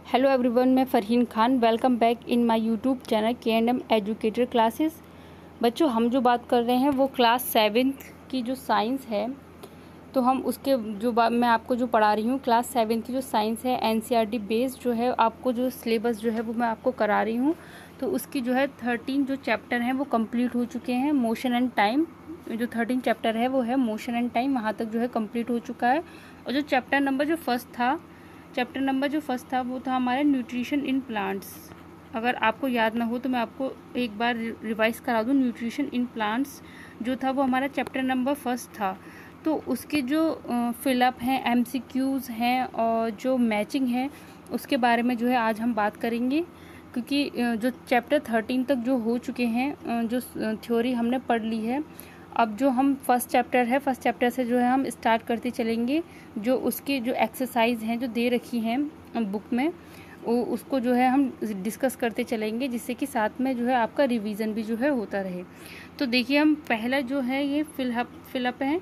Hello everyone, मैं Farheen Khan. Welcome back in my YouTube channel K and M educator classes. बच्चों, हम जो बात कर रहे हैं वो क्लास 7th की जो साइंस है, तो हम उसके मैं आपको जो पढ़ा रही हूँ क्लास 7th की जो साइंस है एनसीईआरटी बेस्ड जो है, आपको जो सिलेबस जो है वो मैं आपको करा रही हूँ। तो उसकी जो है 13 जो चैप्टर हैं वो कंप्लीट हो चुके हैं। मोशन एंड टाइम जो 13 चैप्टर है वो है मोशन एंड टाइम, वहाँ तक जो है कंप्लीट हो चुका है। और जो चैप्टर नंबर जो फर्स्ट था वो था हमारा न्यूट्रिशन इन प्लांट्स। अगर आपको याद ना हो तो मैं आपको एक बार रिवाइज करा दूँ। न्यूट्रिशन इन प्लांट्स जो था वो हमारा चैप्टर नंबर फर्स्ट था। तो उसके जो फिलअप हैं, एमसीक्यूज़ हैं और जो मैचिंग है उसके बारे में जो है आज हम बात करेंगे, क्योंकि जो चैप्टर 13 तक जो हो चुके हैं, जो थ्योरी हमने पढ़ ली है। अब जो हम फर्स्ट चैप्टर से जो है हम स्टार्ट करते चलेंगे। जो उसकी जो एक्सरसाइज हैं जो दे रखी हैं बुक में, उसको जो है हम डिस्कस करते चलेंगे, जिससे कि साथ में जो है आपका रिवीजन भी जो है होता रहे। तो देखिए, हम पहला जो है ये फिलअप है,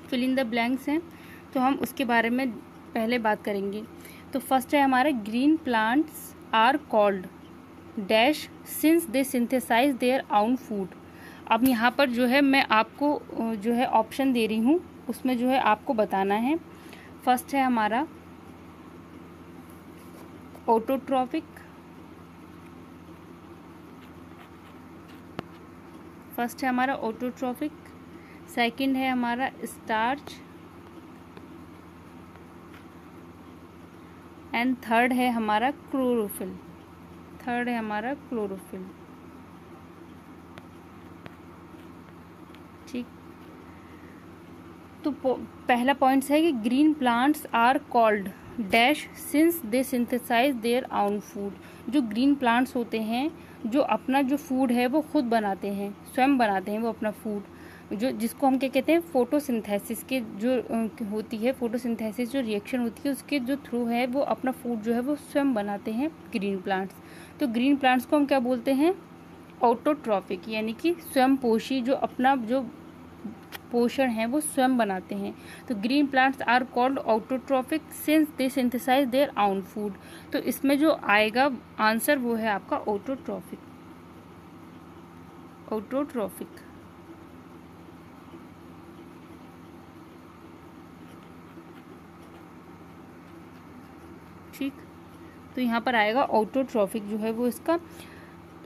फिल इन द ब्लैंक्स हैं, तो हम उसके बारे में पहले बात करेंगे। तो फर्स्ट है हमारा, green plants are called dash since they synthesize their own food. अब यहाँ पर जो है मैं आपको जो है ऑप्शन दे रही हूँ, उसमें जो है आपको बताना है। फर्स्ट है हमारा ऑटोट्रॉफिक, सेकंड है हमारा स्टार्च एंड थर्ड है हमारा क्लोरोफिल। ठीक, तो पहला पॉइंट है कि green plants are called dash since they synthesize their own food. जो ग्रीन प्लांट्स होते हैं जो अपना जो फूड है वो खुद बनाते हैं, स्वयं बनाते हैं वो अपना फूड, जो जिसको हम क्या कहते हैं, फोटोसिंथेसिस के जो होती है, फोटोसिंथेसिस जो रिएक्शन होती है उसके जो थ्रू है वो अपना फूड जो है वो स्वयं बनाते हैं ग्रीन प्लांट्स। तो ग्रीन प्लांट्स को हम क्या बोलते हैं, ऑटोट्रॉफिक, यानी कि स्वयं पोषी, जो अपना जो पोषण है वो स्वयं बनाते हैं। तो green plants are called autotrophic since they synthesize their own food. तो इसमें जो आएगा आंसर वो है आपका ऑटोट्रॉफिक। ठीक, तो यहाँ पर आएगा ऑटोट्रॉफिक जो है वो इसका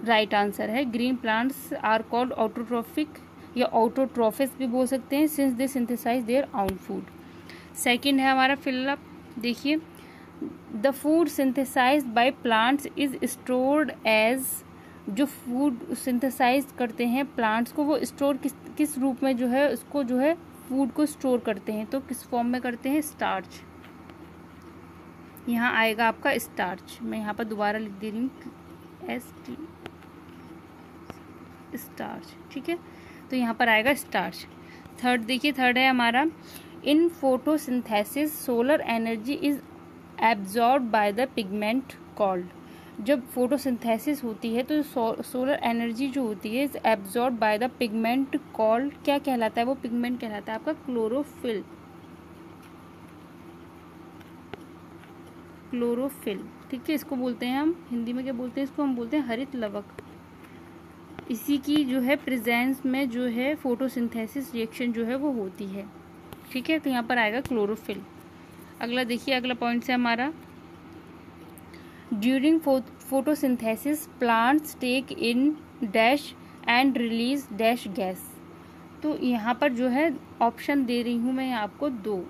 राइट आंसर है। Green plants are called autotrophic या ऑटोट्रॉफिस भी बोल सकते हैं, since they synthesize their own food. Second है हमारा फिलअप, देखिए, the food synthesized by plants is stored as. जो फूड सिंथेसाइज करते हैं प्लांट्स को, वो स्टोर किस रूप में जो है उसको जो है फूड को स्टोर करते हैं, तो किस फॉर्म में करते हैं, स्टार्च। यहाँ आएगा आपका स्टार्च। मैं यहाँ पर दोबारा लिख दे रही हूँ, ST स्टार्च। ठीक है, तो यहाँ पर आएगा स्टार्च। थर्ड देखिए, थर्ड है हमारा, in photosynthesis solar energy is absorb by the pigment called. जब फोटोसिंथेसिस होती है तो सोलर एनर्जी जो होती है is absorb by the pigment called, क्या कहलाता है वो पिगमेंट कहलाता है आपका क्लोरोफिल। ठीक है, इसको बोलते हैं हम हिंदी में क्या बोलते हैं, इसको हम बोलते हैं हरित लवक। इसी की जो है प्रेजेंस में जो है फोटोसिंथेसिस रिएक्शन जो है वो होती है। ठीक है, तो यहाँ पर आएगा क्लोरोफिल। अगला देखिए, अगला पॉइंट है हमारा, during photosynthesis plants take in dash and release dash gas. तो यहाँ पर जो है ऑप्शन दे रही हूँ मैं आपको दो।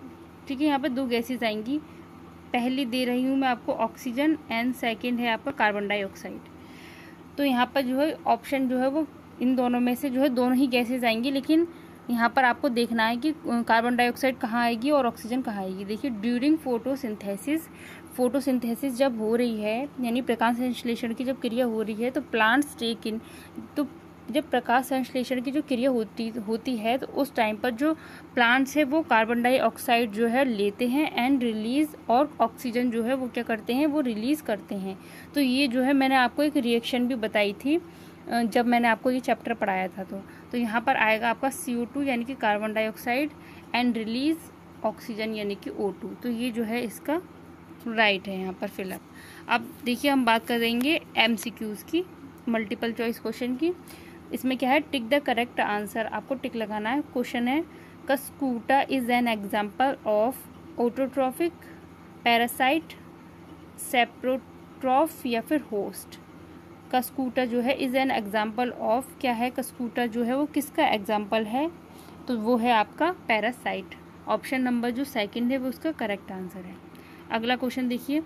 ठीक है, यहाँ पर दो गैसेज आएंगी। पहली दे रही हूँ मैं आपको ऑक्सीजन एंड सेकंड है आपका कार्बन डाइऑक्साइड। तो यहाँ पर जो है ऑप्शन जो है वो इन दोनों में से जो है दोनों ही गैसेज आएंगी, लेकिन यहाँ पर आपको देखना है कि कार्बन डाइऑक्साइड कहाँ आएगी और ऑक्सीजन कहाँ आएगी। देखिए, ड्यूरिंग फोटोसिंथेसिस जब हो रही है, यानी प्रकाश संश्लेषण की जब क्रिया हो रही है, तो प्लांट्स टेक इन, तो जब प्रकाश संश्लेषण की जो क्रिया होती है तो उस टाइम पर जो प्लांट्स है वो कार्बन डाइऑक्साइड जो है लेते हैं एंड रिलीज, और ऑक्सीजन जो है वो क्या करते हैं, वो रिलीज करते हैं। तो ये जो है मैंने आपको एक रिएक्शन भी बताई थी जब मैंने आपको ये चैप्टर पढ़ाया था। तो यहाँ पर आएगा आपका CO2 यानी कि carbon dioxide and release oxygen यानी कि O2। तो ये जो है इसका राइट है यहाँ पर फिलअप। अब देखिए हम बात करेंगे MCQs की, मल्टीपल चॉइस क्वेश्चन की। इसमें क्या है, टिक द करेक्ट आंसर, आपको टिक लगाना है। क्वेश्चन है cuscuta is an example of autotrophic, parasite, saprotroph या फिर होस्ट। कस्कूटा जो है इज एन एग्जाम्पल ऑफ, क्या है, कस्कूटा जो है वो किसका एग्जाम्पल है, तो वो है आपका पैरासाइट। ऑप्शन नंबर जो सेकंड है वो उसका करेक्ट आंसर है। अगला क्वेश्चन देखिए,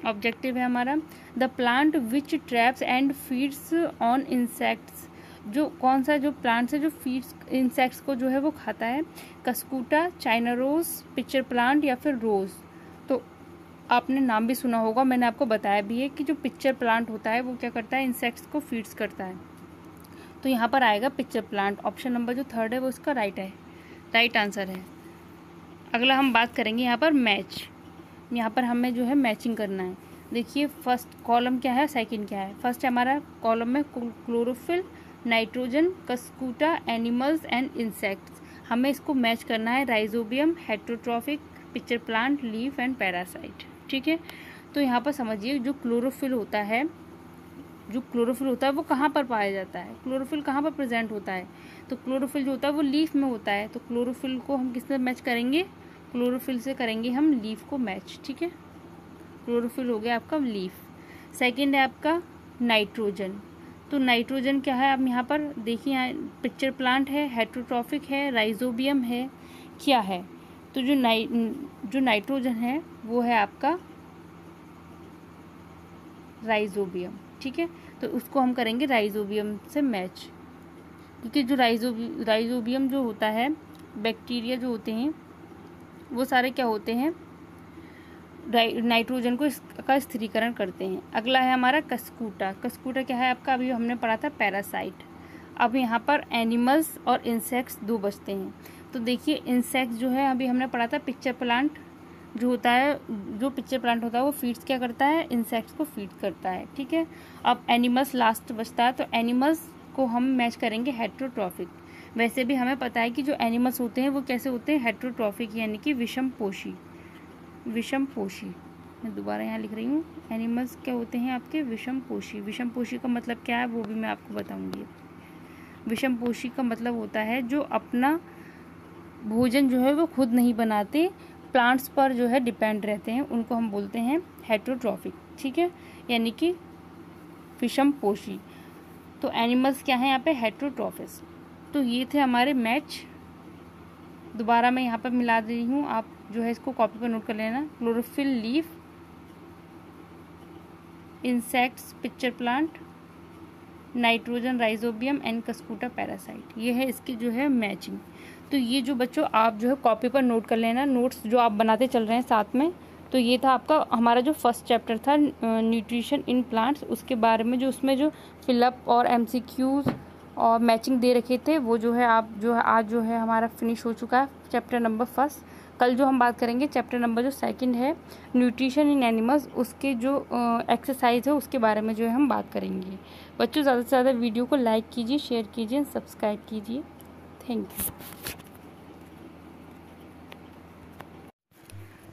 ऑब्जेक्टिव है हमारा, the plant which traps and feeds on insects, जो कौन सा जो प्लांट्स है जो फीड्स इंसेक्ट्स को जो है वो खाता है, कस्कूटा, चाइना रोज, पिक्चर प्लांट या फिर रोज। तो आपने नाम भी सुना होगा, मैंने आपको बताया भी है कि जो पिक्चर प्लांट होता है वो क्या करता है, इंसेक्ट्स को फीड्स करता है। तो यहाँ पर आएगा पिक्चर प्लांट। ऑप्शन नंबर जो थर्ड है वो उसका राइट आंसर है। अगला हम बात करेंगे यहाँ पर मैच। यहाँ पर हमें जो है मैचिंग करना है। देखिए फर्स्ट कॉलम क्या है, सेकंड क्या है। फर्स्ट हमारा कॉलम में chlorophyll, nitrogen, cuscuta, animals and insects. हमें इसको मैच करना है, rhizobium, heterotrophic, pitcher plant, leaf and parasite. ठीक है, तो यहाँ पर समझिए जो क्लोरोफिल होता है वो कहाँ पर पाया जाता है, क्लोरोफिल कहाँ पर प्रेजेंट होता है, तो क्लोरोफिल जो होता है वो लीफ में होता है। तो क्लोरोफिल को हम किससे मैच करेंगे, क्लोरोफिल से करेंगे हम लीफ को मैच। ठीक है, क्लोरोफिल हो गया आपका लीफ। सेकंड है आपका नाइट्रोजन। तो नाइट्रोजन क्या है, आप यहाँ पर देखिए, यहाँ पिक्चर प्लांट है, हेट्रोट्रॉफिक है, राइजोबियम है, क्या है, तो जो नाइट्रोजन है वो है आपका राइजोबियम। ठीक है, तो उसको हम करेंगे राइजोबियम से मैच, क्योंकि जो राइजोबियम जो होता है, बैक्टीरिया जो होते हैं वो सारे क्या होते हैं, नाइट्रोजन को इसका स्थिरीकरण करते हैं। अगला है हमारा कस्कूटा। कस्कूटा क्या है आपका, अभी हमने पढ़ा था पैरासाइट। अब यहाँ पर एनिमल्स और इंसेक्ट्स दो बचते हैं। तो देखिए इंसेक्ट्स जो है अभी हमने पढ़ा था पिक्चर प्लांट जो होता है, जो पिक्चर प्लांट होता है वो फीड्स क्या करता है, इंसेक्ट्स को फीड करता है। ठीक है, अब एनिमल्स लास्ट बचता है, तो एनिमल्स को हम मैच करेंगे हेट्रोट्रॉफिक। वैसे भी हमें पता है कि जो एनिमल्स होते हैं वो कैसे होते हैं, हेट्रोट्रॉफिक, यानी कि विषमपोषी। मैं दोबारा यहाँ लिख रही हूँ, एनिमल्स क्या होते हैं आपके, विषमपोषी। विषमपोषी का मतलब क्या है वो भी मैं आपको बताऊँगी। विषमपोषी का मतलब होता है जो अपना भोजन जो है वो खुद नहीं बनाते, प्लांट्स पर जो है डिपेंड रहते हैं, उनको हम बोलते हैं हेट्रोट्रॉफिक। ठीक है, यानी कि विषमपोषी। तो एनिमल्स क्या है यहाँ पे, हेट्रोट्रॉफिस। तो ये थे हमारे मैच। दोबारा मैं यहाँ पर मिला दे रही हूँ, आप जो है इसको कॉपी पर नोट कर लेना। Chlorophyll, leaf, insects, pitcher plant, nitrogen, rhizobium and cuscuta, parasite. ये है इसकी जो है मैचिंग। तो ये जो बच्चों आप जो है कॉपी पर नोट कर लेना, नोट्स जो आप बनाते चल रहे हैं साथ में। तो ये था आपका हमारा जो फर्स्ट चैप्टर था न्यूट्रिशन इन प्लांट्स, उसके बारे में जो उसमें जो फिलअप और MCQs और मैचिंग दे रखे थे वो जो है आप जो है आज जो है हमारा फिनिश हो चुका है चैप्टर नंबर फर्स्ट। कल जो हम बात करेंगे चैप्टर नंबर जो सेकंड है न्यूट्रिशन इन एनिमल्स, उसके जो एक्सरसाइज है उसके बारे में जो है हम बात करेंगे। बच्चों ज़्यादा से ज़्यादा वीडियो को लाइक कीजिए, शेयर कीजिए, सब्सक्राइब कीजिए। Thank you.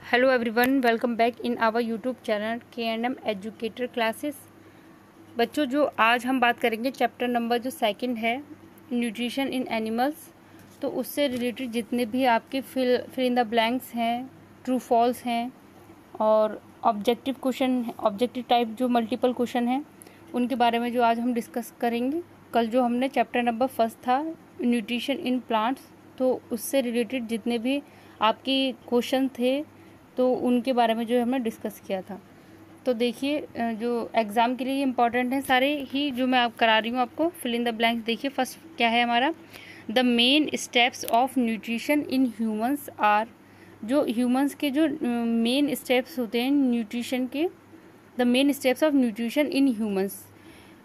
Hello everyone, welcome back in our YouTube channel K&M educator classes. बच्चों जो आज हम बात करेंगे चैप्टर नंबर जो सेकंड है न्यूट्रिशन इन एनिमल्स, तो उससे रिलेटेड जितने भी आपके फिल इन द ब्लैंक्स हैं, ट्रू फॉल्स हैं और ऑब्जेक्टिव क्वेश्चन, ऑब्जेक्टिव टाइप जो मल्टीपल क्वेश्चन हैं, उनके बारे में जो आज हम डिस्कस करेंगे। कल जो हमने चैप्टर नंबर फर्स्ट था न्यूट्रिशन इन प्लांट्स, तो उससे रिलेटेड जितने भी आपके क्वेश्चन थे तो उनके बारे में जो हमने डिस्कस किया था। तो देखिए जो एग्ज़ाम के लिए इम्पॉर्टेंट है सारे ही जो मैं आप करा रही हूँ आपको फिल इन द ब्लैंक्स। देखिए फर्स्ट क्या है हमारा, the main steps of nutrition in humans are, जो ह्यूमंस के जो मेन स्टेप्स होते हैं न्यूट्रिशन के, the main steps of nutrition in humans.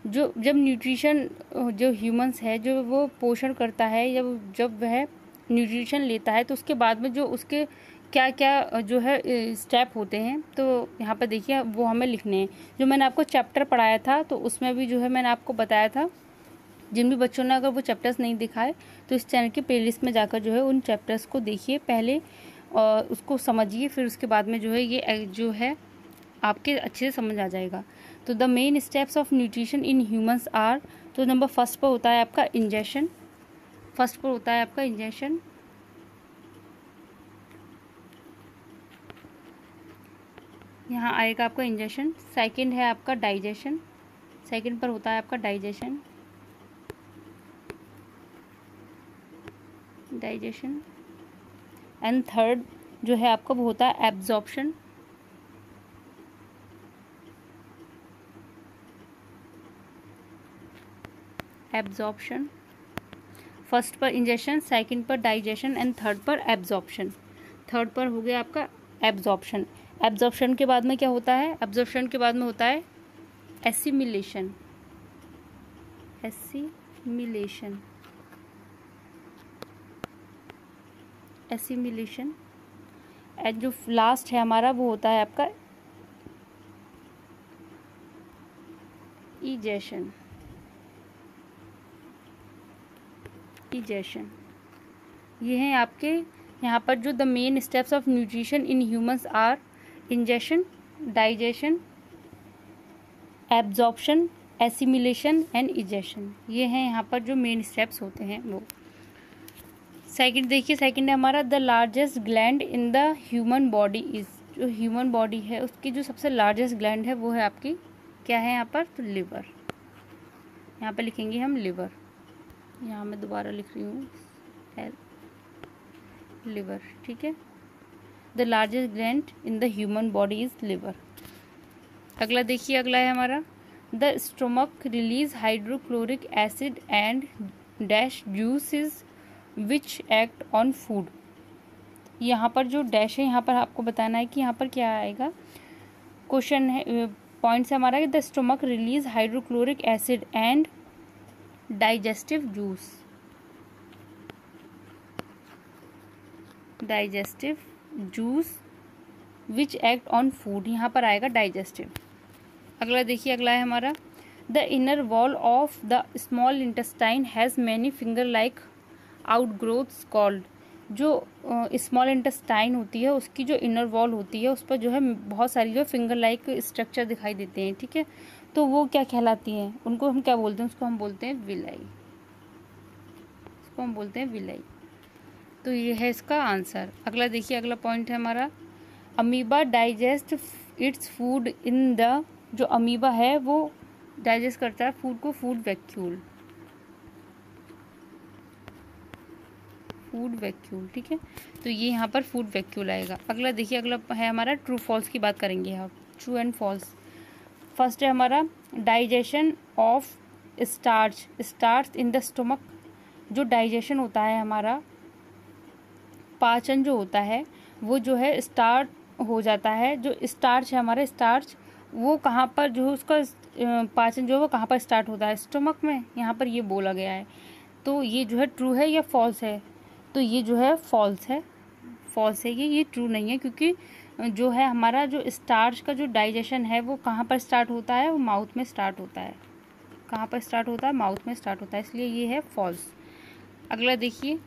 जो जब न्यूट्रिशन जो ह्यूमंस है जो वो पोषण करता है, जब वह न्यूट्रिशन लेता है तो उसके बाद में जो उसके क्या क्या जो है स्टेप होते हैं, तो यहाँ पर देखिए वो हमें लिखने हैं। जो मैंने आपको चैप्टर पढ़ाया था तो उसमें भी जो है मैंने आपको बताया था। जिन भी बच्चों ने अगर वो चैप्टर्स नहीं दिखाए तो इस चैनल के प्लेलिस्ट में जाकर जो है उन चैप्टर्स को देखिए पहले और उसको समझिए, फिर उसके बाद में जो है ये जो है आपके अच्छे से समझ आ जाएगा। तो the main steps of nutrition in humans are, तो नंबर फर्स्ट पर होता है आपका इंजेक्शन, फर्स्ट पर होता है आपका इंजेक्शन, यहाँ आएगा आपका इंजेक्शन। सेकंड है आपका डाइजेशन, सेकंड पर होता है आपका डाइजेशन, डाइजेशन। एंड थर्ड जो है आपका वो होता है एब्जॉर्प्शन, एब्जॉर्प्शन। फर्स्ट पर इंजेक्शन, सेकंड पर डाइजेशन एंड थर्ड पर एब्जॉर्प्शन। थर्ड पर हो गया आपका एब्जॉर्प्शन। एब्जॉर्प्शन के बाद में क्या होता है, एब्जॉर्प्शन के बाद में होता है एसिमिलेशन, एसिमिलेशन, एसिमिलेशन। एंड जो लास्ट है हमारा वो होता है आपका इजेशन, इजेशन। ये हैं आपके यहाँ पर जो the main steps of nutrition in humans are injection, digestion, absorption, assimilation and egestion. ये हैं यहाँ पर जो मेन स्टेप्स होते हैं वो। सेकंड देखिए, सेकंड है हमारा the largest gland in the human body is, जो ह्यूमन बॉडी है उसकी जो सबसे लार्जेस्ट ग्लैंड है वो है आपकी क्या है यहाँ पर, तो लिवर। यहाँ पे लिखेंगे हम लिवर, यहाँ मैं दोबारा लिख रही हूँ लिवर, ठीक है। The largest gland in the human body is liver. अगला देखिए, अगला है हमारा the stomach release hydrochloric acid and dash juices which act on food. यहाँ पर जो डैश है यहाँ पर आपको बताना है कि यहाँ पर क्या आएगा। क्वेश्चन है, पॉइंट से हमारा the stomach release hydrochloric acid and digestive juice, digestive juice which act on food, यहाँ पर आएगा डाइजेस्टिव। अगला देखिए, अगला है हमारा the inner wall of the small intestine has many finger like outgrowths called. जो स्मॉल इंटेस्टाइन होती है उसकी जो इनर वॉल होती है उस पर जो है बहुत सारी जो फिंगर लाइक स्ट्रक्चर दिखाई देते हैं, ठीक है। तो वो क्या कहलाती हैं, उनको हम क्या बोलते हैं, उसको हम बोलते हैं विलाई, उसको हम बोलते हैं विलाई। तो ये है इसका आंसर। अगला देखिए, अगला पॉइंट है हमारा amoeba digest its food in the, जो अमीबा है वो डाइजेस्ट करता है फूड को फूड वैक्यूल, फूड वैक्यूल, ठीक है। तो ये यहाँ पर फूड वैक्यूल आएगा। अगला देखिए, अगला है हमारा ट्रू फॉल्स की बात करेंगे हम, ट्रू एंड फॉल्स। फर्स्ट है हमारा digestion of starch, starch in the stomach. जो डाइजेशन होता है हमारा, पाचन जो होता है वो जो है स्टार्ट हो जाता है। जो स्टार्च है हमारा, स्टार्च वो कहाँ पर जो है उसका पाचन जो है वो कहाँ पर स्टार्ट होता है, स्टोमक में, यहाँ पर ये बोला गया है। तो ये जो है ट्रू है या फॉल्स है, तो ये जो है फॉल्स है, फॉल्स है ये ट्रू नहीं है, क्योंकि जो है हमारा जो स्टार्च का जो डाइजेशन है वो कहाँ पर स्टार्ट होता है, वो माउथ में स्टार्ट होता है। कहाँ पर स्टार्ट होता है, माउथ में स्टार्ट होता है, इसलिए ये है फॉल्स। अगला देखिए,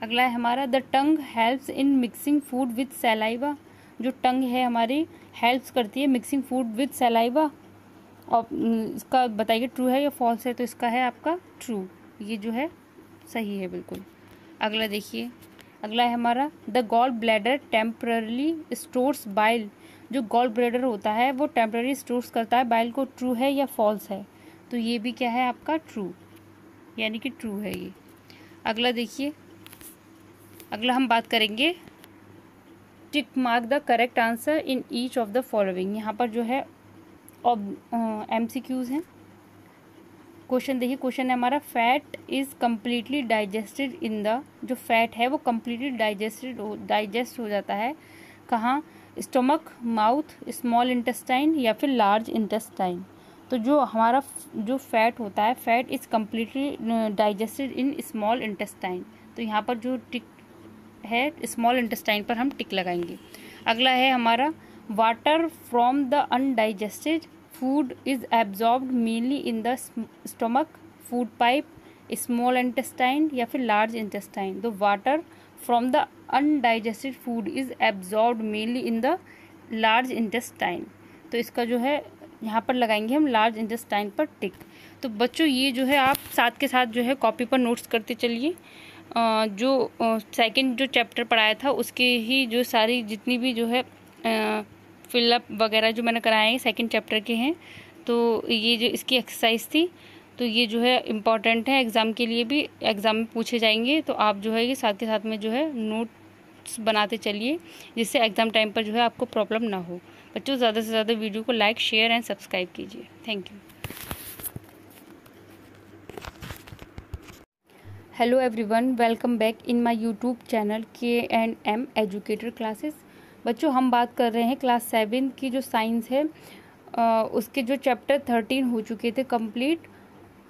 अगला है हमारा the tongue helps in mixing food with saliva. जो टंग है हमारी हेल्प्स करती है मिक्सिंग फूड विद सैलाइवा। और इसका बताइए ट्रू है या फॉल्स है, तो इसका है आपका ट्रू, ये जो है सही है बिल्कुल। अगला देखिए, अगला है हमारा the gall bladder temporary stores bile. जो गॉल ब्लैडर होता है वो टेम्पररी स्टोर्स करता है बाइल को, ट्रू है या फॉल्स है, तो ये भी क्या है आपका ट्रू, यानी कि ट्रू है ये। अगला देखिए, अगला हम बात करेंगे tick mark the correct answer in each of the following. यहाँ पर जो है MCQs हैं। क्वेश्चन देखिए, क्वेश्चन है हमारा fat is completely digested in the, जो फैट है वो कम्प्लीटली डाइजेस्ट हो जाता है कहाँ, स्टोमक, माउथ, स्मॉल इंटेस्टाइन या फिर लार्ज इंटेस्टाइन। तो जो हमारा जो फैट होता है, fat is completely digested in small intestine, तो यहाँ पर जो टिक है स्मॉल इंटेस्टाइन पर हम टिक लगाएंगे। अगला है हमारा water from the undigested food is absorbed mainly in the stomach, food pipe, small intestine या फिर लार्ज इंटेस्टाइन। तो water from the undigested food is absorbed mainly in the large intestine. तो इसका जो है यहाँ पर लगाएंगे हम लार्ज इंटेस्टाइन पर टिक। तो बच्चों ये जो है आप साथ के साथ जो है कॉपी पर नोट्स करते चलिए। जो सेकंड जो चैप्टर पढ़ाया था उसके ही जो सारी जितनी भी जो है फिलअप वगैरह जो मैंने कराए हैं सेकंड चैप्टर के हैं। तो ये जो इसकी एक्सरसाइज थी तो ये जो है इम्पॉर्टेंट है एग्ज़ाम के लिए भी, एग्ज़ाम में पूछे जाएंगे। तो आप जो है ये साथ के साथ में जो है नोट्स बनाते चलिए जिससे एग्ज़ाम टाइम पर जो है आपको प्रॉब्लम ना हो। बच्चों ज़्यादा से ज़्यादा वीडियो को लाइक शेयर एंड सब्सक्राइब कीजिए। Thank you. Hello everyone, welcome back in my YouTube channel K&M educator classes. बच्चों हम बात कर रहे हैं क्लास 7 की जो साइंस है उसके जो चैप्टर 13 हो चुके थे कंप्लीट।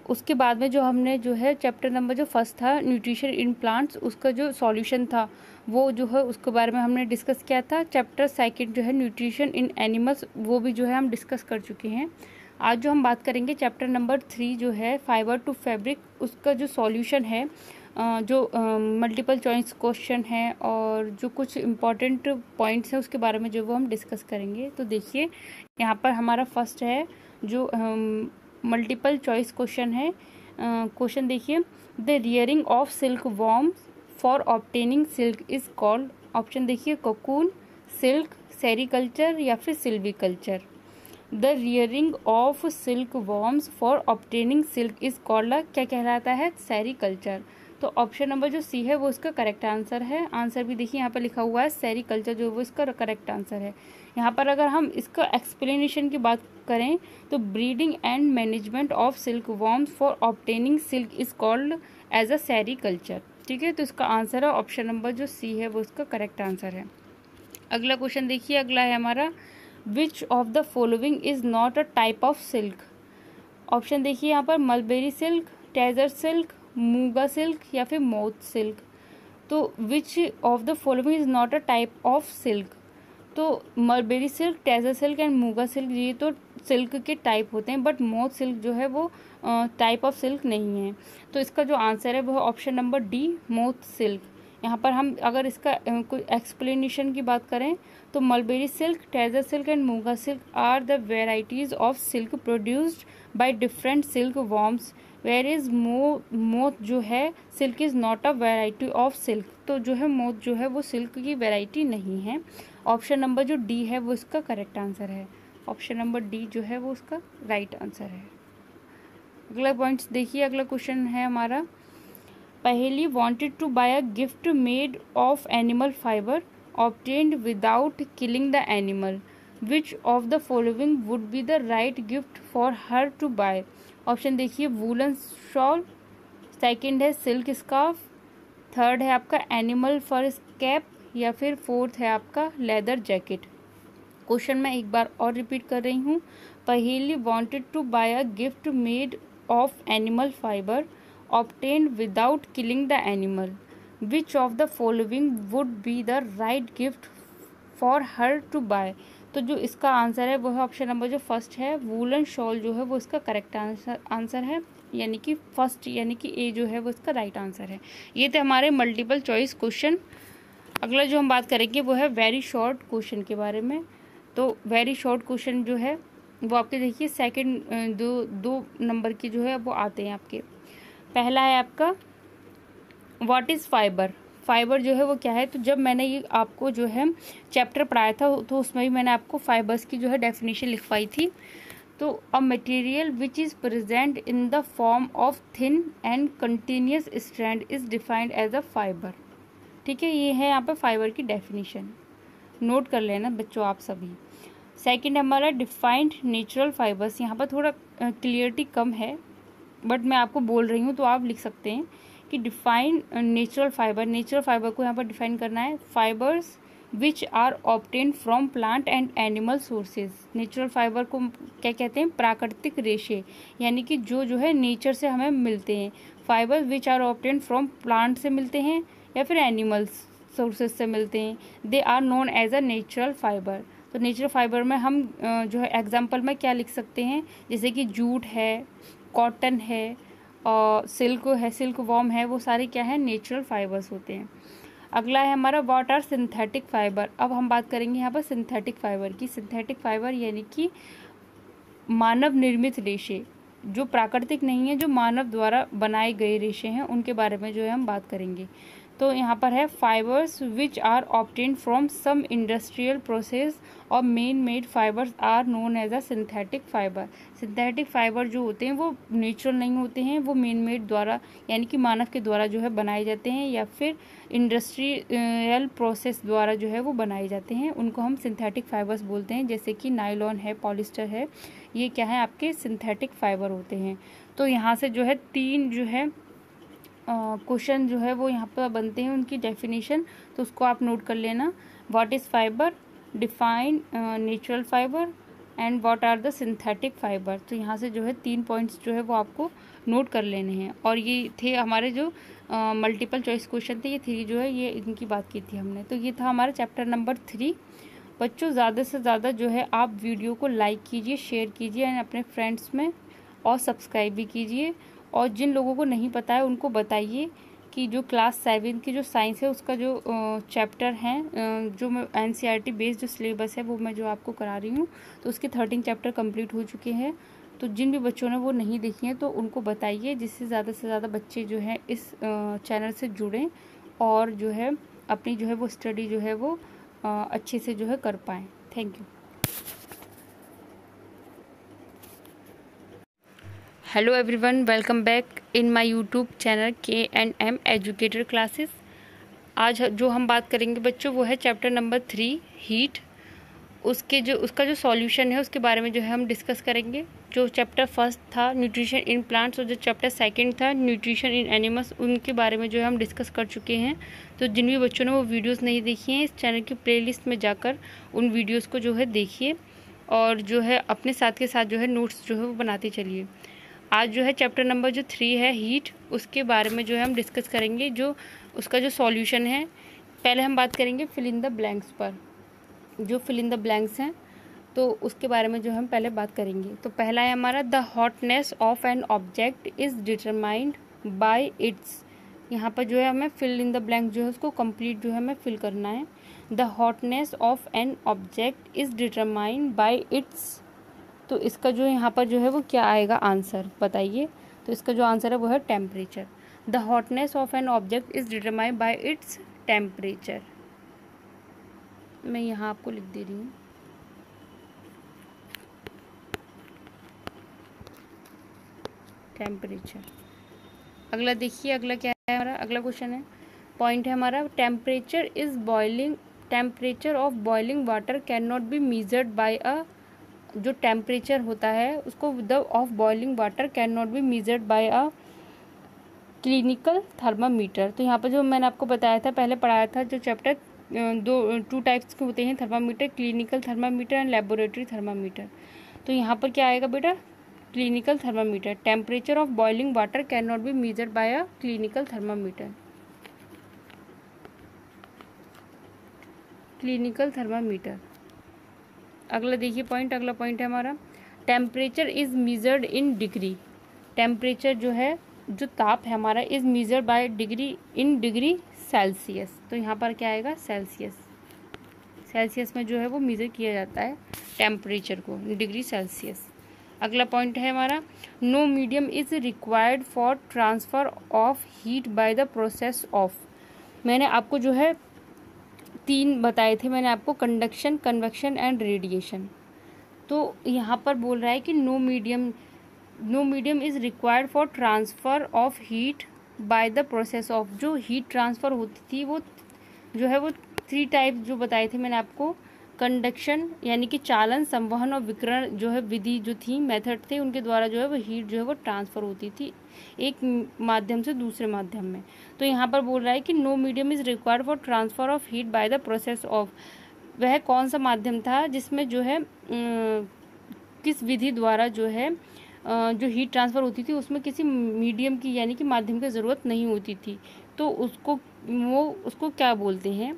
उसके बाद में जो हमने जो है चैप्टर नंबर जो फर्स्ट था न्यूट्रिशन इन प्लांट्स, उसका जो सॉल्यूशन था वो जो है उसके बारे में हमने डिस्कस किया था। चैप्टर सेकंड जो है न्यूट्रिशन इन एनिमल्स वो भी जो है हम डिस्कस कर चुके हैं। आज जो हम बात करेंगे चैप्टर नंबर 3 जो है फाइबर टू फैब्रिक, उसका जो सॉल्यूशन है जो मल्टीपल चॉइस क्वेश्चन है और जो कुछ इम्पॉर्टेंट पॉइंट्स हैं उसके बारे में जो वो हम डिस्कस करेंगे। तो देखिए यहाँ पर हमारा फर्स्ट है जो मल्टीपल चॉइस क्वेश्चन है। क्वेश्चन देखिए, the rearing of silk worms for obtaining silk is called. Option देखिए कोकून, सिल्क, सेरीकल्चर या फिर silviculture. The rearing of silk worms for obtaining silk is called क्या कहलाता है? सेरीकल्चर। तो ऑप्शन नंबर जो सी है वो इसका करेक्ट आंसर है। आंसर भी देखिए यहाँ पर लिखा हुआ है सेरीकल्चर, जो वो इसका करेक्ट आंसर है। यहाँ पर अगर हम इसका एक्सप्लेनेशन की बात करें तो breeding and management of silk worms for obtaining silk is called as a sericulture. ठीक है, तो इसका आंसर है ऑप्शन नंबर जो सी है वो इसका करेक्ट आंसर है। अगला क्वेश्चन देखिए, अगला है हमारा which of the following is not a type of silk. Option देखिए यहाँ पर mulberry silk, taser silk, muga silk या फिर मोथ सिल्क। तो which of the following is not a type of silk. तो mulberry silk, taser silk and muga silk ये तो silk के टाइप होते हैं, बट मोथ सिल्क जो है वो टाइप ऑफ सिल्क नहीं है। तो इसका जो आंसर है वो option number D moth silk. यहाँ पर हम अगर इसका कोई एक्सप्लेनेशन की बात करें तो mulberry silk, taser silk and muga silk are the varieties of silk produced by different silk worms whereas moth जो है silk is not a variety of silk. तो जो है मोथ जो है वो सिल्क की वेराइटी नहीं है। ऑप्शन नंबर जो डी है वो इसका करेक्ट आंसर है। ऑप्शन नंबर डी जो है वो उसका राइट आंसर है। अगला पॉइंट्स देखिए, अगला क्वेश्चन है हमारा, पहेली wanted to buy a gift made of animal fiber obtained without killing the animal. Which of the following would be the right gift for her to buy? Option देखिए woollen shawl, second है silk scarf, third है आपका animal फर cap या फिर fourth है आपका leather jacket. Question मैं एक बार और रिपीट कर रही हूँ, पहेली wanted to buy a gift made of animal fiber obtained without killing the animal. Which of the following would be the right gift for her to buy? तो जो इसका आंसर है वो है ऑप्शन नंबर जो फर्स्ट है woollen shawl, जो है वो इसका करेक्ट आंसर है, यानी कि फर्स्ट यानी कि ए जो है वो इसका राइट आंसर है। ये थे हमारे मल्टीपल चॉइस क्वेश्चन। अगला जो हम बात करेंगे वो है वेरी शॉर्ट क्वेश्चन के बारे में। तो वेरी शॉर्ट क्वेश्चन जो है वो आपके देखिए सेकंड दो नंबर की जो है वो आते हैं आपके। पहला है आपका व्हाट इज़ फाइबर। फाइबर जो है वो क्या है? तो जब मैंने ये आपको जो है चैप्टर पढ़ाया था तो उसमें भी मैंने आपको फाइबर्स की जो है डेफिनेशन लिखवाई थी। तो a material which is present in the form of thin and continuous strand is defined as a fibre. ठीक है, ये है यहाँ पर फाइबर की डेफिनेशन, नोट कर लेना बच्चों आप सभी। सेकेंड हमारा डिफाइंड नेचुरल फाइबर्स। यहाँ पर थोड़ा क्लियरिटी कम है बट मैं आपको बोल रही हूँ तो आप लिख सकते हैं कि define natural fibre. Natural fibre को यहाँ पर डिफाइन करना है, fibres which are obtained from plant and animal sources. Natural fibre को क्या कहते हैं? प्राकृतिक रेशे, यानी कि जो है नेचर से हमें मिलते हैं। Fibre which are obtained from plant से मिलते हैं या फिर एनिमल्स सोर्सेज से मिलते हैं, they are known as a natural fibre. तो नेचुरल फाइबर में हम जो है एग्जाम्पल में क्या लिख सकते हैं, जैसे कि जूट है, कॉटन है और सिल्क है, सिल्क वॉर्म है, वो सारे क्या है? नेचुरल फाइबर्स होते हैं। अगला है हमारा व्हाट आर सिंथेटिक फाइबर। अब हम बात करेंगे यहाँ पर सिंथेटिक फाइबर की। सिंथेटिक फाइबर यानी कि मानव निर्मित रेशे, जो प्राकृतिक नहीं है, जो मानव द्वारा बनाए गए रेशे हैं, उनके बारे में जो है हम बात करेंगे। तो यहाँ पर है fibres which are obtained from some industrial process और man made fibres are known as a synthetic fibre. Synthetic fibre जो होते हैं वो नेचुरल नहीं होते हैं, वो मेन मेड द्वारा यानी कि मानव के द्वारा जो है बनाए जाते हैं, या फिर इंडस्ट्रियल प्रोसेस द्वारा जो है वो बनाए जाते हैं, उनको हम सिंथेटिक फाइबर्स बोलते हैं। जैसे कि नायलॉन है, पॉलिस्टर है, ये क्या है आपके सिंथेटिक फाइबर होते हैं। तो यहाँ से जो है 3 जो है क्वेश्चन जो है वो यहाँ पर बनते हैं, उनकी डेफिनेशन, तो उसको आप नोट कर लेना। What is fibre, define natural fibre and what are the synthetic fibre. तो यहाँ से जो है 3 पॉइंट्स जो है वो आपको नोट कर लेने हैं। और ये थे हमारे जो मल्टीपल चॉइस क्वेश्चन थे, ये 3 जो है ये इनकी बात की थी हमने। तो ये था हमारा चैप्टर नंबर 3। बच्चों ज़्यादा से ज़्यादा जो है आप वीडियो को लाइक कीजिए, शेयर कीजिए एंड अपने फ्रेंड्स में, और सब्सक्राइब भी कीजिए। और जिन लोगों को नहीं पता है उनको बताइए कि जो क्लास 7 की जो साइंस है उसका जो चैप्टर हैं, जो मैं NCERT बेस्ड जो सिलेबस है वो मैं जो आपको करा रही हूँ, तो उसके 13 चैप्टर कंप्लीट हो चुके हैं। तो जिन भी बच्चों ने वो नहीं देखी हैं तो उनको बताइए, जिससे ज़्यादा से ज़्यादा बच्चे जो है इस चैनल से जुड़ें और जो है अपनी जो है वो स्टडी जो है वो अच्छे से जो है कर पाएँ। Thank you. Hello everyone, welcome back in my YouTube channel K&M educator classes. आज जो हम बात करेंगे बच्चों वो है चैप्टर नंबर 3 हीट। उसका जो सॉल्यूशन है उसके बारे में जो है हम डिस्कस करेंगे। जो चैप्टर फर्स्ट था न्यूट्रिशन इन प्लांट्स और जो चैप्टर सेकंड था न्यूट्रिशन इन एनिमल्स, उनके बारे में जो है हम डिस्कस कर चुके हैं। तो जिन भी बच्चों ने वो वीडियोस नहीं देखी हैं, इस चैनल की प्लेलिस्ट में जाकर उन वीडियोस को जो है देखिए और जो है अपने साथ के साथ जो है नोट्स जो है वो बनाते चलिए। आज जो है चैप्टर नंबर जो 3 है हीट, उसके बारे में जो है हम डिस्कस करेंगे। जो उसका जो सॉल्यूशन है, पहले हम बात करेंगे फिल इन द ब्लैंक्स पर। जो फिल इन द ब्लैंक्स हैं तो उसके बारे में जो हम पहले बात करेंगे। तो पहला है हमारा the hotness of an object is determined by it's. यहाँ पर जो है हमें फिल इन द ब्लैंक जो है उसको कंप्लीट जो है हमें फिल करना है। The hotness of an object is determined by it's. तो इसका जो यहाँ पर जो है वो क्या आएगा आंसर, बताइए। तो इसका जो आंसर है वो है temperature. The hotness of an object is determined by its temperature. मैं यहाँ आपको लिख दे रही हूँ। टेम्परेचर। अगला देखिए, अगला क्या है हमारा, अगला क्वेश्चन है, पॉइंट है हमारा, temperature is boiling, temperature of boiling water can not be measured by a. जो टेम्परेचर होता है उसको the of boiling water can not be measured by a clinical thermometer. तो यहाँ पर जो मैंने आपको बताया था, पहले पढ़ाया था, जो चैप्टर 2 टाइप्स के होते हैं thermometer, clinical thermometer and laboratory thermometer. तो यहाँ पर क्या आएगा बेटा, clinical thermometer. Temperature of boiling water can not be measured by a clinical thermometer. Clinical thermometer. अगला देखिए पॉइंट, अगला पॉइंट है हमारा, temperature is measured in degree. Temperature जो है, जो ताप है हमारा, is measured by degree, in degree Celsius. तो यहाँ पर क्या आएगा, सेल्सियस। सेल्सियस में जो है वो मेजर किया जाता है टेम्परेचर को, डिग्री सेल्सियस। अगला पॉइंट है हमारा, no medium is required for transfer of heat by the process of. मैंने आपको जो है 3 बताए थे मैंने आपको, कंडक्शन, कन्वेक्शन एंड रेडिएशन। तो यहाँ पर बोल रहा है कि no medium is required for transfer of heat by the process of. जो हीट ट्रांसफ़र होती थी वो जो है वो 3 टाइप जो बताए थे मैंने आपको, कंडक्शन यानी कि चालन, संवहन और विकिरण जो है विधि जो थी, मेथड थे, उनके द्वारा जो है वो हीट जो है वो ट्रांसफ़र होती थी एक माध्यम से दूसरे माध्यम में। तो यहाँ पर बोल रहा है कि no medium is required for transfer of heat by the process of. वह कौन सा माध्यम था जिसमें जो है किस विधि द्वारा जो है जो हीट ट्रांसफ़र होती थी उसमें किसी मीडियम की यानी कि माध्यम की ज़रूरत नहीं होती थी। तो उसको क्या बोलते हैं,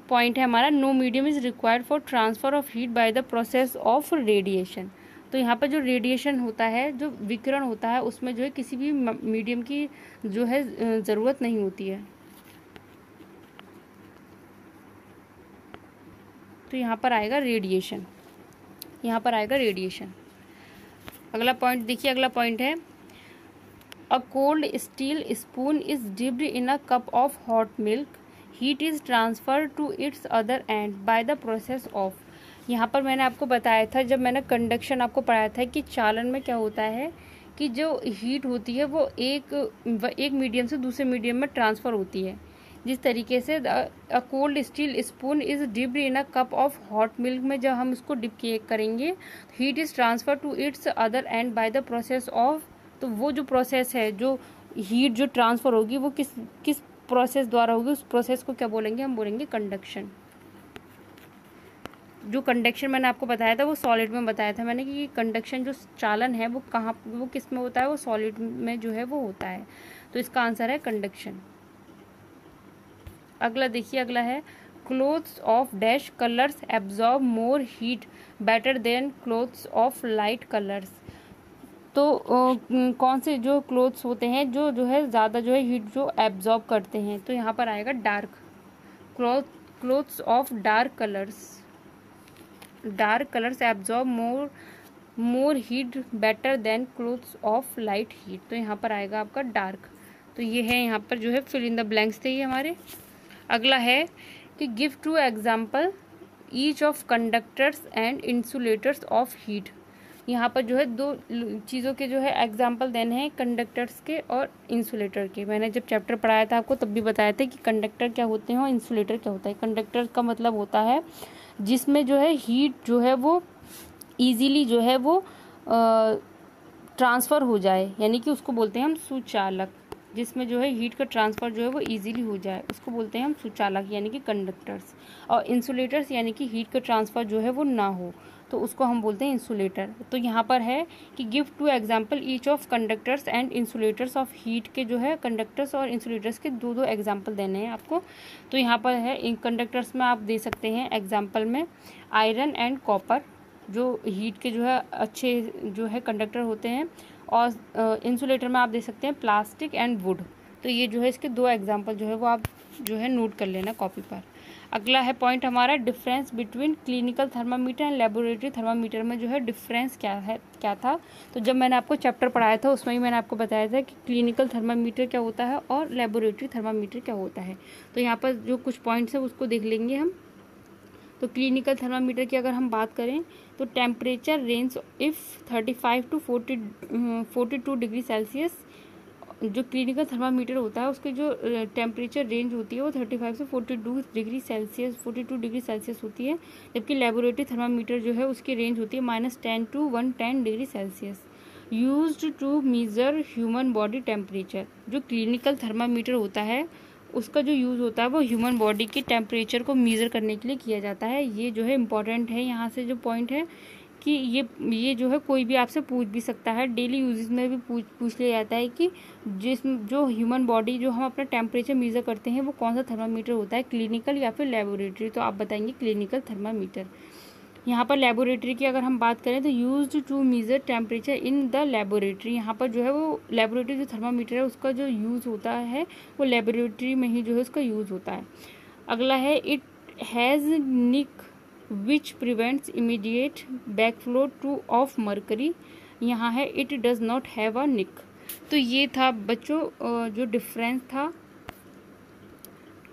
पॉइंट है हमारा, no medium is required for transfer of heat by the process of radiation. तो यहाँ पर जो रेडिएशन होता है, जो विकिरण होता है, उसमें जो है किसी भी मीडियम की जो है ज़रूरत नहीं होती है। तो यहाँ पर आएगा रेडिएशन, यहाँ पर आएगा रेडिएशन। अगला पॉइंट देखिए, अगला पॉइंट है a cold steel spoon is dipped in a cup of hot milk, heat is transfer to its other end by the process of. यहाँ पर मैंने आपको बताया था, जब मैंने कंडक्शन आपको पढ़ाया था, कि चालन में क्या होता है कि जो हीट होती है वो एक मीडियम से दूसरे मीडियम में ट्रांसफ़र होती है। जिस तरीके से a cold steel spoon is dipped in a cup of hot milk में जब हम इसको डिप करेंगे, heat is transfer to its other end by the process of. तो वो जो प्रोसेस है, जो हीट जो ट्रांसफ़र होगी वो किस प्रोसेस द्वारा होगी, उस प्रोसेस को क्या बोलेंगे, हम बोलेंगे कंडक्शन। जो कंडक्शन मैंने आपको बताया था वो सॉलिड में बताया था मैंने कि कंडक्शन जो चालन है वो कहाँ, वो किस में होता है, वो सॉलिड में जो है वो होता है। तो इसका आंसर है कंडक्शन। अगला देखिए, अगला है clothes of dash colours absorb more heat better than clothes of light colours. तो कौन से जो क्लोथ्स होते हैं जो है ज़्यादा जो है हीट जो एब्जॉर्ब करते हैं, तो यहाँ पर आएगा dark. Clothes of dark colours absorb more heat better than clothes of light heat. तो यहाँ पर आएगा आपका डार्क। तो ये है यहाँ पर जो है फिल इन द ब्लैंक्स थे ये हमारे। अगला है कि give to example each of conductors and insulators of heat. यहाँ पर जो है दो चीज़ों के जो है एग्जाम्पल देने हैं, कंडक्टर्स के और इंसुलेटर के। मैंने जब चैप्टर पढ़ाया था आपको तब भी बताया था कि कंडक्टर क्या होते हैं और इंसुलेटर क्या होता है। कंडक्टर का मतलब होता है जिसमें जो है हीट जो है वो ईजीली जो है वो ट्रांसफ़र हो जाए, यानी कि उसको बोलते हैं हम सुचालक। जिसमें जो है हीट का ट्रांसफ़र जो है वो इजीली हो जाए उसको बोलते हैं हम सुचालक, यानी कि कंडक्टर्स। और इंसुलेटर्स यानी कि हीट का ट्रांसफ़र जो है वो ना हो तो उसको हम बोलते हैं इंसुलेटर। तो यहाँ पर है कि give to example each of conductors and insulators of heat के जो है कंडक्टर्स और इंसुलेटर्स के दो एग्जाम्पल देने हैं आपको। तो यहाँ पर है इन कंडक्टर्स में आप दे सकते हैं एग्जाम्पल में आयरन एंड कॉपर, जो हीट के जो है अच्छे जो है कंडक्टर होते हैं। और इंसुलेटर में आप दे सकते हैं प्लास्टिक एंड वुड। तो ये जो है इसके दो एग्जाम्पल जो है वो आप जो है नोट कर लेना कॉपी पर। अगला है पॉइंट हमारा difference between clinical thermometer and laboratory thermometer में जो है डिफरेंस क्या था। तो जब मैंने आपको चैप्टर पढ़ाया था उसमें ही मैंने आपको बताया था कि क्लिनिकल थर्मामीटर क्या होता है और लेबोरेटरी थर्मामीटर क्या होता है। तो यहाँ पर जो कुछ पॉइंट्स है उसको देख लेंगे हम। तो क्लिनिकल थर्मामीटर की अगर हम बात करें तो temperature range if 35 to 42 degree Celsius. जो क्लिनिकल थर्मामीटर होता है उसके जो टेम्परेचर रेंज होती है वो 35 से 42 डिग्री सेल्सियस होती है। जबकि लेबोरेटरी थर्मामीटर जो है उसकी रेंज होती है -10 to 110 degree Celsius. Used to measure human body temperature. जो क्लिनिकल थर्मामीटर होता है उसका जो यूज़ होता है वो ह्यूमन बॉडी के टेम्परेचर को मेज़र करने के लिए किया जाता है। ये जो है इम्पॉर्टेंट है, यहाँ से जो पॉइंट है कि ये जो है कोई भी आपसे पूछ भी सकता है, डेली यूजेस में भी पूछ लिया जाता है कि जो ह्यूमन बॉडी जो हम अपना टेम्परेचर मेज़र करते हैं वो कौन सा थर्मामीटर होता है, क्लिनिकल या फिर लेबोरेटरी। तो आप बताएंगे क्लिनिकल थर्मामीटर। यहाँ पर लेबोरेटरी की अगर हम बात करें तो used to measure temperature in the laboratory. यहाँ पर जो है वो लेबोरेटरी जो थर्मामीटर है उसका जो यूज़ होता है वो लेबोरेटरी में ही जो है उसका यूज़ होता है। अगला है it has nick which prevents immediate backflow to of mercury. यहाँ है it does not have a nick. तो ये था बच्चों जो डिफरेंस था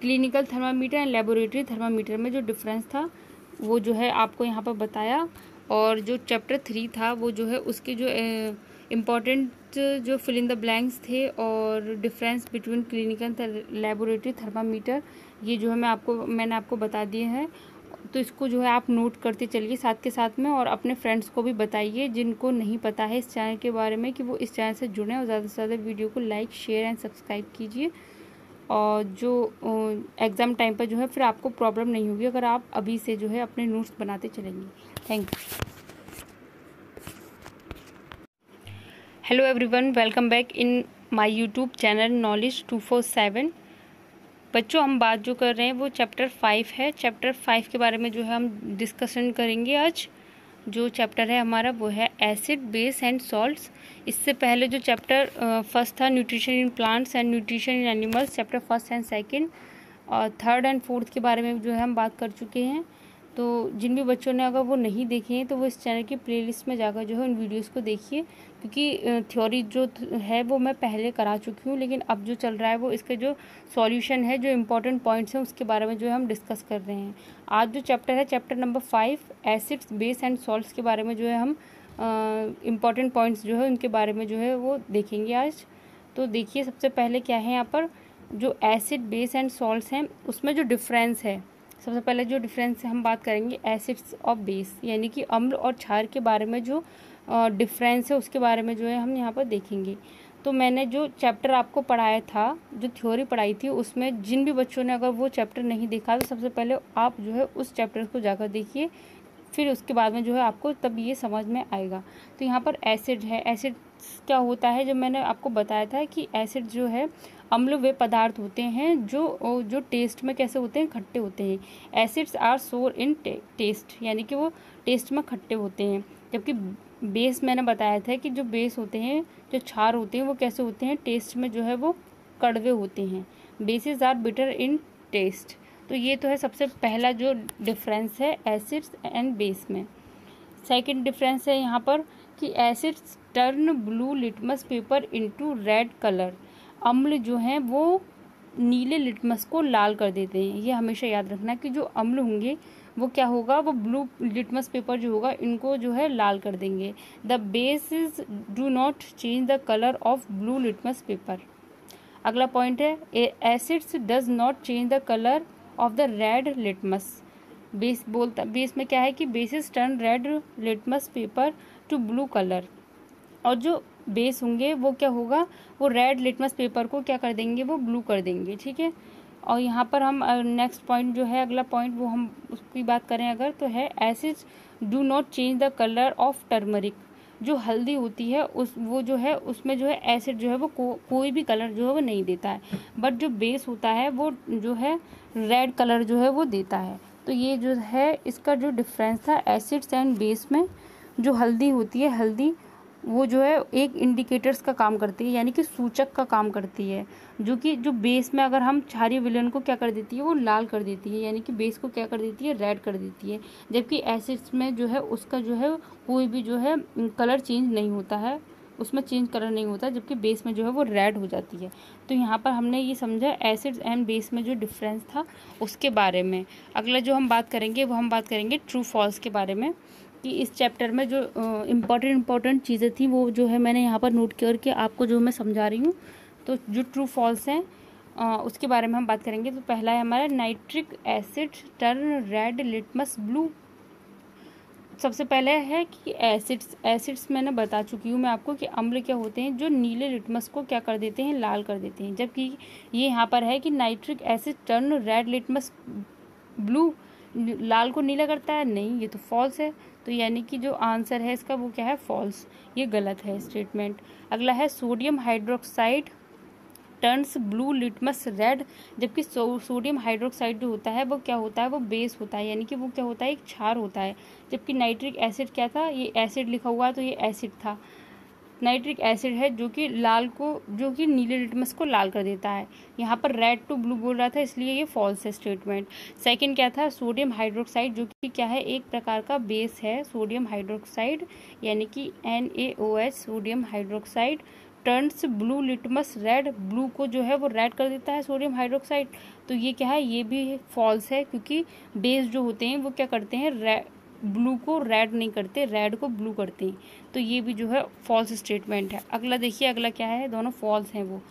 clinical thermometer and laboratory thermometer में जो डिफरेंस था वो जो है आपको यहाँ पर बताया। और जो चैप्टर 3 था वो जो है उसके जो इम्पॉर्टेंट जो फिल इन द ब्लैंक्स थे और difference between clinical laboratory thermometer ये जो है मैंने आपको बता दिए हैं। तो इसको जो है आप नोट करते चलिए साथ के साथ में, और अपने फ्रेंड्स को भी बताइए जिनको नहीं पता है इस चैनल के बारे में कि वो इस चैनल से जुड़ें, और ज़्यादा से ज़्यादा वीडियो को लाइक शेयर एंड सब्सक्राइब कीजिए। और जो एग्ज़ाम टाइम पर जो है फिर आपको प्रॉब्लम नहीं होगी अगर आप अभी से जो है अपने नोट्स बनाते चलेंगे। Thank you. Hello everyone, welcome back in my YouTube channel knowledge 247। बच्चों हम बात जो कर रहे हैं वो चैप्टर 5 है। चैप्टर 5 के बारे में जो है हम डिस्कशन करेंगे आज। जो चैप्टर है हमारा वो है एसिड बेस एंड सॉल्ट्स। इससे पहले जो चैप्टर फर्स्ट था nutrition in plants and nutrition in animals, chapter 1 and 2 और 3rd एंड 4th के बारे में जो है हम बात कर चुके हैं। तो जिन भी बच्चों ने अगर वो नहीं देखे हैं तो वो इस चैनल की प्लेलिस्ट में जाकर जो है उन वीडियोस को देखिए, क्योंकि थ्योरी जो है वो मैं पहले करा चुकी हूँ, लेकिन अब जो चल रहा है वो इसके जो सॉल्यूशन है, जो इम्पोर्टेंट पॉइंट्स हैं उसके बारे में जो है हम डिस्कस कर रहे हैं। आज जो चैप्टर है chapter number 5 acids base and salts के बारे में जो है हम इम्पॉर्टेंट पॉइंट्स जो है उनके बारे में जो है वो देखेंगे आज। तो देखिए सबसे पहले क्या है, यहाँ पर जो एसिड बेस एंड सॉल्ट्स हैं उसमें जो डिफरेंस है, सबसे पहले जो डिफरेंस हम बात करेंगे एसिड्स और बेस, यानी कि अम्ल और क्षार के बारे में जो डिफरेंस है उसके बारे में जो है हम यहाँ पर देखेंगे। तो मैंने जो चैप्टर आपको पढ़ाया था, जो थ्योरी पढ़ाई थी, उसमें जिन भी बच्चों ने अगर वो चैप्टर नहीं देखा तो सबसे पहले आप जो है उस चैप्टर को जाकर देखिए, फिर उसके बाद में जो है आपको तब ये समझ में आएगा। तो यहाँ पर एसिड है, एसिड क्या होता है, जब मैंने आपको बताया था कि एसिड जो है अम्ल वे पदार्थ होते हैं जो टेस्ट में कैसे होते हैं, खट्टे होते हैं। एसिड्स आर सोर इन टेस्ट, यानी कि वो टेस्ट में खट्टे होते हैं। जबकि बेस मैंने बताया था कि जो बेस होते हैं, जो क्षार होते हैं, वो कैसे होते हैं, टेस्ट में जो है वो कड़वे होते हैं। Bases are bitter in taste. तो ये तो है सबसे पहला जो डिफरेंस है एसिड्स एंड बेस में। सेकंड डिफरेंस है यहाँ पर कि acids turn blue litmus paper into red colour. अम्ल जो हैं वो नीले लिटमस को लाल कर देते हैं। ये हमेशा याद रखना कि जो अम्ल होंगे वो क्या होगा, वो ब्लू लिटमस पेपर जो होगा इनको जो है लाल कर देंगे। The basis do not change the colour of blue litmus paper. अगला पॉइंट है acids does not change the colour of the red litmus. Base में क्या है कि basis turn red litmus paper two blue colour, और जो base होंगे वो क्या होगा, वो रेड लिटमस पेपर को क्या कर देंगे, वो ब्लू कर देंगे। ठीक है। और यहाँ पर हम नेक्स्ट पॉइंट जो है, अगला पॉइंट वो हम उसकी बात करें अगर, तो है acids do not change the colour of turmeric. जो हल्दी होती है वो जो है उसमें जो है एसिड जो है वो कोई भी कलर जो है वो नहीं देता है, बट जो बेस होता है वो जो है रेड कलर जो है वो देता है। तो ये जो है इसका जो डिफरेंस था एसिड्स एंड बेस में। जो हल्दी होती है, हल्दी वो जो है एक इंडिकेटर्स का काम करती है, यानी कि सूचक का काम करती है, जो बेस में अगर हम क्षारीय विलयन को क्या कर देती है, वो लाल कर देती है, यानी कि बेस को क्या कर देती है, रेड कर देती है। जबकि एसिड्स में जो है उसका जो है कोई भी जो है कलर चेंज नहीं होता है, उसमें चेंज कलर नहीं होता, जबकि बेस में जो है वो रेड हो जाती है। तो यहाँ पर हमने ये समझा एसिड्स एंड बेस में जो डिफरेंस था उसके बारे में। अगला जो हम बात करेंगे वो हम बात करेंगे ट्रू फॉल्स के बारे में, कि इस चैप्टर में जो इम्पॉर्टेंट चीज़ें थी वो जो है मैंने यहाँ पर नोट करके आपको जो मैं समझा रही हूँ। तो जो ट्रू फॉल्स हैं उसके बारे में हम बात करेंगे। तो पहला है हमारा nitric acid turn red litmus blue. सबसे पहले है कि एसिड्स मैंने बता चुकी हूँ मैं आपको कि अम्ल क्या होते हैं, जो नीले लिटमस को क्या कर देते हैं, लाल कर देते हैं। जबकि ये यहाँ पर है कि nitric acid turn red litmus blue, लाल को नीला करता है, नहीं, ये तो फॉल्स है। तो यानी कि जो आंसर है इसका वो क्या है, फॉल्स, ये गलत है स्टेटमेंट। अगला है sodium hydroxide turns blue litmus red. जबकि सोडियम हाइड्रोक्साइड जो होता है वो क्या होता है, वो बेस होता है, यानी कि वो क्या होता है, एक क्षार होता है। जबकि नाइट्रिक एसिड क्या था, ये एसिड लिखा हुआ है तो ये एसिड था, नाइट्रिक एसिड है जो कि नीले लिटमस को लाल कर देता है। यहाँ पर रेड टू ब्लू बोल रहा था, इसलिए ये फॉल्स है स्टेटमेंट। सेकंड क्या था, सोडियम हाइड्रोक्साइड जो कि क्या है, एक प्रकार का बेस है सोडियम हाइड्रोक्साइड, यानी कि NaOH sodium hydroxide turns blue litmus red, blue को जो है वो रेड कर देता है सोडियम हाइड्रोक्साइड। तो ये क्या है, ये भी फॉल्स है, क्योंकि बेस जो होते हैं वो क्या करते हैं, ब्लू को रेड नहीं करते, रेड को ब्लू करते हैं। तो ये भी जो है फॉल्स स्टेटमेंट है। अगला देखिए, अगला क्या है, दोनों फॉल्स हैं वो।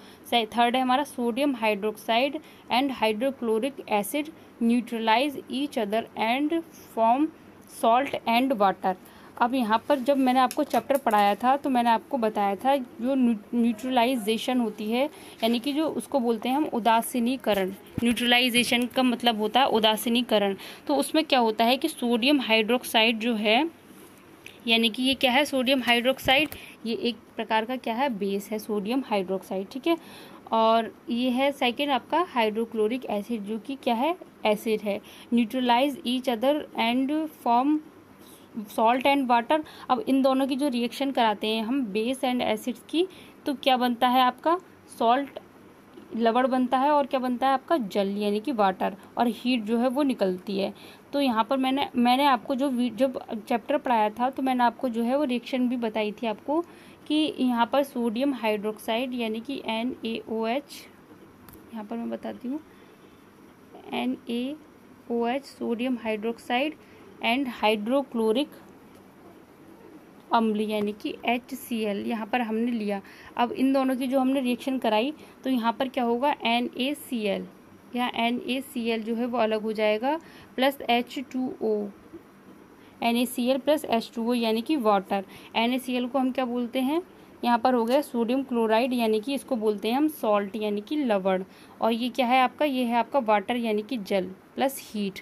थर्ड है हमारा sodium hydroxide and hydrochloric acid neutralise each other and form salt and water. अब यहाँ पर जब मैंने आपको चैप्टर पढ़ाया था तो मैंने आपको बताया था जो न्यूट्रलाइजेशन होती है, यानी कि जो उसको बोलते हैं हम उदासीनीकरण। न्यूट्रलाइजेशन का मतलब होता है उदासीनीकरण। तो उसमें क्या होता है कि सोडियम हाइड्रोक्साइड जो है, यानी कि ये क्या है, सोडियम हाइड्रोक्साइड, ये एक प्रकार का क्या है, बेस है सोडियम हाइड्रोक्साइड। ठीक है। और ये है सेकेंड आपका हाइड्रोक्लोरिक एसिड जो कि क्या है, एसिड है। Neutralise each other and form salt and water. अब इन दोनों की जो रिएक्शन कराते हैं हम बेस एंड एसिड्स की, तो क्या बनता है आपका सॉल्ट लवण बनता है और क्या बनता है आपका जल यानी कि वाटर, और हीट जो है वो निकलती है। तो यहाँ पर मैंने आपको जब चैप्टर पढ़ाया था तो मैंने आपको जो है वो रिएक्शन भी बताई थी आपको कि यहाँ पर सोडियम हाइड्रोक्साइड यानी कि NaOH, यहाँ पर मैं बताती हूँ NaOH sodium hydroxide and hydrochloric अम्ल यानी कि HCl यहाँ पर हमने लिया। अब इन दोनों की जो हमने रिएक्शन कराई तो यहाँ पर क्या होगा NaCl, यहाँ NaCl जो है वो अलग हो जाएगा plus H2O, NaCl plus H2O यानी कि वाटर। NaCl को हम क्या बोलते हैं, यहाँ पर हो गया सोडियम क्लोराइड यानी कि इसको बोलते हैं हम सॉल्ट यानी कि लवण, और ये क्या है आपका, ये है आपका वाटर यानी कि जल प्लस हीट,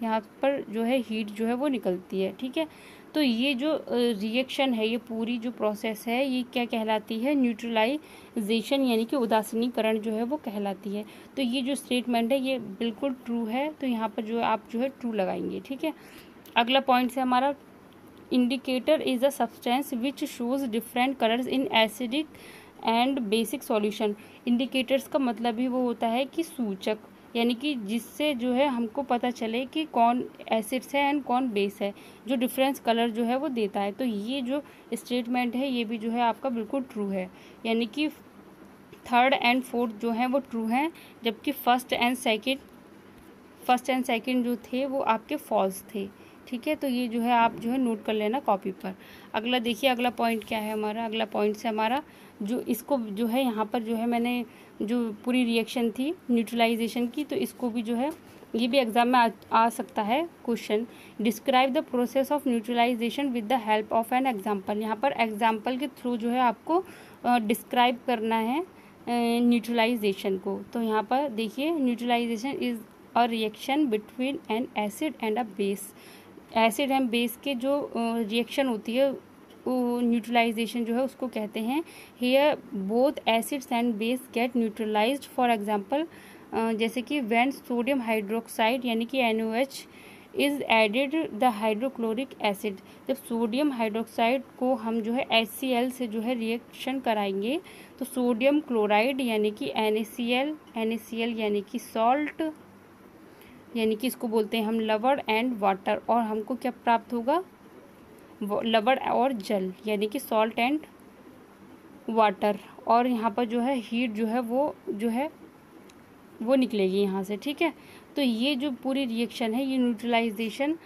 यहाँ पर जो है हीट जो है वो निकलती है। ठीक है, तो ये जो रिएक्शन है, ये पूरी जो प्रोसेस है ये क्या कहलाती है, न्यूट्रलाइजेशन यानी कि उदासीनीकरण जो है वो कहलाती है। तो ये जो स्टेटमेंट है ये बिल्कुल ट्रू है, तो यहाँ पर जो आप जो है ट्रू लगाएंगे। ठीक है, अगला पॉइंट है हमारा indicator is a substance which shows different colours in acidic and basic solution. Indicators का मतलब ही वो होता है कि सूचक, यानी कि जिससे जो है हमको पता चले कि कौन एसिड्स है एंड कौन बेस है, जो डिफरेंस कलर जो है वो देता है। तो ये जो स्टेटमेंट है ये भी जो है आपका बिल्कुल ट्रू है, यानी कि थर्ड एंड फोर्थ जो है वो ट्रू हैं, जबकि फर्स्ट एंड सेकंड जो थे वो आपके फॉल्स थे। ठीक है, तो ये जो है आप जो है नोट कर लेना कॉपी पर। अगला देखिए, अगला पॉइंट क्या है हमारा, अगला पॉइंट से हमारा जो इसको जो है यहाँ पर जो है मैंने जो पूरी रिएक्शन थी न्यूट्रलाइजेशन की, तो इसको भी जो है ये भी एग्जाम में आ सकता है question. Describe the process of neutralisation with the help of an example. यहाँ पर एग्जाम्पल के थ्रू जो है आपको डिस्क्राइब करना है न्यूट्रलाइजेशन को। तो यहाँ पर देखिए, neutralisation is a reaction between an acid and a base. Acid and base के जो रिएक्शन होती है न्यूट्रलाइजेशन जो है उसको कहते हैं। Here both acids and base get neutralised. For example जैसे कि व्हेन सोडियम हाइड्रोक्साइड यानी कि NaOH is added the hydrochloric acid. जब सोडियम हाइड्रोक्साइड को हम जो है HCl से जो है रिएक्शन कराएंगे तो सोडियम क्लोराइड यानी कि NaCl यानी कि सॉल्ट यानी कि इसको बोलते हैं हम लवण एंड वाटर, और हमको क्या प्राप्त होगा, लवण और जल यानी कि सॉल्ट एंड वाटर, और यहाँ पर जो है हीट जो है वो निकलेगी यहाँ से। ठीक है, तो ये जो पूरी रिएक्शन है ये न्यूट्रलाइजेशन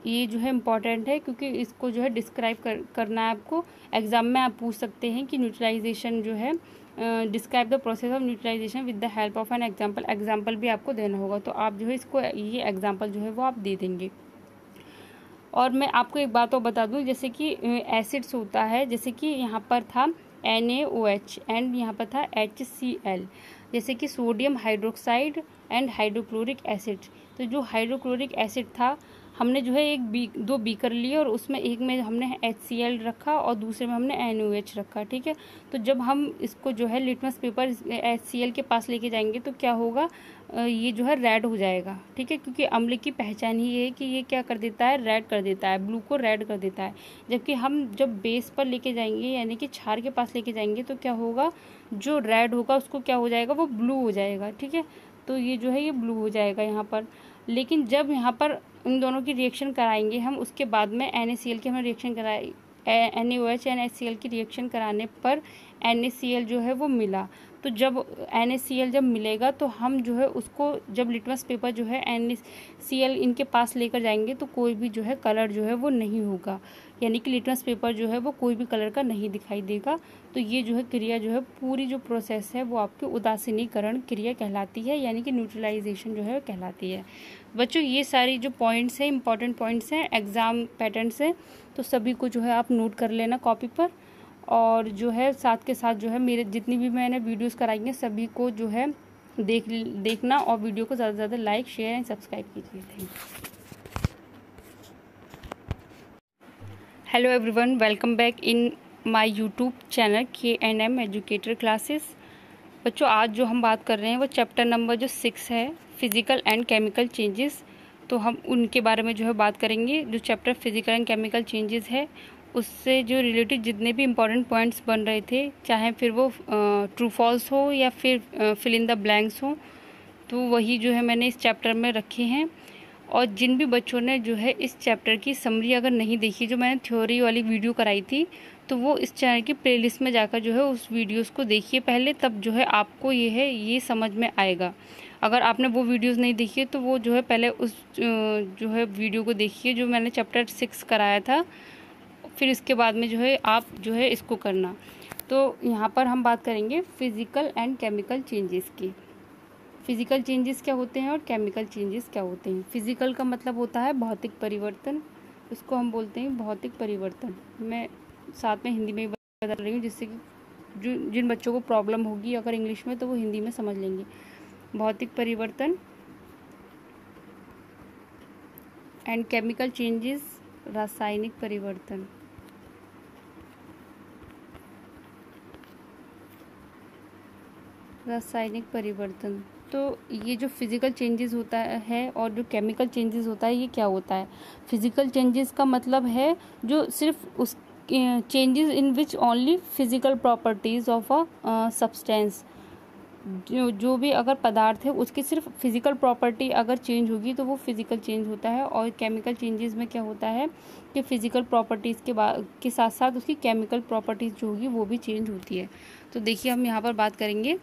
ये जो है इम्पॉर्टेंट है, क्योंकि इसको जो है डिस्क्राइब करना है आपको। एग्जाम में आप पूछ सकते हैं कि न्यूट्रलाइजेशन जो है describe the process of neutralisation with the help of an example. Example भी आपको देना होगा, तो आप जो है इसको ये एग्जाम्पल जो है वो आप दे देंगे। और मैं आपको एक बात और बता दूं, जैसे कि एसिड्स होता है, जैसे कि यहाँ पर था NaOH एंड यहाँ पर था HCl, जैसे कि sodium hydroxide and hydrochloric acid. तो जो हाइड्रोक्लोरिक एसिड था हमने जो है दो बीकर लिए और उसमें एक में हमने HCl रखा और दूसरे में हमने NaOH रखा। ठीक है, तो जब हम इसको जो है लिटमस पेपर HCl के पास लेके जाएंगे तो क्या होगा, ये जो है रेड हो जाएगा। ठीक है, क्योंकि अम्ल की पहचान ही है कि ये क्या कर देता है, रेड कर देता है, ब्लू को रेड कर देता है। जबकि हम जब बेस पर लेके जाएंगे यानी कि क्षार के पास लेके जाएंगे तो क्या होगा, जो रेड होगा उसको क्या हो जाएगा, वो ब्लू हो जाएगा। ठीक है, तो ये जो है ये ब्लू हो जाएगा यहाँ पर। लेकिन जब यहाँ पर इन दोनों की रिएक्शन कराएंगे हम, उसके बाद में NaCl की हमने रिएक्शन कराई, NaOH एंड HCl की रिएक्शन कराने पर NaCl जो है वो मिला। तो जब NaCl जब मिलेगा तो हम जो है उसको जब लिटमस पेपर जो है NaCl इनके पास लेकर जाएंगे तो कोई भी जो है कलर जो है वो नहीं होगा, यानी कि लिटमस पेपर जो है वो कोई भी कलर का नहीं दिखाई देगा। तो ये जो है क्रिया जो है पूरी जो प्रोसेस है वो आपकी उदासीनीकरण क्रिया कहलाती है, यानी कि न्यूट्रलाइजेशन जो है कहलाती है। बच्चों ये सारी जो पॉइंट्स हैं, इंपॉर्टेंट पॉइंट्स हैं एग्ज़ाम पैटर्न से, तो सभी को जो है आप नोट कर लेना कॉपी पर। और जो है साथ के साथ जो है मेरे जितनी भी मैंने वीडियोस कराई हैं सभी को जो है देखना और वीडियो को ज़्यादा से ज़्यादा लाइक शेयर एंड सब्सक्राइब कीजिए। Thank you. Hello everyone, welcome back in my YouTube channel KNM educator classes. बच्चों आज जो हम बात कर रहे हैं वो चैप्टर नंबर जो 6 है, फिजिकल एंड केमिकल चेंजेस। तो हम उनके बारे में जो है बात करेंगे। जो chapter physical and chemical changes है उससे जो रिलेटेड जितने भी इम्पोर्टेंट पॉइंट्स बन रहे थे, चाहे फिर वो ट्रू फॉल्स हो या फिर फिल इन द ब्लैंक्स हो, तो वही जो है मैंने इस चैप्टर में रखे हैं। और जिन भी बच्चों ने जो है इस चैप्टर की समरी अगर नहीं देखी, जो मैंने थ्योरी वाली वीडियो कराई थी, तो वो इस चैनल की प्लेलिस्ट में जाकर जो है उस वीडियोस को देखिए पहले, तब जो है आपको ये समझ में आएगा। अगर आपने वो वीडियोस नहीं देखी है तो वो जो है पहले उस जो है वीडियो को देखिए जो मैंने चैप्टर 6 कराया था, फिर इसके बाद में जो है आप जो है इसको करना। तो यहाँ पर हम बात करेंगे फिज़िकल एंड केमिकल चेंजेस की। फिज़िकल चेंजेस क्या होते हैं और केमिकल चेंजेस क्या होते हैं। फिज़िकल का मतलब होता है भौतिक परिवर्तन, उसको हम बोलते हैं भौतिक परिवर्तन। मैं साथ में हिंदी में बता रही हूँ जिससे कि जिन बच्चों को प्रॉब्लम होगी अगर इंग्लिश में, तो वो हिंदी में समझ लेंगे। भौतिक परिवर्तन एंड केमिकल चेंजेस, रासायनिक परिवर्तन। रासायनिक परिवर्तन, तो ये जो फिज़िकल चेंजेस होता है और जो केमिकल चेंजेस होता है, ये क्या होता है। फिज़िकल चेंजेस का मतलब है जो सिर्फ उस changes in which only physical properties of a substance, जो भी अगर पदार्थ है उसकी सिर्फ फिज़िकल प्रॉपर्टी अगर चेंज होगी तो वो फिज़िकल चेंज होता है। और केमिकल चेंजेस में क्या होता है कि फिज़िकल प्रॉपर्टीज़ के साथ साथ उसकी केमिकल प्रॉपर्टीज़ जो होगी वो भी चेंज होती है। तो देखिए हम यहाँ पर बात करेंगे,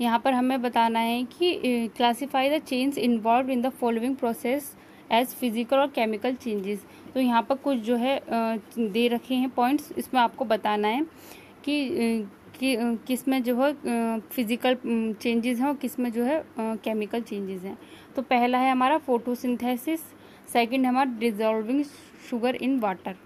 यहाँ पर हमें बताना है कि classify the change involve in the following process as physical और केमिकल चेंजेस। तो यहाँ पर कुछ जो है दे रखे हैं पॉइंट्स, इसमें आपको बताना है कि किस में जो है फिजिकल चेंजेस हैं और किस में जो है केमिकल चेंजेस हैं। तो पहला है हमारा फोटोसिंथेसिस, सेकंड है हमारा डिजॉल्विंग शुगर इन वाटर।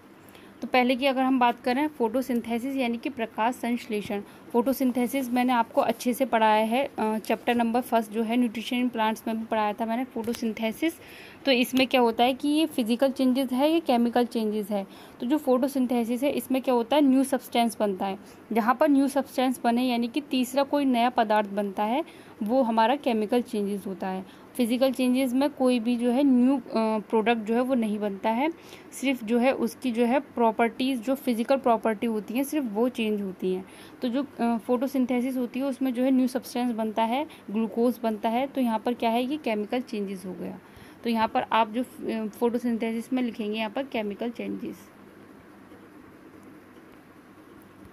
तो पहले की अगर हम बात करें फोटोसिंथेसिस यानी कि प्रकाश संश्लेषण। फोटोसिंथेसिस मैंने आपको अच्छे से पढ़ाया है, चैप्टर नंबर 1 जो है न्यूट्रिशन इन प्लांट्स में भी पढ़ाया था मैंने फोटोसिंथेसिस। तो इसमें क्या होता है कि ये फिजिकल चेंजेस है, ये केमिकल चेंजेस है। तो जो फोटोसिंथेसिस है इसमें क्या होता है, न्यू सब्सटेंस बनता है। जहाँ पर न्यू सब्सटेंस बने यानी कि तीसरा कोई नया पदार्थ बनता है, वो हमारा केमिकल चेंजेस होता है। फिजिकल चेंजेस में कोई भी जो है न्यू प्रोडक्ट जो है वो नहीं बनता है, सिर्फ जो है उसकी जो है प्रॉपर्टीज़, जो फिजिकल प्रॉपर्टी होती हैं सिर्फ वो चेंज होती हैं। तो जो फोटोसिंथेसिस होती है उसमें जो है न्यू सब्सटेंस बनता है, ग्लूकोज बनता है। तो यहाँ पर क्या है, ये केमिकल चेंजेस हो गया। तो यहाँ पर आप जो फोटोसिंथेसिस में लिखेंगे यहाँ पर केमिकल चेंजेस,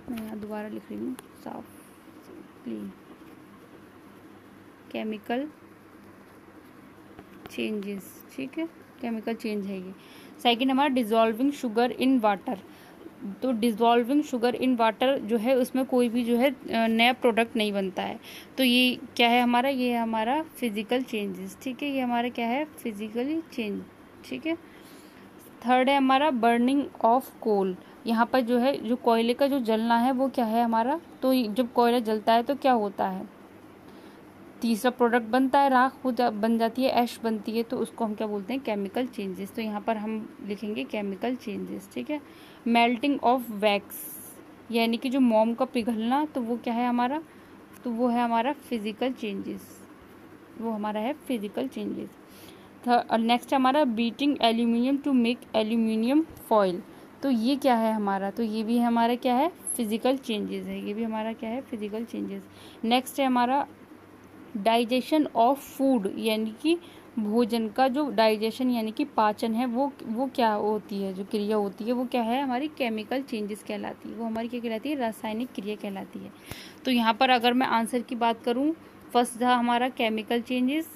मैं यहाँ दोबारा लिख रही हूँ साफ क्लीन, केमिकल चेंजेस, ठीक है, केमिकल चेंज है ये। सेकंड हमारा डिज़ोल्विंग शुगर इन वाटर। तो डिज़ोल्विंग शुगर इन वाटर जो है उसमें कोई भी जो है नया प्रोडक्ट नहीं बनता है। तो ये क्या है हमारा, ये है हमारा फिजिकल चेंजेस, ठीक है, ये हमारा क्या है, फिजिकली चेंज, ठीक है। थर्ड है हमारा बर्निंग ऑफ कोल। यहाँ पर जो है जो कोयले का जो जलना है वो क्या है हमारा, तो जब कोयला जलता है तो क्या होता है, तीसरा प्रोडक्ट बनता है, राख बन जाती है, ऐश बनती है, तो उसको हम क्या बोलते हैं, केमिकल चेंजेस। तो यहाँ पर हम लिखेंगे केमिकल चेंजेस, ठीक है। मेल्टिंग ऑफ वैक्स यानी कि जो मोम का पिघलना, तो वो क्या है हमारा, तो वो है हमारा फिजिकल चेंजेस, वो हमारा है फिजिकल चेंजेस। नेक्स्ट हमारा beating aluminium to make aluminium foil. तो ये क्या है हमारा, तो ये भी हमारा क्या है, फिजिकल चेंजेस है, ये भी हमारा क्या है, फिजिकल चेंजेस। नेक्स्ट है हमारा डाइजेशन ऑफ फूड यानी कि भोजन का जो डाइजेशन यानी कि पाचन है, वो क्या होती है, जो क्रिया होती है वो क्या है हमारी, केमिकल चेंजेस कहलाती है, वो हमारी क्या कहलाती है, रासायनिक क्रिया कहलाती है। तो यहाँ पर अगर मैं आंसर की बात करूँ, फर्स्ट था हमारा केमिकल चेंजेस,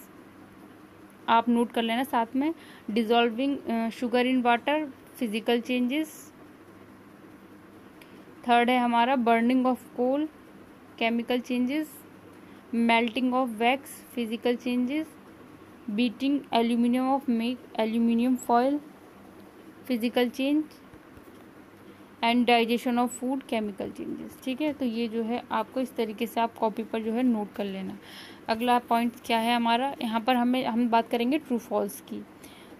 आप नोट कर लेना साथ में, dissolving sugar in water, physical changes. Third है हमारा burning of coal, chemical changes. Melting of wax, physical changes. Beating aluminium of make aluminium foil, physical change. And digestion of food, chemical changes, ठीक है। तो ये जो है आपको इस तरीके से आप कॉपी पर जो है नोट कर लेना। अगला पॉइंट क्या है हमारा, यहाँ पर हम बात करेंगे ट्रू फॉल्स की।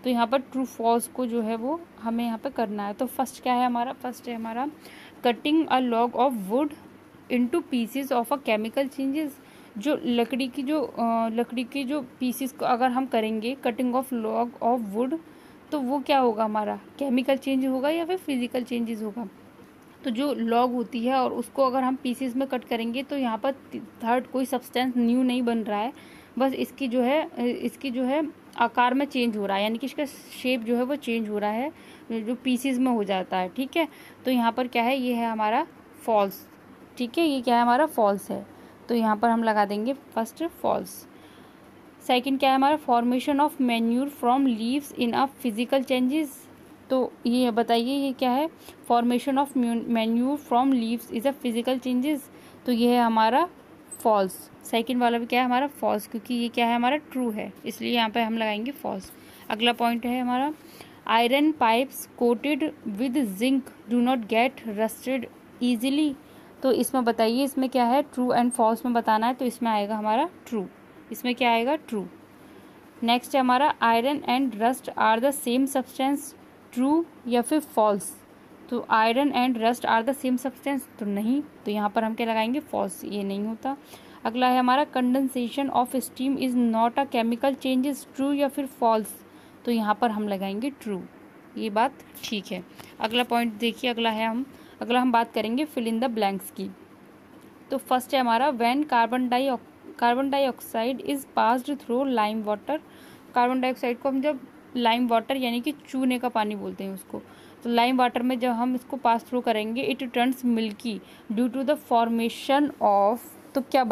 तो यहाँ पर ट्रू फॉल्स को जो है वो हमें यहाँ पर करना है। तो फर्स्ट क्या है हमारा, फर्स्ट है हमारा cutting a log of would into pieces of a chemical changes. जो लकड़ी की जो पीसेस को अगर हम करेंगे cutting of log of would, तो वो क्या होगा, हमारा केमिकल चेंज होगा या फिर फिजिकल चेंजेस होगा। तो जो लॉग होती है और उसको अगर हम पीसेस में कट करेंगे तो यहाँ पर थर्ड कोई सब्सटेंस न्यू नहीं बन रहा है, बस इसकी जो है आकार में चेंज हो रहा है, यानी कि इसका शेप जो है वो चेंज हो रहा है, जो पीसेस में हो जाता है। ठीक है, तो यहाँ पर क्या है, ये है हमारा फॉल्स। ठीक है, ये क्या है, हमारा फॉल्स है। तो यहाँ पर हम लगा देंगे फर्स्ट फॉल्स। सेकंड क्या है हमारा, formation of manure from leaves in a physical changes. तो ये बताइए ये क्या है, formation of manure from leaves is a physical changes. तो ये है हमारा फॉल्स। सेकंड वाला भी क्या है हमारा फॉल्स, क्योंकि ये क्या है हमारा ट्रू है, इसलिए यहाँ पे हम लगाएंगे फॉल्स। अगला पॉइंट है हमारा, iron pipes coated with zinc do not get rusted easily. तो इसमें बताइए इसमें क्या है, ट्रू एंड फॉल्स में बताना है, तो इसमें आएगा हमारा ट्रू। इसमें क्या आएगा, ट्रू। नेक्स्ट है हमारा, iron and rust are the same substance, true या फिर फॉल्स। तो iron and rust are the same substance, तो नहीं, तो यहाँ पर हम क्या लगाएंगे, फॉल्स, ये नहीं होता। अगला है हमारा, condensation of steam is not a chemical changes, true या फिर फॉल्स। तो यहाँ पर हम लगाएंगे ट्रू, ये बात ठीक है। अगला पॉइंट देखिए, अगला हम बात करेंगे फिल इन द ब्लैंक्स की। तो फर्स्ट है हमारा, when carbon dioxide is passed through lime water. Carbon dioxide को हम जब लाइम वाटर यानी कि चूने का पानी बोलते हैं उसको, तो लाइम वाटर में जब हम इसको पास थ्रू करेंगे, it turns milky due to the formation of, तो क्या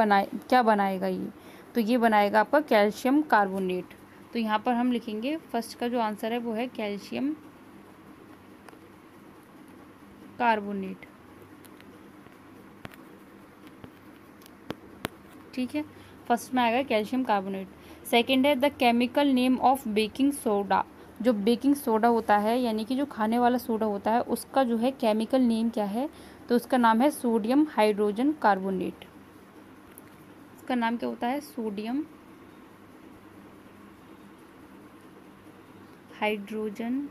बनाएगा ये, तो ये बनाएगा आपका कैल्शियम कार्बोनेट। तो यहाँ पर हम लिखेंगे फर्स्ट का जो आंसर है वो है कैल्शियम कार्बोनेट। ठीक है, फर्स्ट में आएगा कैल्शियम कार्बोनेट। सेकंड है, the chemical name of baking soda. जो बेकिंग सोडा होता है यानी कि जो खाने वाला सोडा होता है, उसका जो है केमिकल नेम क्या है, तो उसका नाम है सोडियम हाइड्रोजन कार्बोनेट। इसका नाम क्या होता है, सोडियम हाइड्रोजन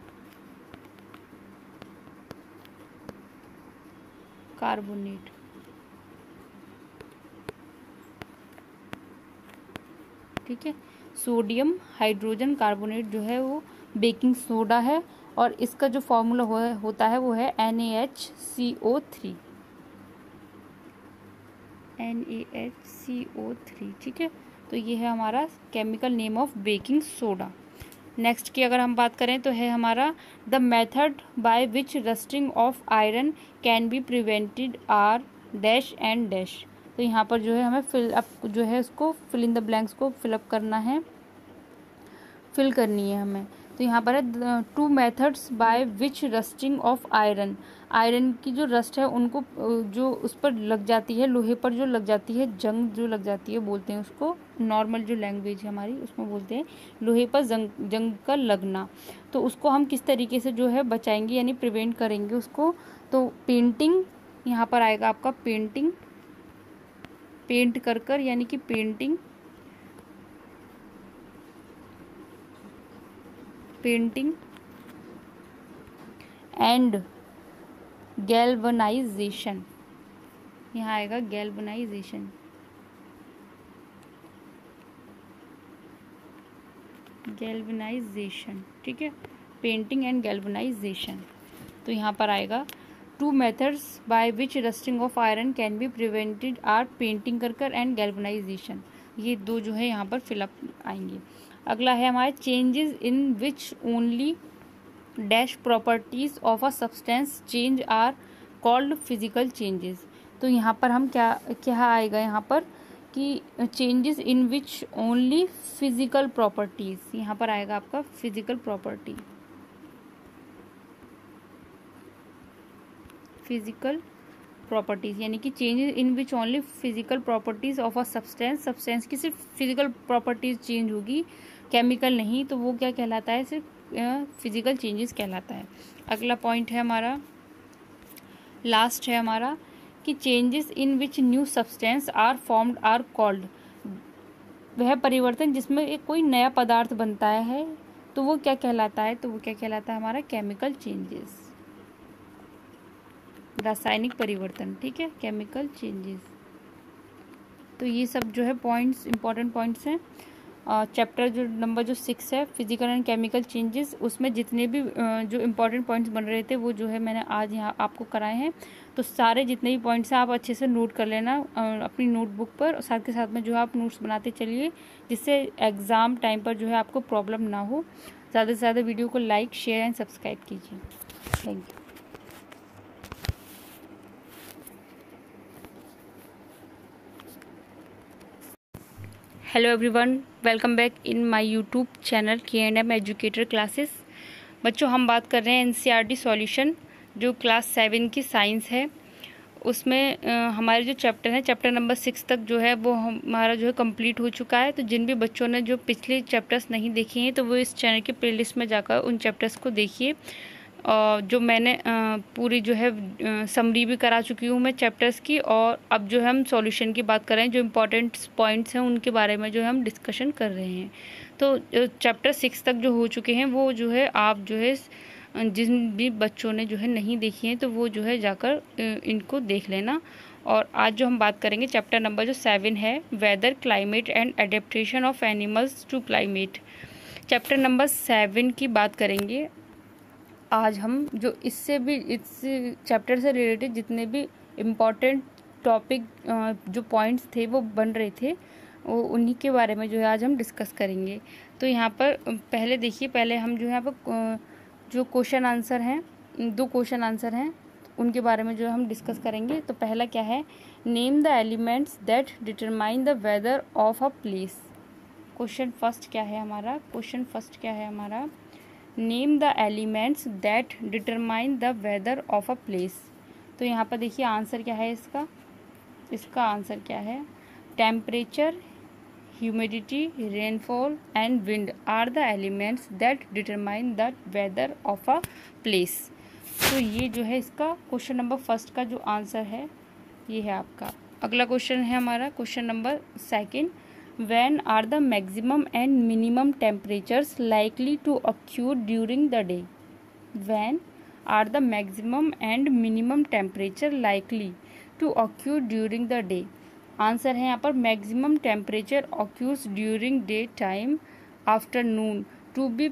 कार्बोनेट। ठीक है, सोडियम हाइड्रोजन कार्बोनेट जो है वो बेकिंग सोडा है, और इसका जो फॉर्मूला होता है वो है NaHCO3। NaHCO3। ठीक है, तो ये है हमारा chemical name of baking soda. Next की अगर हम बात करें तो है हमारा, the method by which rusting of iron can be prevented are dash and dash. तो यहाँ पर जो है हमें जो है उसको फिल इन द ब्लैंक्स को फिलअप करना है, फिल करनी है हमें। तो यहाँ पर है, to methods by which rusting of iron. Iron की जो रस्ट है उनको जो उस पर लग जाती है, लोहे पर जो लग जाती है, जंग जो लग जाती है बोलते हैं उसको, नॉर्मल जो लैंग्वेज है हमारी उसमें बोलते हैं लोहे पर जंग का लगना। तो उसको हम किस तरीके से जो है बचाएंगे यानी प्रिवेंट करेंगे उसको, तो पेंटिंग, यहाँ पर आएगा आपका पेंटिंग, पेंट कर यानी कि पेंटिंग एंड गैल्वनाइजेशन। यहाँ आएगा गैल्वनाइजेशन। ठीक है, पेंटिंग एंड गैल्वनाइजेशन। तो यहाँ पर आएगा, two methods by which rusting of iron can be prevented are painting कर एंड गैल्वनाइजेशन। ये दो जो है यहाँ पर फिलअप आएंगे। अगला है हमारे, changes in which only dash properties of a substance change are called physical changes. तो यहाँ पर हम क्या आएगा यहाँ पर कि changes in which only physical properties, यहाँ पर आएगा आपका फिजिकल प्रॉपर्टी, फिजिकल प्रॉपर्टीज यानी कि changes in which only physical properties of a substance की सिर्फ फिजिकल प्रॉपर्टीज चेंज होगी, केमिकल नहीं, तो वो क्या कहलाता है, सिर्फ फिजिकल चेंजेस कहलाता है। अगला पॉइंट है हमारा, लास्ट है हमारा, कि changes in which new substance are formed are called. वह परिवर्तन जिसमें एक कोई नया पदार्थ बनता है तो वो क्या कहलाता है, तो वो क्या कहलाता है हमारा केमिकल चेंजेस, रासायनिक परिवर्तन। ठीक है, केमिकल चेंजेस। तो ये सब जो है पॉइंट्स, इंपॉर्टेंट पॉइंट्स हैं। चैप्टर जो नंबर 6 है फिजिकल एंड केमिकल चेंजेस, उसमें जितने भी जो इम्पोर्टेंट पॉइंट्स बन रहे थे वो जो है मैंने आज यहाँ आपको कराए हैं। तो सारे जितने भी पॉइंट्स हैं आप अच्छे से नोट कर लेना अपनी नोटबुक पर, और साथ के साथ में जो है आप नोट्स बनाते चलिए, जिससे एग्ज़ाम टाइम पर जो है आपको प्रॉब्लम ना हो। ज़्यादा से ज़्यादा वीडियो को लाइक, शेयर एंड सब्सक्राइब कीजिए। Thank you. Hello everyone, welcome back in my YouTube channel K&M educator classes. बच्चों, हम बात कर रहे हैं NCERT सॉल्यूशन जो क्लास 7 की साइंस है। उसमें हमारे जो चैप्टर हैं, चैप्टर नंबर 6 तक जो है वो हमारा जो है कंप्लीट हो चुका है। तो जिन भी बच्चों ने जो पिछले चैप्टर्स नहीं देखे हैं तो वो इस चैनल के प्लेलिस्ट में जाकर उन चैप्टर्स को देखिए। जो मैंने पूरी जो है समरी भी करा चुकी हूँ मैं चैप्टर्स की, और अब जो है हम सॉल्यूशन की बात कर रहे हैं। जो इम्पोर्टेंट पॉइंट्स हैं उनके बारे में जो है हम डिस्कशन कर रहे हैं। तो चैप्टर 6 तक जो हो चुके हैं वो जो है आप जो है जिन भी बच्चों ने जो है नहीं देखी हैं तो वो जो है जाकर इनको देख लेना। और आज जो हम बात करेंगे चैप्टर नंबर जो 7 है, weather, climate and adaptation of animals to climate. Chapter number 7 की बात करेंगे आज हम। जो इससे भी इस चैप्टर से रिलेटेड जितने भी इम्पॉर्टेंट टॉपिक जो पॉइंट्स थे वो बन रहे थे वो उन्हीं के बारे में जो है आज हम डिस्कस करेंगे। तो यहाँ पर पहले देखिए, पहले हम जो है यहाँ पर जो क्वेश्चन आंसर हैं, 2 क्वेश्चन आंसर हैं उनके बारे में जो हम डिस्कस करेंगे। तो पहला क्या है, name the elements that determine the weather of a place. Question first क्या है हमारा, name the elements that determine the weather of a place. तो यहाँ पर देखिए आंसर क्या है इसका आंसर क्या है, temperature, humidity, rainfall and wind are the elements that determine the weather of a place. तो ये जो है इसका क्वेश्चन नंबर फर्स्ट का जो आंसर है ये है आपका। अगला क्वेश्चन है हमारा question number 2, when are the maximum and minimum temperatures likely to occur during the day? When are the maximum and minimum temperature likely to occur during the day? Answer है यहाँ पर maximum temperature occurs during day time afternoon to be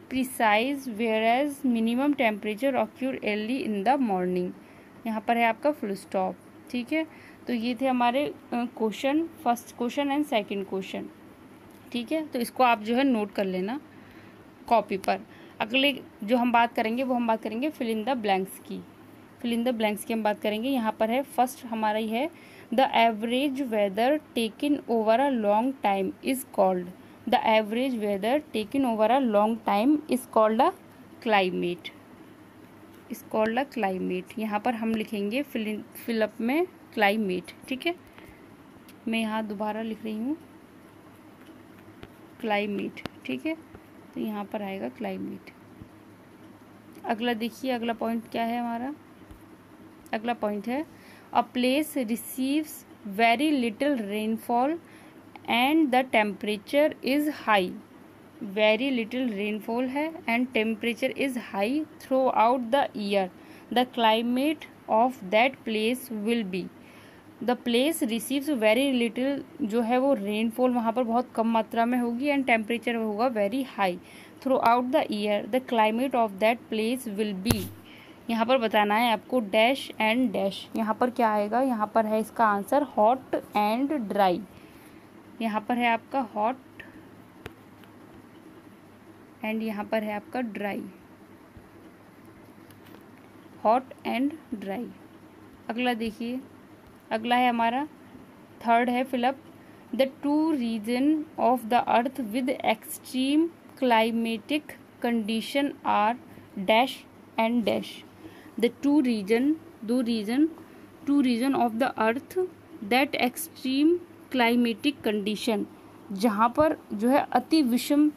precise, whereas minimum temperature occur early in the morning। यहाँ पर है आपका full stop. ठीक है, तो ये थे हमारे question, first question and second question. ठीक है, तो इसको आप जो है नोट कर लेना कॉपी पर। अगले जो हम बात करेंगे वो हम बात करेंगे फिल इन द ब्लैंक्स की हम बात करेंगे। यहाँ पर है फर्स्ट हमारा ही है, the average weather taken over a long time is called, the average weather taken over a long time is called a climate, is called a climate. यहाँ पर हम लिखेंगे फिलअप में क्लाइमेट। ठीक है, मैं यहाँ दोबारा लिख रही हूँ क्लाइमेट। ठीक है, तो यहाँ पर आएगा क्लाइमेट। अगला देखिए, अगला पॉइंट क्या है हमारा, अगला पॉइंट है a place receives very little rainfall and the temperature is high. Very little rainfall है and temperature is high throughout the year, the climate of that place will be. The place receives very little, जो है वो rainfall वहाँ पर बहुत कम मात्रा में होगी, एंड टेम्परेचर होगा very high throughout the year, the climate of that place will B. यहाँ पर बताना है आपको डैश एंड डैश। यहाँ पर क्या आएगा, यहाँ पर है इसका आंसर हॉट एंड ड्राई। यहाँ पर है आपका हॉट एंड यहाँ पर है आपका ड्राई, हॉट एंड ड्राई। अगला देखिए, अगला है हमारा थर्ड है fill up, the 2 region of the earth with extreme climatic condition are dash and dash. The 2 region of the earth that extreme climatic condition, जहाँ पर जो है अति विषम,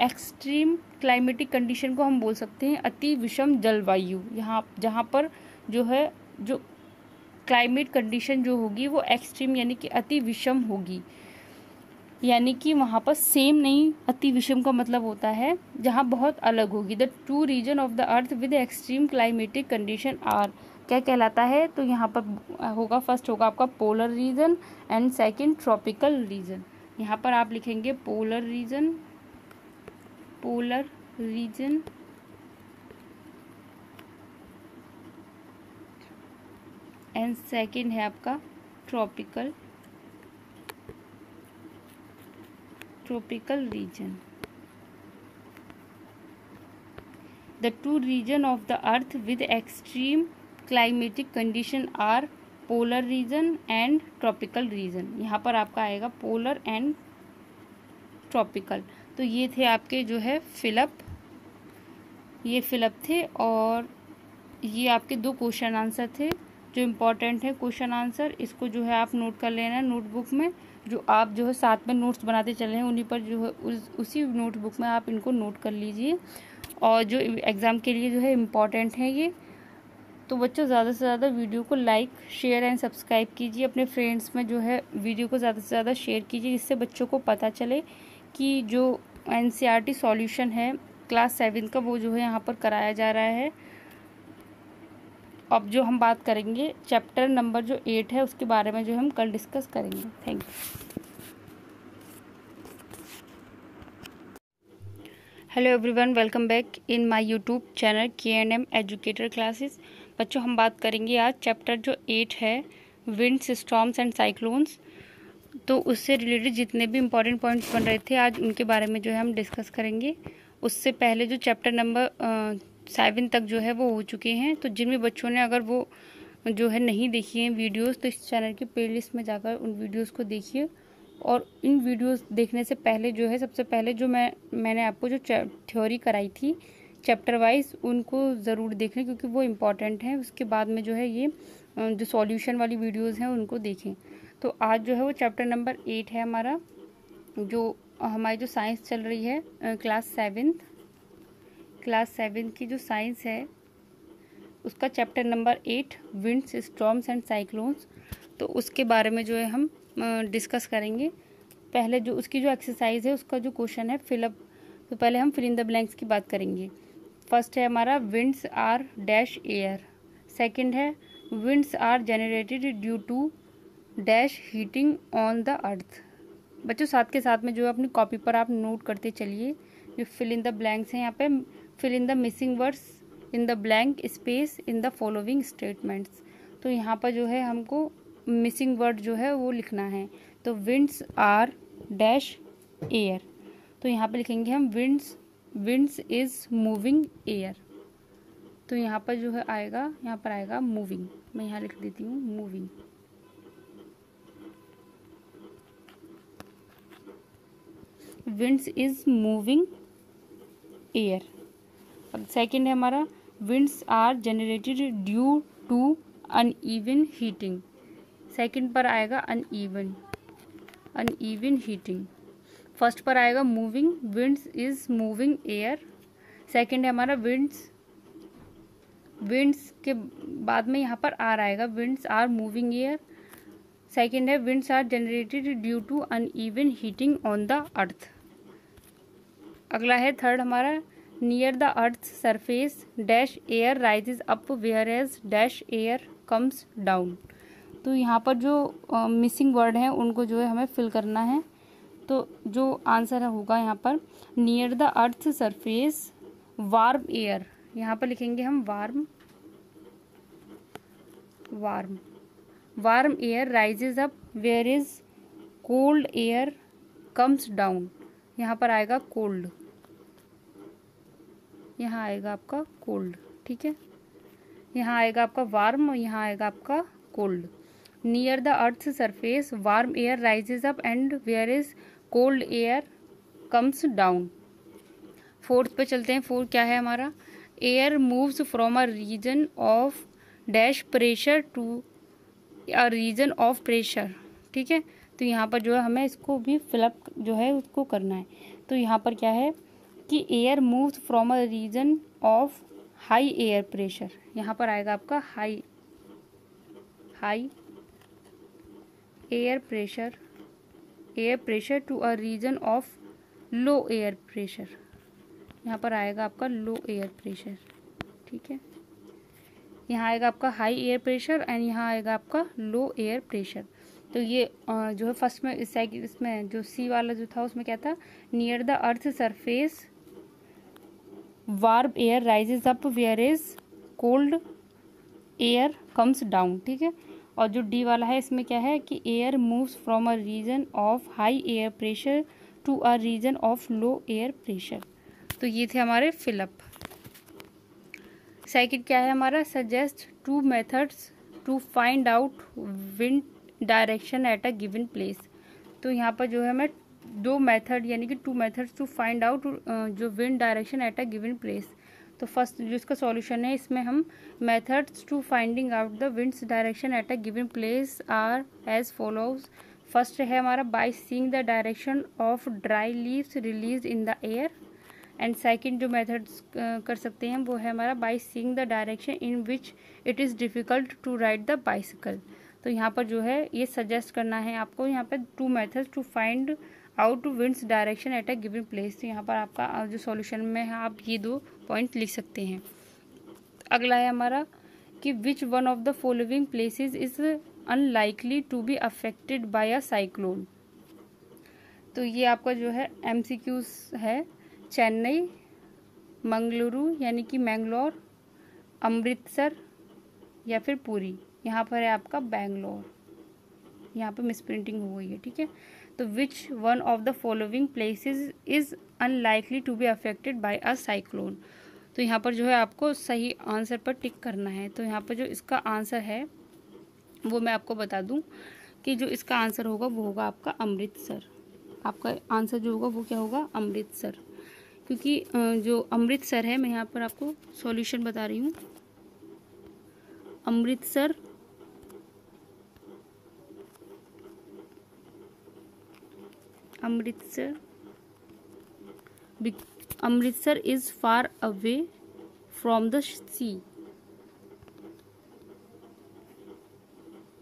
एक्सट्रीम क्लाइमेटिक कंडीशन को हम बोल सकते हैं अति विषम जलवायु। यहाँ जहाँ पर जो है जो क्लाइमेट कंडीशन जो होगी वो एक्सट्रीम यानी कि अति विषम होगी, यानी कि वहाँ पर सेम नहीं, अति विषम का मतलब होता है जहाँ बहुत अलग होगी। The 2 region of the earth with extreme climatic condition are, क्या कहलाता है, तो यहाँ पर होगा फर्स्ट होगा आपका polar region and second tropical region. यहाँ पर आप लिखेंगे polar region, polar region. And second है आपका tropical, tropical region. The two regions of the earth with extreme climatic condition are polar region and tropical region। यहाँ पर आपका आएगा polar and tropical। तो ये थे आपके जो है फिलअप, ये फिलअप थे और ये आपके 2 क्वेश्चन आंसर थे जो इम्पोर्टेंट है। क्वेश्चन आंसर इसको जो है आप नोट कर लेना नोटबुक में, जो आप जो है साथ में नोट्स बनाते चल रहे हैं उन्हीं पर जो है उसी नोटबुक में आप इनको नोट कर लीजिए। और जो एग्ज़ाम के लिए जो है इम्पॉर्टेंट है ये। तो बच्चों ज़्यादा से ज़्यादा वीडियो को लाइक शेयर एंड सब्सक्राइब कीजिए, अपने फ्रेंड्स में जो है वीडियो को ज़्यादा से ज़्यादा शेयर कीजिए, जिससे बच्चों को पता चले कि जो NCERT सॉल्यूशन है क्लास 7 का वो जो है यहाँ पर कराया जा रहा है। अब जो हम बात करेंगे चैप्टर नंबर जो 8 है उसके बारे में जो हम कल डिस्कस करेंगे। Thank you. Hello everyone, welcome back in my YouTube channel KM educator classes. बच्चों हम बात करेंगे आज चैप्टर जो 8 है विंड्स, स्टॉर्म्स एंड साइक्लोन्स। तो उससे रिलेटेड जितने भी इम्पोर्टेंट पॉइंट्स बन रहे थे आज उनके बारे में जो है हम डिस्कस करेंगे। उससे पहले जो चैप्टर नंबर 7 तक जो है वो हो चुके हैं। तो जिन भी बच्चों ने अगर वो जो है नहीं देखी हैं वीडियोज़ तो इस चैनल की प्लेलिस्ट में जाकर उन वीडियोज़ को देखिए। और इन वीडियोस देखने से पहले जो है सबसे पहले जो मैंने आपको जो थ्योरी कराई थी चैप्टर वाइज उनको ज़रूर देखें क्योंकि वो इम्पॉर्टेंट हैं। उसके बाद में जो है ये जो सॉल्यूशन वाली वीडियोस हैं उनको देखें। तो आज जो है वो चैप्टर नंबर 8 है हमारा, जो हमारी जो साइंस चल रही है क्लास 7 की जो साइंस है उसका chapter number 8 winds, storms and cyclones. तो उसके बारे में जो है हम डिस्कस करेंगे। पहले जो उसकी जो एक्सरसाइज है उसका जो क्वेश्चन है फिलअप, तो पहले हम फिल इन द ब्लैंक्स की बात करेंगे। फर्स्ट है हमारा winds are dash air, second है winds are generated due to dash heating on the earth. बच्चों साथ के साथ में जो अपनी कॉपी पर आप नोट करते चलिए जो फिल इन द ब्लैंक्स हैं। यहाँ पे fill in the missing words in the blank space in the following statements. तो यहाँ पर जो है हमको मिसिंग वर्ड जो है वो लिखना है। तो विंड्स आर डैश एयर, तो यहाँ पे लिखेंगे हम विंड्स इज मूविंग एयर। तो यहाँ पर जो है आएगा, यहाँ पर आएगा मूविंग। मैं यहाँ लिख देती हूँ moving. Winds is moving air. अब सेकेंड है हमारा winds are generated due to uneven heating. Second पर आएगा अनइवन हीटिंग। फर्स्ट पर आएगा moving, winds is moving air. Second है हमारा विंड्स के बाद में यहाँ पर आर आएगा, winds are moving air. Second है winds are generated due to uneven heating on the earth. अगला है थर्ड हमारा near the earth surface dash air rises up where as dash air comes down. तो यहाँ पर जो missing word हैं उनको जो है हमें फिल करना है। तो जो आंसर होगा यहाँ पर near the earth surface warm air, यहाँ पर लिखेंगे हम warm air rises up where is cold air comes down. यहाँ पर आएगा कोल्ड, यहाँ आएगा आपका कोल्ड। ठीक है, यहाँ आएगा आपका वार्म और यहाँ आएगा आपका cold. Near the earth surface warm air rises up and where is cold air comes down. Fourth पे चलते हैं। फोर्थ क्या है हमारा, air moves from a region of dash pressure to a region of pressure. ठीक है, तो यहाँ पर जो है हमें इसको भी फिलअप जो है उसको करना है। तो यहाँ पर क्या है कि air moves from a region of high air pressure. यहाँ पर आएगा आपका high air pressure to a region of low air pressure. यहाँ पर आएगा आपका लो एयर प्रेशर। ठीक है, यहाँ आएगा आपका हाई एयर प्रेशर एंड यहाँ आएगा आपका लो एयर प्रेशर। तो ये जो है फर्स्ट में इसमें जो सी वाला जो था उसमें क्या था, near the earth surface warm air rises up where is cold air comes down, ठीक है। और जो डी वाला है इसमें क्या है कि air moves from a region of high air pressure to a region of low air pressure. तो ये थे हमारे फिलअप। सेकंड क्या है हमारा, suggest 2 methods to find out wind direction at a given place. तो यहाँ पर जो है मैं 2 मेथड यानी कि 2 मेथड्स टू फाइंड आउट जो wind direction at a given place. तो फर्स्ट जो इसका सॉल्यूशन है, इसमें हम methods to finding out the winds direction at a given place are as follows. First है हमारा by seeing the direction of dry leaves release in the air. And second जो methods कर सकते हैं वो है हमारा by seeing the direction in which it is difficult to ride the bicycle. तो यहाँ पर जो है ये सजेस्ट करना है आपको, यहाँ पर 2 methods to find out winds direction at a given place. तो यहाँ पर आपका जो सॉल्यूशन में है आप ये 2 पॉइंट लिख सकते हैं। अगला है हमारा कि which one of the following places is unlikely to be affected by a cyclone. तो ये आपका जो है MCQs है, चेन्नई, मंगलुरु यानी कि मैंगलोर, अमृतसर या फिर पुरी। यहाँ पर है आपका बैंगलोर, यहाँ पे मिसप्रिंटिंग हो गई है, ठीक है। तो which one of the following places is unlikely to be affected by a cyclone. तो यहाँ पर जो है आपको सही आंसर पर टिक करना है। तो यहाँ पर जो इसका आंसर है वो मैं आपको बता दूं कि जो इसका आंसर होगा वो होगा आपका अमृतसर। आपका आंसर जो होगा वो क्या होगा, अमृतसर। क्योंकि जो अमृतसर है, मैं यहाँ पर आपको सॉल्यूशन बता रही हूँ। Amritsar Amritsar is far away from the sea.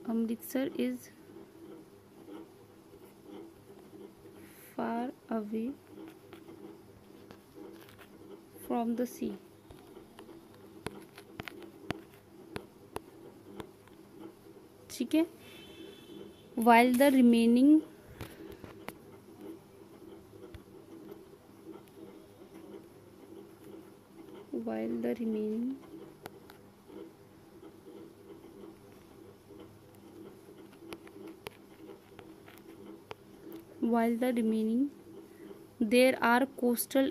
Amritsar is far away from the sea. ठीक है। while the remaining there are coastal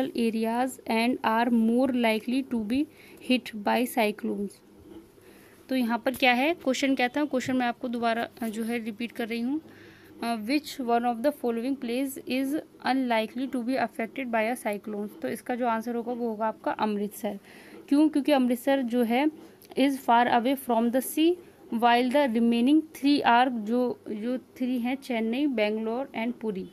areas and are more likely to be hit by cyclones। तो यहाँ पर क्या है, क्वेश्चन क्या था, क्वेश्चन मैं आपको दोबारा जो है रिपीट कर रही हूँ। Which one of the following place is unlikely to be affected by a cyclone. तो इसका जो आंसर होगा वो होगा आपका अमृतसर। क्यों? क्योंकि अमृतसर जो है is far away from the sea, while the remaining 3 are जो 3 हैं Chennai, Bangalore and Puri.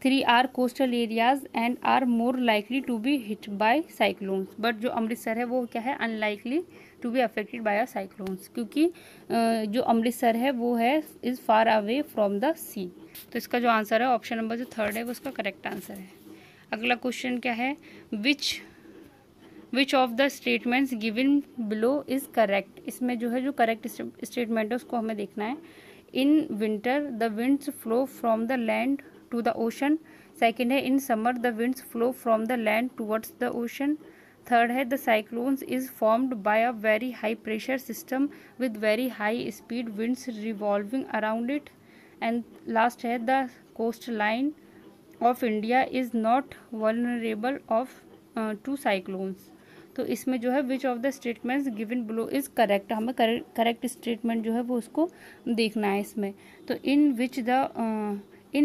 3 are coastal areas and are more likely to be hit by cyclones. But जो अमृतसर है वो क्या है, unlikely to be affected by cyclones, क्योंकि जो अमृतसर है वो है is far away from the sea. तो इसका जो आंसर है ऑप्शन नंबर जो 3 है वो उसका करेक्ट आंसर है। अगला क्वेश्चन क्या है, which of the statements given below is correct. इसमें जो है जो करेक्ट स्टेटमेंट है उसको हमें देखना है। In winter the winds flow from the land to the ocean. Second है in summer the winds flow from the land towards the ocean. Third है the cyclones is formed by a very high pressure system with very high speed winds revolving around it. And last है the coast line of India is not vulnerable of to cyclones. तो इसमें जो है which of the statements given below is correct, हमें correct statement जो है वो उसको देखना है इसमें। तो in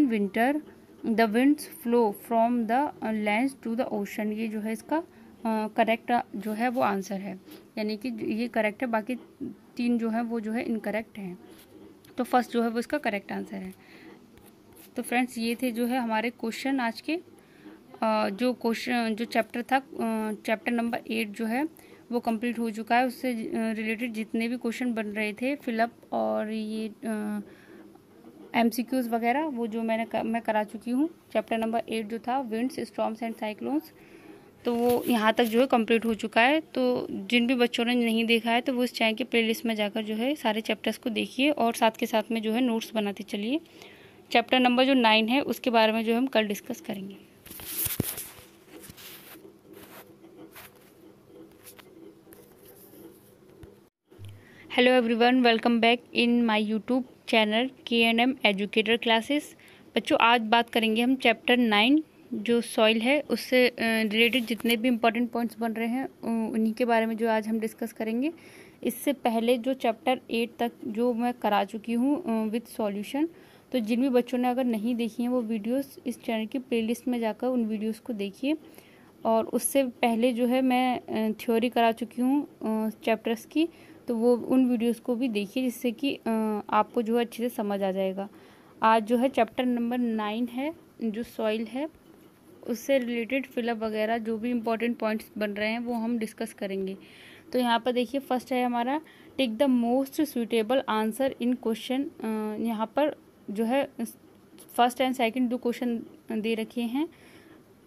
winter the winds flow from the land to the ocean, ये जो है इसका करेक्ट जो है वो आंसर है, यानी कि ये करेक्ट है, बाकी 3 जो है वो जो है इनकरेक्ट हैं। तो फर्स्ट जो है वो इसका करेक्ट आंसर है। तो फ्रेंड्स ये थे जो है हमारे क्वेश्चन आज के। जो चैप्टर था, चैप्टर नंबर 8 जो है वो कंप्लीट हो चुका है। उससे रिलेटेड जितने भी क्वेश्चन बन रहे थे फिलअप और ये MCQs वगैरह, वो जो मैं करा चुकी हूँ। चैप्टर नंबर 8 जो था विंड्स, स्टॉर्म्स एंड साइक्लोन्स, तो वो यहाँ तक जो है कंप्लीट हो चुका है। तो जिन भी बच्चों ने नहीं देखा है तो वो इस चैनल की प्लेलिस्ट में जाकर जो है सारे चैप्टर्स को देखिए और साथ के साथ में जो है नोट्स बनाते चलिए। चैप्टर नंबर जो 9 है उसके बारे में जो हम कल डिस्कस करेंगे। Hello everyone, welcome back in my YouTube channel K&M educator classes. बच्चों, आज बात करेंगे हम चैप्टर 9 जो सॉइल है उससे रिलेटेड जितने भी इम्पोर्टेंट पॉइंट्स बन रहे हैं उन्हीं के बारे में जो आज हम डिस्कस करेंगे। इससे पहले जो चैप्टर 8 तक जो मैं करा चुकी हूँ विद सॉल्यूशन, तो जिन भी बच्चों ने अगर नहीं देखी हैं वो वीडियोस इस चैनल की प्लेलिस्ट में जाकर उन वीडियोस को देखिए। और उससे पहले जो है मैं थ्योरी करा चुकी हूँ चैप्टर्स की, तो वो उन वीडियोस को भी देखिए जिससे कि आपको जो है अच्छे से समझ आ जाएगा। आज जो है चैप्टर नंबर 9 है जो सॉइल है, उससे रिलेटेड फिलअप वगैरह जो भी इम्पोर्टेंट पॉइंट्स बन रहे हैं वो हम डिस्कस करेंगे। तो यहाँ पर देखिए, फर्स्ट है हमारा take the most suitable answer in question. यहाँ पर जो है फर्स्ट एंड सेकंड दो क्वेश्चन दे रखे हैं,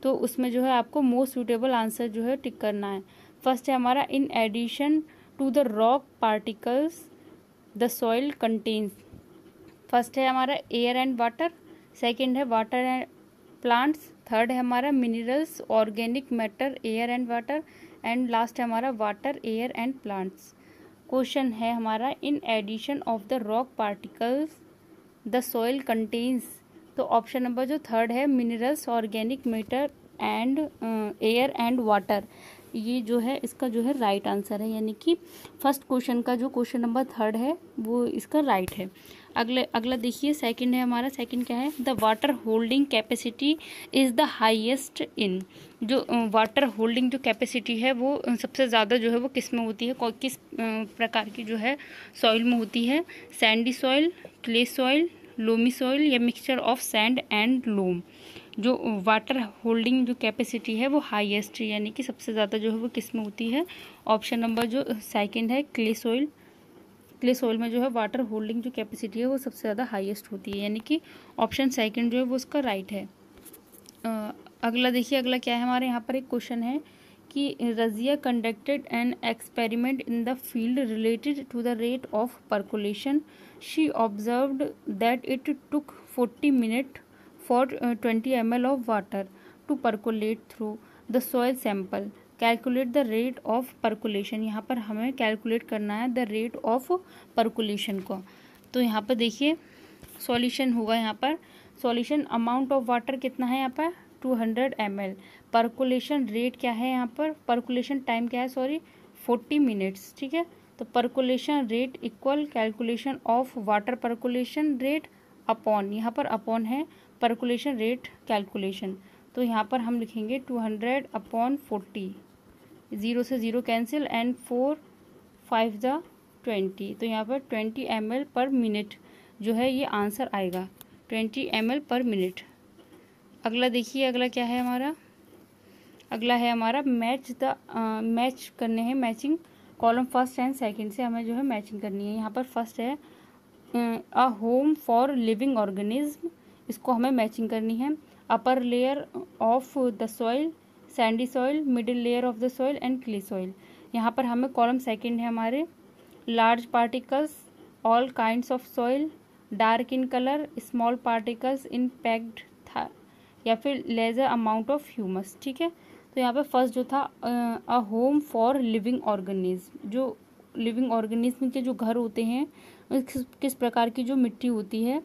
तो उसमें जो है आपको मोस्ट सूटेबल आंसर जो है टिक करना है। फर्स्ट है हमारा in addition to the rock particles the soil contains. First है हमारा एयर एंड वाटर, सेकंड है वाटर एंड प्लांट्स, थर्ड है हमारा minerals, organic matter, air and water, and last है हमारा water, air and plants. Question है हमारा in addition of the rock particles the soil contains, तो ऑप्शन नंबर जो third है minerals, organic matter and air and water, ये जो है इसका जो है राइट आंसर है। यानी कि फर्स्ट क्वेश्चन का जो क्वेश्चन नंबर थर्ड है वो इसका राइट है। अगला देखिए, सेकंड है हमारा, सेकंड क्या है, the water holding capacity is the highest in. जो वाटर होल्डिंग जो कैपेसिटी है वो सबसे ज़्यादा जो है वो किस में होती है, किस प्रकार की जो है सॉइल में होती है, Sandy soil, clay soil, loamy soil या मिक्सचर ऑफ सैंड एंड लोम। जो वाटर होल्डिंग जो कैपेसिटी है वो हाईएस्ट यानी कि सबसे ज़्यादा जो है वो किस में होती है, ऑप्शन नंबर जो सेकंड है क्ले सॉइल। क्ले सॉइल में जो है वाटर होल्डिंग जो कैपेसिटी है वो सबसे ज़्यादा हाईएस्ट होती है, यानी कि ऑप्शन सेकंड जो है वो उसका राइट है। अगला देखिए, अगला क्या है हमारे यहाँ पर एक क्वेश्चन है कि Razia conducted an experiment in the field related to the rate of percolation. She observed that it took 40 minute for 20 ml of water to percolate through the soil sample. Calculate the rate of percolation. यहाँ पर हमें calculate करना है the rate of percolation को। तो यहाँ पर देखिए सॉल्यूशन होगा, यहाँ पर सॉल्यूशन अमाउंट ऑफ वाटर कितना है यहाँ पर 200 ml। परकोलेशन रेट क्या है यहाँ पर, परकोलेशन टाइम क्या है, सॉरी 40 मिनट्स, ठीक है। तो percolation rate equal calculation of water percolation rate upon, यहाँ पर अपॉन है परकुलेशन रेट कैलकुलेशन, तो यहाँ पर हम लिखेंगे 200 अपॉन 40, 0 से 0 कैंसिल एंड 4 5 ज़ा 20, तो यहाँ पर 20 ml पर मिनट जो है ये आंसर आएगा, 20 ml पर मिनट। अगला देखिए, अगला क्या है हमारा, अगला है हमारा मैच करने हैं, matching column first and second से हमें जो है मैचिंग करनी है। यहाँ पर फर्स्ट है a home for living organism, इसको हमें मैचिंग करनी है। Upper layer of the soil, Sandy soil, middle layer of the soil and clay soil. यहाँ पर हमें कॉलम सेकंड है हमारे large particles, all kinds of soil, dark in colour, small particles in packed था, या फिर लेजर अमाउंट ऑफ ह्यूमस, ठीक है। तो यहाँ पर फर्स्ट जो था a home for living organism, जो लिविंग ऑर्गेनिज्म के जो घर होते हैं किस प्रकार की जो मिट्टी होती है,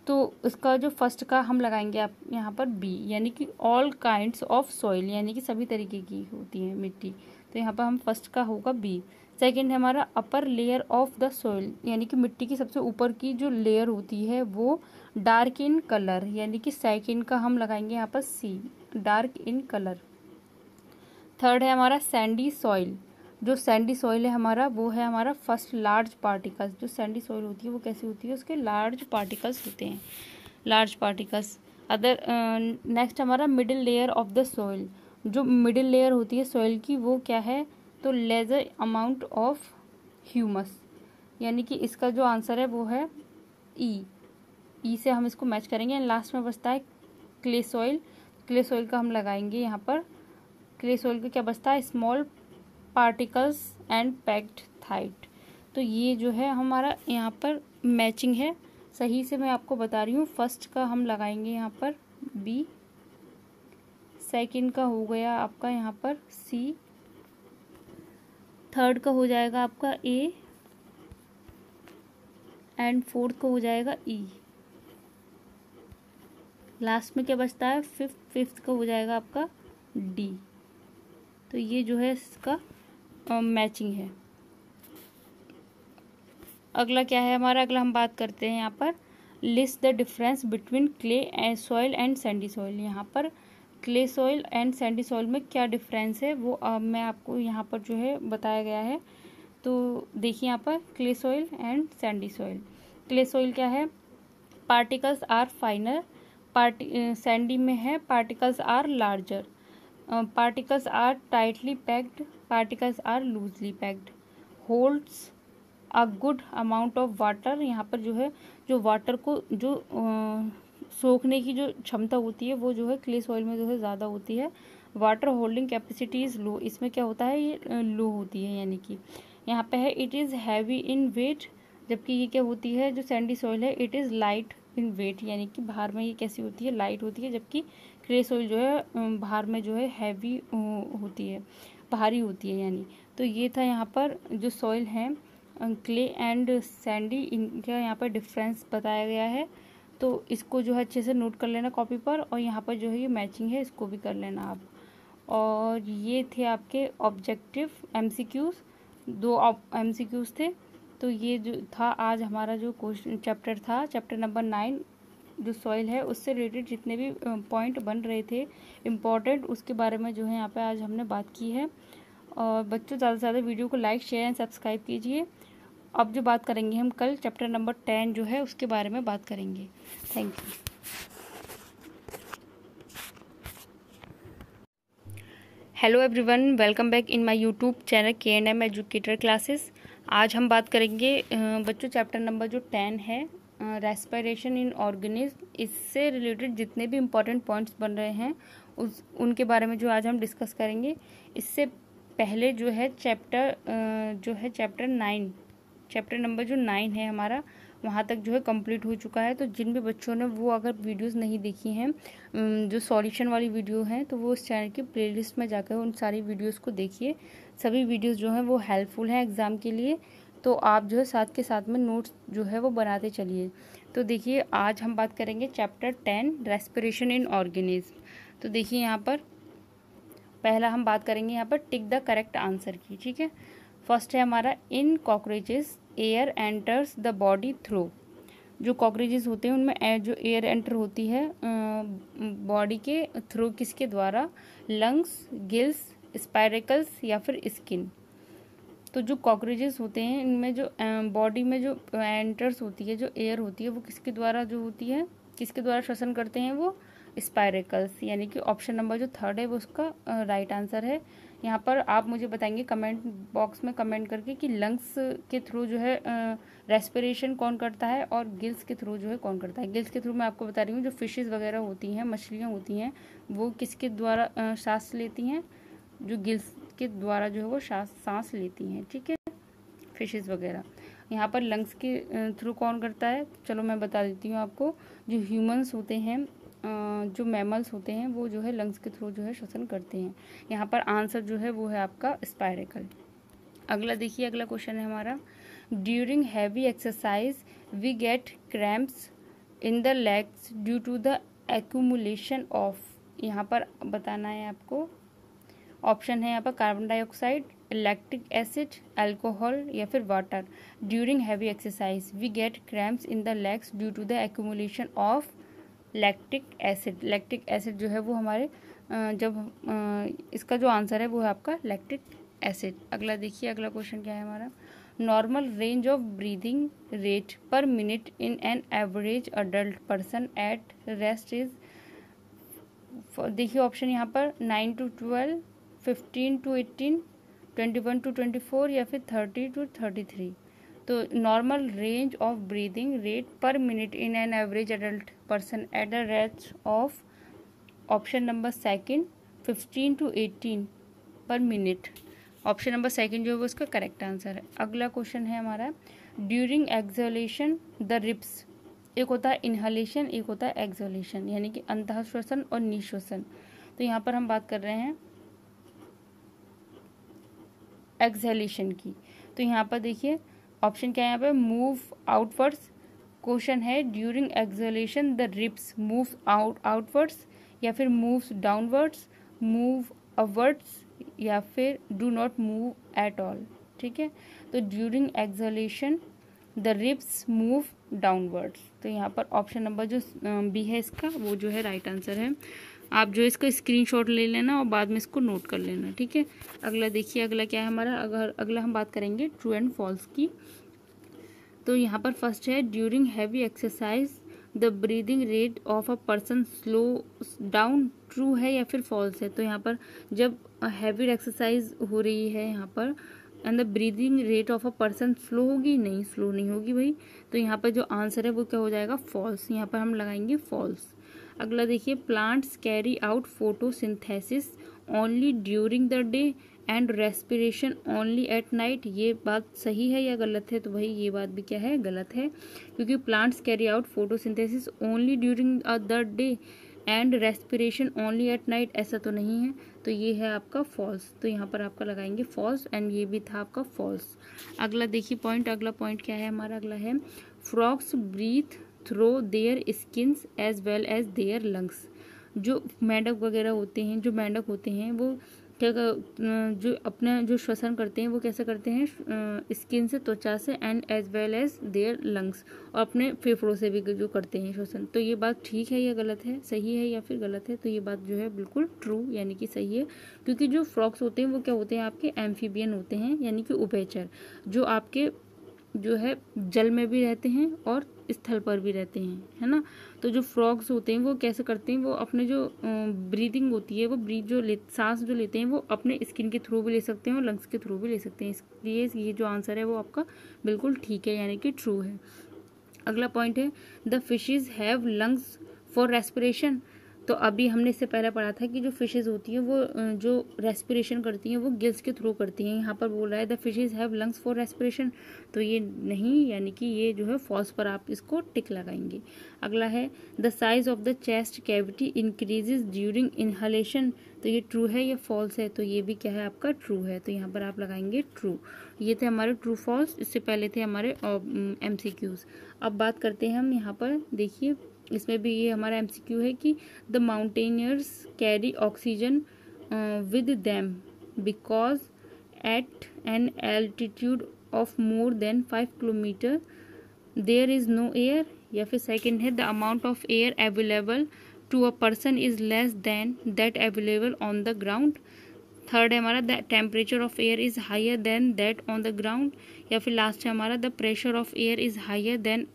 तो इसका जो फर्स्ट का हम लगाएंगे आप यहाँ पर बी, यानी कि ऑल काइंड्स ऑफ सॉइल, यानी कि सभी तरीके की होती है मिट्टी, तो यहाँ पर हम फर्स्ट का होगा बी। सेकंड है हमारा upper layer of the soil, यानी कि मिट्टी की सबसे ऊपर की जो लेयर होती है वो डार्क इन कलर, यानी कि सेकंड का हम लगाएंगे यहाँ पर सी, डार्क इन कलर। थर्ड है हमारा सैंडी सॉइल, जो सैंडी सॉइल है हमारा वो है हमारा फर्स्ट लार्ज पार्टिकल्स। जो सैंडी सॉइल होती है वो कैसी होती है, उसके लार्ज पार्टिकल्स होते हैं, लार्ज पार्टिकल्स। अदर नेक्स्ट हमारा middle layer of the soil, जो मिडिल लेयर होती है सॉइल की वो क्या है, तो लेजर अमाउंट ऑफ ह्यूमस, यानी कि इसका जो आंसर है वो है ई से हम इसको मैच करेंगे। एंड लास्ट में बचता है क्ले सॉइल। क्ले सॉइल का हम लगाएंगे यहाँ पर। क्ले सॉइल का क्या बचता है, small particles and packed tight. तो ये जो है हमारा यहाँ पर मैचिंग है, सही से मैं आपको बता रही हूँ। फर्स्ट का हम लगाएंगे यहाँ पर बी, सेकंड का हो गया आपका यहाँ पर सी, थर्ड का हो जाएगा आपका ए, एंड फोर्थ का हो जाएगा ई। लास्ट में क्या बचता है, फिफ्थ का हो जाएगा आपका डी। तो ये जो है इसका मैचिंग है। अगला क्या है हमारा, अगला हम बात करते हैं यहाँ पर list the difference between clay soil and sandy soil. यहाँ पर clay soil and sandy soil में क्या डिफरेंस है वो मैं आपको यहाँ पर जो है बताया गया है। तो देखिए यहाँ पर clay soil and sandy soil. Clay soil क्या है, पार्टिकल्स आर फाइनर, सैंडी में है particles are larger, particles are tightly packed, particles are loosely packed, holds a good amount of water. यहाँ पर जो है जो वाटर को जो सोखने की जो क्षमता होती है वो जो है क्ले सॉइल में जो है ज़्यादा होती है। Water holding capacity is low, इसमें क्या होता है ये लो होती है, यानी कि यहाँ पे है it is heavy in weight, जबकि ये क्या होती है जो सैंडी सॉइल है it is light in weight, यानी कि भार में ये कैसी होती है, लाइट होती है, जबकि क्ले सॉइल जो है भार में जो है हैवी होती है, भारी होती है यानी। तो ये था यहाँ पर जो सॉइल है क्ले एंड सैंडी, इनका यहाँ पर डिफरेंस बताया गया है। तो इसको जो है अच्छे से नोट कर लेना कॉपी पर, और यहाँ पर जो है ये मैचिंग है इसको भी कर लेना आप। और ये थे आपके ऑब्जेक्टिव एमसीक्यूज़, 2 एमसीक्यूज़ थे। तो ये जो था आज हमारा जो क्वेश्चन चैप्टर था, चैप्टर नंबर 9 जो सॉइल है उससे रिलेटेड जितने भी पॉइंट बन रहे थे इम्पॉर्टेंट, उसके बारे में जो है यहाँ पे आज हमने बात की है। और बच्चों ज़्यादा से ज़्यादा वीडियो को लाइक शेयर एंड सब्सक्राइब कीजिए। अब जो बात करेंगे हम कल चैप्टर नंबर 10 जो है उसके बारे में बात करेंगे। Thank you. Hello everyone, welcome back in my YouTube channel K&M educator classes. आज हम बात करेंगे बच्चों चैप्टर नंबर जो 10 है रेस्पिरेशन इन ऑर्गेनिज्म, इससे रिलेटेड जितने भी इम्पोर्टेंट पॉइंट्स बन रहे हैं उनके बारे में जो आज हम डिस्कस करेंगे। इससे पहले जो है चैप्टर 9, चैप्टर नंबर जो 9 है हमारा वहाँ तक जो है कंप्लीट हो चुका है। तो जिन भी बच्चों ने वो अगर वीडियोस नहीं देखी हैं जो सॉल्यूशन वाली वीडियो हैं, तो वो उस चैनल की प्लेलिस्ट में जाकर उन सारी वीडियोस को देखिए। सभी वीडियोस जो हैं वो हेल्पफुल हैं एग्ज़ाम के लिए। तो आप जो है साथ के साथ में नोट्स जो है वो बनाते चलिए। तो देखिए आज हम बात करेंगे चैप्टर 10 रेस्पिरेशन इन ऑर्गेनिज्म। तो देखिए यहाँ पर पहला हम बात करेंगे यहाँ पर टिक द करेक्ट आंसर की, ठीक है। फर्स्ट है हमारा in cockroaches air enters the body through. जो कॉकरोचेस होते हैं उनमें जो एयर एंटर होती है बॉडी के थ्रू, किसके द्वारा, लंग्स, गिल्स, स्पाइरेकल्स या फिर स्किन। तो जो कॉकरोचेस होते हैं इनमें जो बॉडी में जो एंटर्स होती है, जो एयर होती है वो किसके द्वारा जो होती है, किसके द्वारा श्वसन करते हैं, वो स्पाइरेकल्स, यानी कि ऑप्शन नंबर जो 3 है वो उसका राइट आंसर है। यहाँ पर आप मुझे बताएंगे कमेंट बॉक्स में कमेंट करके कि लंग्स के थ्रू जो है रेस्पिरेशन कौन करता है और गिल्स के थ्रू जो है कौन करता है। गिल्स के थ्रू मैं आपको बता रही हूँ जो फिशेस वगैरह होती हैं, मछलियाँ होती हैं, वो किसके द्वारा सांस लेती हैं, जो गिल्स के द्वारा जो है वो सांस लेती हैं, ठीक है, फिशेस वगैरह। यहाँ पर लंग्स के थ्रू कौन करता है, चलो मैं बता देती हूँ आपको। जो ह्यूमंस होते हैं, जो मैमल्स होते हैं, वो जो है लंग्स के थ्रू जो है श्वसन करते हैं। यहाँ पर आंसर जो है वो है आपका स्पाइरेकल। अगला देखिए, अगला क्वेश्चन है हमारा during heavy exercise we get cramps in the legs due to the accumulation of. यहाँ पर बताना है आपको, ऑप्शन है यहाँ पर carbon dioxide, lactic acid, alcohol या फिर water. During heavy exercise we get cramps in the legs due to the accumulation of lactic acid. Lactic acid जो है वो हमारे इसका जो आंसर है वो है आपका लैक्टिक एसिड। अगला देखिए, अगला क्वेश्चन क्या है हमारा normal range of breathing rate पर minute in an average adult person at rest is. देखिए ऑप्शन यहाँ पर 9 to 12, 15 to 18, 21 to 24 या फिर 30 to 33। तो normal range of breathing rate पर minute in an average adult person at the rate of option number second 15 to 18 पर minute. Option number second जो है वो इसका करेक्ट आंसर है। अगला क्वेश्चन है हमारा ड्यूरिंग एक्सहेलेशन द रिप्स। एक होता है इनहेलेशन, एक होता है एक्सहेलेशन, यानी कि अंतः श्वसन और निश्वसन। तो यहाँ पर हम बात कर रहे हैं एक्सहेलेशन की। तो यहाँ पर देखिए ऑप्शन क्या है यहाँ पे, मूव आउटवर्ड्स। क्वेश्चन है during exhalation the ribs move outwards, या फिर मूव्स डाउनवर्ड्स, मूव अपवर्ड्स, या फिर do not move at all. ठीक है, तो during exhalation the ribs move downwards. तो यहाँ पर ऑप्शन नंबर जो बी है इसका वो जो है राइट आंसर है। आप जो इसका स्क्रीनशॉट ले लेना और बाद में इसको नोट कर लेना। ठीक है, अगला देखिए, अगला क्या है हमारा, अगला हम बात करेंगे ट्रू एंड फॉल्स की। तो यहाँ पर फर्स्ट है during heavy exercise the breathing rate of a person slow down. True है या फिर फॉल्स है। तो यहाँ पर जब हैवी एक्सरसाइज हो रही है यहाँ पर and the breathing rate of a person slow होगी, नहीं स्लो नहीं होगी भाई। तो यहाँ पर जो आंसर है वो क्या हो जाएगा, फॉल्स। यहाँ पर हम लगाएंगे फॉल्स। अगला देखिए plants carry out photosynthesis only during the day and respiration only at night. ये बात सही है या गलत है? तो भाई ये बात भी क्या है, गलत है, क्योंकि plants carry out photosynthesis only during the day and respiration only at night, ऐसा तो नहीं है। तो ये है आपका फॉल्स। तो यहाँ पर आपका लगाएंगे फॉल्स एंड ये भी था आपका फॉल्स। अगला देखिए पॉइंट, अगला पॉइंट क्या है हमारा, अगला है frogs breathe through their skins as well as their lungs. जो मेंढक वगैरह होते हैं, जो मेंढक होते हैं वो क्या जो अपना जो श्वसन करते हैं वो कैसे करते हैं, स्किन से, त्वचा से, and as well as their lungs, और अपने फेफड़ों से भी जो करते हैं श्वसन। तो ये बात ठीक है या गलत है, सही है या फिर गलत है? तो ये बात जो है बिल्कुल ट्रू यानी कि सही है, क्योंकि जो फ्रॉग्स होते हैं वो क्या होते हैं, आपके एम्फीबियन होते हैं, यानी कि उभयचर, जो आपके जो है जल में भी रहते हैं और स्थल पर भी रहते हैं, है ना। तो जो फ्रॉग्स होते हैं वो कैसे करते हैं, वो अपने जो ब्रीदिंग होती है, वो सांस जो लेते हैं वो अपने स्किन के थ्रू भी ले सकते हैं और लंग्स के थ्रू भी ले सकते हैं। इसलिए ये जो आंसर है वो आपका बिल्कुल ठीक है, यानी कि ट्रू है। अगला पॉइंट है the fishes have lungs for respiration. तो अभी हमने इससे पहले पढ़ा था कि जो फिशेज होती हैं वो जो रेस्पिरेशन करती हैं वो गिल्स के थ्रू करती हैं। यहाँ पर बोल रहा है the fishes have lungs for respiration, तो ये नहीं, यानी कि ये जो है फॉल्स पर आप इसको टिक लगाएंगे। अगला है the size of the chest cavity increases during inhalation. तो ये ट्रू है या फॉल्स है? तो ये भी क्या है, आपका ट्रू है। तो यहाँ पर आप लगाएंगे ट्रू। ये थे हमारे ट्रू फॉल्स, इससे पहले थे हमारे MCQs। अब बात करते हैं हम यहाँ पर, देखिए इसमें भी ये हमारा MCQ है कि the mountaineers carry oxygen with them because at an altitude of more than 5 kilometre there is no air, या फिर सेकेंड है the amount of air available to a person is less than that available on the ground. Third है हमारा the temperature of air is higher than that on the ground, या फिर last है हमारा the pressure of air is higher than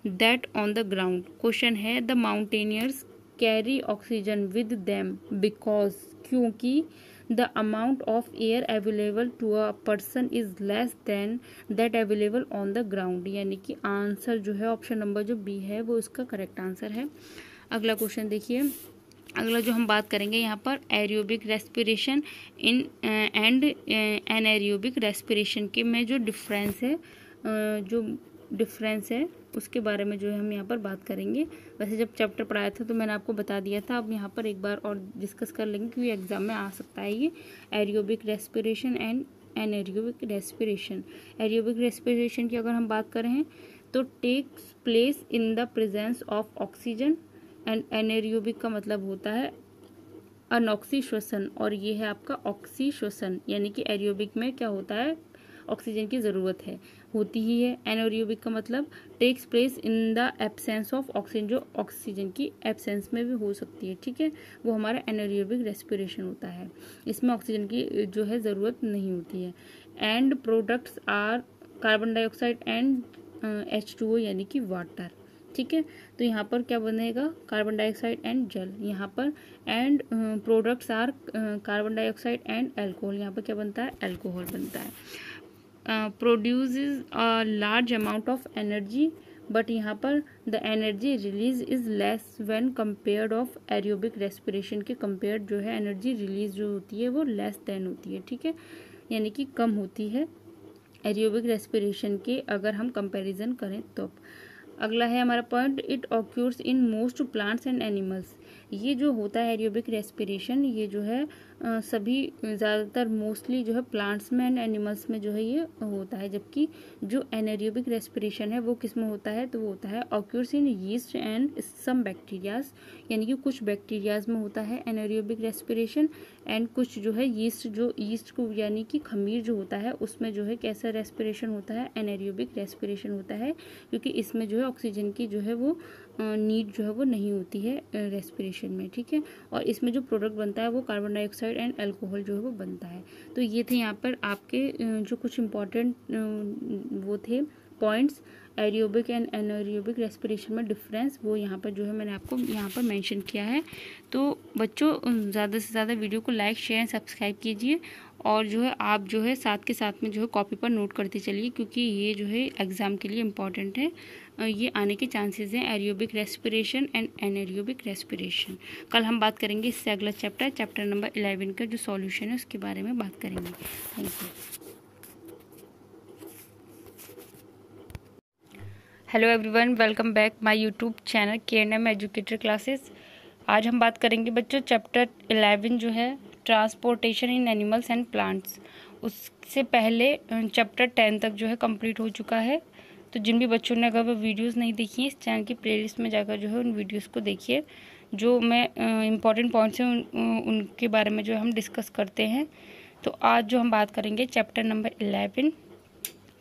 that on the ground. Question है the mountaineers carry oxygen with them because, क्योंकि the amount of air available to a person is less than that available on the ground, यानी कि answer जो है option number जो B है वो इसका करेक्ट आंसर है। अगला क्वेश्चन देखिए, अगला जो हम बात करेंगे यहाँ पर aerobic respiration in and anaerobic respiration के में जो डिफरेंस है उसके बारे में जो है हम यहाँ पर बात करेंगे। वैसे जब चैप्टर पढ़ाया था तो मैंने आपको बता दिया था, अब यहाँ पर एक बार और डिस्कस कर लेंगे क्योंकि एग्जाम में आ सकता है ये aerobic respiration and anaerobic respiration. Aerobic respiration की अगर हम बात करें तो takes place in the presence of oxygen, and anaerobic का मतलब होता है अनऑक्सी श्वसन, और ये है आपका ऑक्सी श्वसन, यानी कि एरोबिक में क्या होता है, ऑक्सीजन की ज़रूरत होती ही है। एनएरोबिक का मतलब takes place in the absence of oxygen, जो ऑक्सीजन की एब्सेंस में भी हो सकती है, ठीक है, वो हमारा एनएरोबिक रेस्पिरेशन होता है। इसमें ऑक्सीजन की जो है ज़रूरत नहीं होती है। End products are carbon dioxide and H2O यानी कि वाटर। ठीक है। तो यहाँ पर क्या बनेगा, कार्बन डाइऑक्साइड एंड जल, यहाँ पर end products are carbon dioxide and alcohol, यहाँ पर क्या बनता है, अल्कोहल बनता है। Produces a large amount of energy, but यहाँ पर the energy release is less when compared of aerobic respiration के कंपेयर्ड जो है एनर्जी रिलीज जो होती है वो लेस देन होती है, ठीक है, यानी कि कम होती है एरोबिक रेस्पिरेशन के अगर हम कंपैरिजन करें तो। अगला है हमारा point, it occurs in most plants and animals. ये जो होता है एरोबिक रेस्पिरेशन, ये जो है सभी ज़्यादातर मोस्टली जो है प्लांट्स में एंड एनिमल्स में जो है ये होता है, जबकि जो एनारोबिक रेस्पिरेशन है वो किस में होता है, तो वो होता है occurs in yeast and some bacterias, यानी कि कुछ बैक्टीरियाज में होता है एनारोबिक रेस्पिरेशन एंड कुछ जो है यीस्ट को यानी कि खमीर जो होता है उसमें जो है कैसा रेस्पिरेशन होता है, एनारोबिक रेस्पिरेशन होता है, क्योंकि इसमें जो है ऑक्सीजन की जो है वो नीड जो है वो नहीं होती है रेस्पिरेशन में, ठीक है। और इसमें जो प्रोडक्ट बनता है वो कार्बन डाइऑक्साइड एंड अल्कोहल जो है वो बनता है। तो ये थे यहाँ पर आपके जो कुछ इम्पॉर्टेंट वो थे points aerobic and anaerobic respiration में डिफरेंस, वो यहाँ पर जो है मैंने आपको यहाँ पर मेंशन किया है। तो बच्चों ज़्यादा से ज़्यादा वीडियो को लाइक शेयर सब्सक्राइब कीजिए और जो है आप जो है साथ के साथ में जो है कॉपी पर नोट करते चलिए, क्योंकि ये जो है एग्ज़ाम के लिए इम्पॉर्टेंट है, ये आने के चांसेस हैं aerobic respiration and anaerobic respiration. कल हम बात करेंगे इससे अगला चैप्टर नंबर 11 का जो सॉल्यूशन है उसके बारे में बात करेंगे। Thank you. Hello everyone, welcome back my YouTube channel KNM educator classes. आज हम बात करेंगे बच्चों चैप्टर 11 जो है transportation in animals and plants. उससे पहले चैप्टर 10 तक जो है कंप्लीट हो चुका है। तो जिन भी बच्चों ने अगर वो वीडियोस नहीं देखी हैं, इस चैनल की प्लेलिस्ट में जाकर जो है उन वीडियोस को देखिए। जो मैं इम्पॉर्टेंट पॉइंट्स हैं उनके बारे में जो हम डिस्कस करते हैं। तो आज जो हम बात करेंगे chapter number 11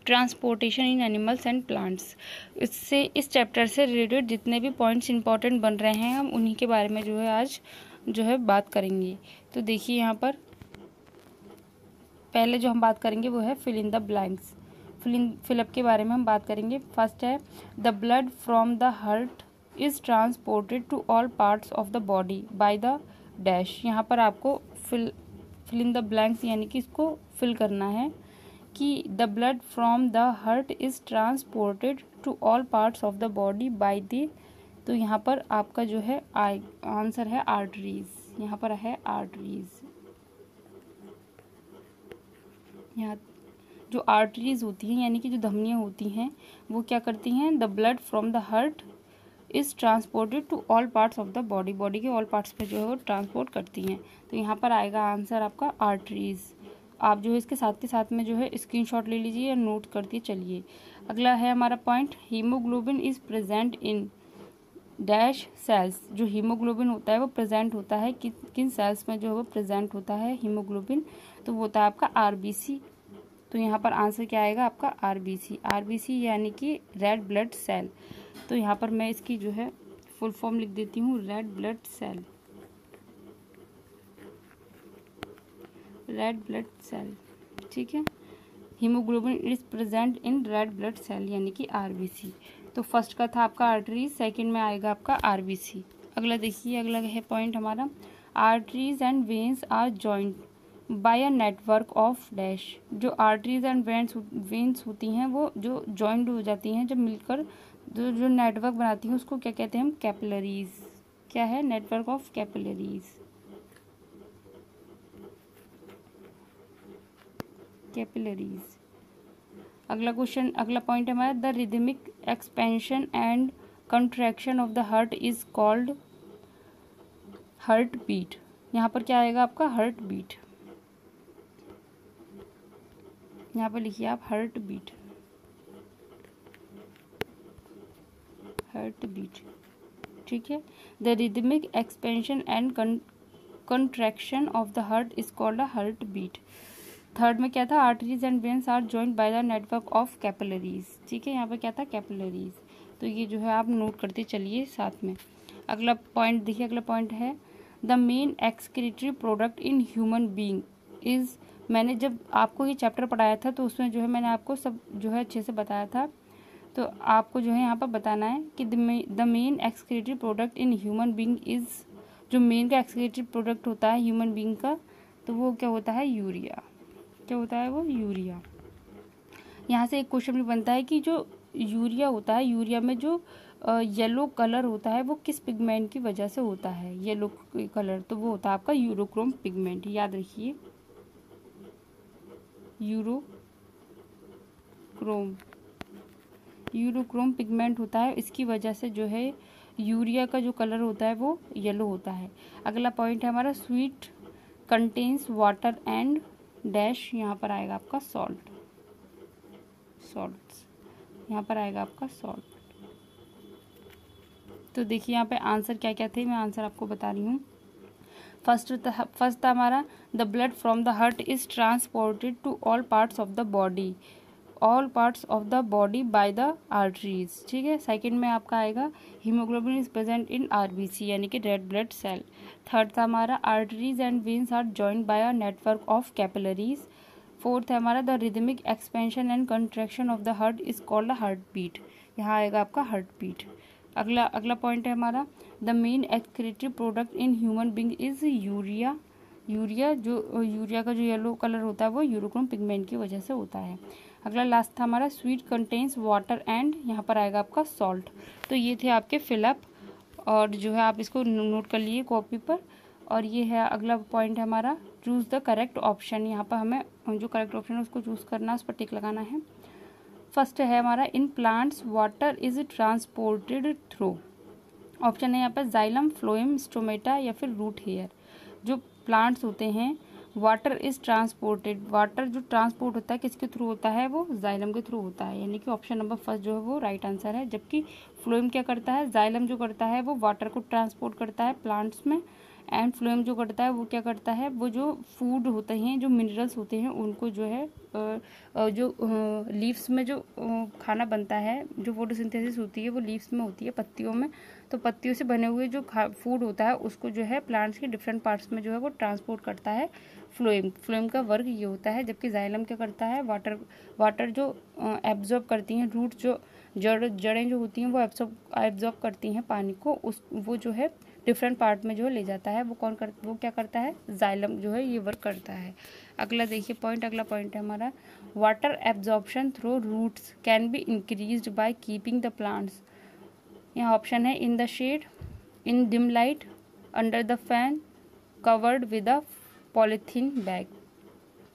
transportation in animals and plants. इस चैप्टर से रिलेटेड जितने भी पॉइंट्स इंपॉर्टेंट बन रहे हैं हम उन्हीं के बारे में जो है आज जो है बात करेंगे। तो देखिए यहाँ पर पहले जो हम बात करेंगे वो है fill in the blanks. Fill up के बारे में हम बात करेंगे। फर्स्ट है the blood from the heart is transported to all parts of the body by the dash. यहाँ पर आपको फिल इन द ब्लैंक्स यानी कि इसको फिल करना है कि the blood from the heart is transported to all parts of the body by the, तो यहाँ पर आपका जो है आंसर है आर्टरीज। यहाँ पर है आर्टरीज। यहाँ जो आर्टरीज होती हैं यानी कि जो धमनियाँ होती हैं वो क्या करती हैं, the blood from the heart is transported to all parts of the body के ऑल पार्ट्स पे जो है वो ट्रांसपोर्ट करती हैं। तो यहाँ पर आएगा आंसर आपका आर्टरीज। आप जो है इसके साथ में जो है स्क्रीनशॉट ले लीजिए या नोट करते चलिए। अगला है हमारा point, haemoglobin is present in dash cells. जो हीमोग्लोबिन होता है वो प्रेजेंट होता है किन सेल्स में जो है वो प्रेजेंट होता है हीमोग्लोबिन, तो वो होता है आपका RBC। तो यहाँ पर आंसर क्या आएगा आपका RBC यानी कि रेड ब्लड सेल। तो यहाँ पर मैं इसकी जो है फुल फॉर्म लिख देती हूँ, red blood cell, red blood cell, ठीक है। Haemoglobin is present in red blood cell यानी कि RBC। तो फर्स्ट का था आपका आर्टरीज, सेकंड में आएगा आपका RBC। अगला देखिए, अगला है पॉइंट हमारा, arteries and veins are joined by a network of dash. जो आर्टरीज एंड वेन्स होती हैं वो जो जॉइंट हो जाती हैं, जब मिलकर जो नेटवर्क बनाती हैं उसको क्या कहते हैं हम, कैपिलरीज। क्या है, नेटवर्क ऑफ कैपिलरीज। अगला क्वेश्चन, अगला पॉइंट हमारा, the rhythmic expansion and contraction of the heart is called heart beat. यहाँ पर क्या आएगा आपका हार्ट बीट। यहाँ पर लिखिए आप हार्ट बीट, ठीक है। The rhythmic expansion and contraction of the heart is called a heart beat. Third में क्या था, arteries and veins are joined by the network of capillaries, ठीक है। यहाँ पर क्या था, कैपिलरीज। तो ये जो है आप नोट करते चलिए साथ में। अगला पॉइंट देखिए, अगला पॉइंट है the main excretory product in human being is. मैंने जब आपको ये चैप्टर पढ़ाया था तो उसमें जो है मैंने आपको सब जो है अच्छे से बताया था। तो आपको जो है यहाँ पर बताना है कि the main excretory product in human being is, जो मेन का एक्सक्रीटरी प्रोडक्ट होता है ह्यूमन बीइंग का, तो वो क्या होता है, यूरिया। क्या होता है वो, यूरिया। यहाँ से एक क्वेश्चन भी बनता है कि जो यूरिया होता है, यूरिया में जो येलो कलर होता है वो किस पिगमेंट की वजह से होता है, येलो कलर, तो वो होता है आपका यूरोक्रोम पिगमेंट। याद रखिए, यूरोक्रोम पिगमेंट होता है, इसकी वजह से जो है यूरिया का जो कलर होता है वो येलो होता है। अगला पॉइंट है हमारा, sweet contains water and dash, यहाँ पर आएगा आपका सॉल्ट, यहाँ पर आएगा आपका सॉल्ट। तो देखिए यहाँ पे आंसर क्या क्या थे, मैं आंसर आपको बता रही हूँ। फर्स्ट था हमारा, the blood from the heart is transported to all parts of the body, all parts of the body by the arteries. ठीक है। सेकंड में आपका आएगा, haemoglobin is present in RBC यानी कि रेड ब्लड सेल। थर्ड था हमारा, arteries and veins are joined by a network of capillaries. Fourth है हमारा, the rhythmic expansion and contraction of the heart is called a heart beat. यहाँ आएगा आपका heart beat. अगला पॉइंट है हमारा, the main excretory product in human being is urea. Urea का जो येलो कलर होता है वो यूरोक्रोम पिगमेंट की वजह से होता है। अगला लास्ट था हमारा, स्वीट कंटेन्स वाटर एंड, यहाँ पर आएगा आपका सॉल्ट। तो ये थे आपके फिलअप, और जो है आप इसको नोट कर लिए कॉपी पर। और ये है अगला पॉइंट है हमारा, चूज़ द करेक्ट ऑप्शन। यहाँ पर हमें जो करेक्ट ऑप्शन है उसको चूज़ करना है, उस पर टिक लगाना है। फर्स्ट है हमारा, in plants water is transported through, option है यहाँ पर जाइलम, फ्लोएम, स्टोमेटा या फिर रूट हेयर। जो प्लांट्स होते हैं, वाटर इज ट्रांसपोर्टेड, वाटर जो ट्रांसपोर्ट होता है किसके थ्रू होता है, वो जाइलम के थ्रू होता है, यानी कि ऑप्शन नंबर फर्स्ट जो है वो राइट आंसर है। जबकि फ्लोएम क्या करता है, जाइलम जो करता है वो वाटर को ट्रांसपोर्ट करता है प्लांट्स में, एंड फ्लोएम जो करता है वो क्या करता है, वो जो फूड होते हैं, जो मिनरल्स होते हैं उनको जो है जो लीव्स में जो खाना बनता है, जो फोटोसिंथेसिस होती है वो लीव्स में होती है, पत्तियों में। तो पत्तियों से बने हुए जो फूड होता है उसको जो है प्लांट्स के डिफरेंट पार्ट्स में जो है वो ट्रांसपोर्ट करता है फ्लोएम का वर्क ये होता है। जबकि जाइलम क्या करता है, वाटर जो एब्जॉर्ब करती हैं, रूट जो जड़ें जो होती हैं वो एब्जॉर्ब करती हैं पानी को, वो जो है डिफरेंट पार्ट में जो ले जाता है, वो क्या करता है, जाइलम जो है ये वर्क करता है। अगला पॉइंट है हमारा, water absorption through roots can be increased by keeping the plants. यहाँ ऑप्शन है, in the shade, in dim light, under the fan, covered with a polythene bag.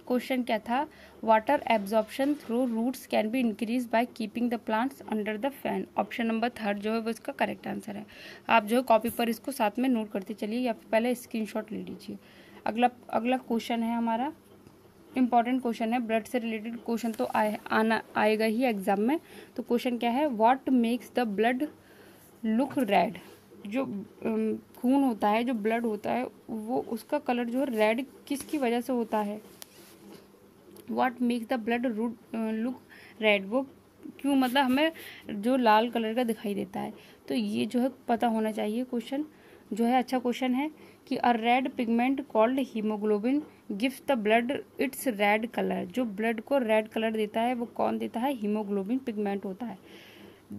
Question क्या था, water absorption through roots can be increase by keeping the plants under the fan. Option number third जो है वो इसका correct answer है। आप जो है कॉपी पर इसको साथ में नोट करते चलिए या फिर पहले स्क्रीनशॉट ले लीजिए। अगला क्वेश्चन है हमारा, इंपॉर्टेंट क्वेश्चन है, ब्लड से रिलेटेड क्वेश्चन तो आएगा ही एग्जाम में। तो क्वेश्चन क्या है, what makes the blood look red. जो खून होता है, जो ब्लड होता है, वो उसका कलर जो है रेड किसकी वजह से होता है, what makes the blood look red, वो क्यों, मतलब हमें जो लाल कलर का दिखाई देता है। तो ये जो है पता होना चाहिए, क्वेश्चन जो है अच्छा क्वेश्चन है कि a red pigment called haemoglobin gives the blood its red colour. जो ब्लड को रेड कलर देता है वो कौन देता है, हीमोग्लोबिन पिगमेंट होता है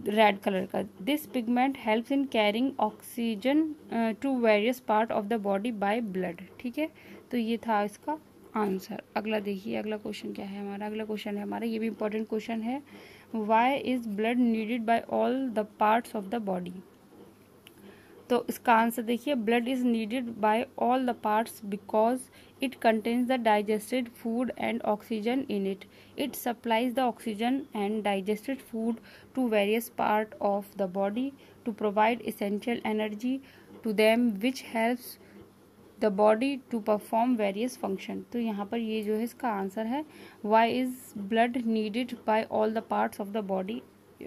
रेड कलर का। This pigment helps in carrying oxygen to various part of the body by blood. ठीक है, तो ये था इसका आंसर। अगला देखिए, अगला क्वेश्चन क्या है हमारा, अगला क्वेश्चन है हमारा, ये भी इंपॉर्टेंट क्वेश्चन है, why is blood needed by all the parts of the body. तो इसका आंसर देखिए, blood is needed by all the parts because it contains the digested food and oxygen in it. It supplies the oxygen and digested food to various part of the body to provide essential energy to them which helps the body to perform various function. तो यहाँ पर ये जो है इसका answer है, why is blood needed by all the parts of the body.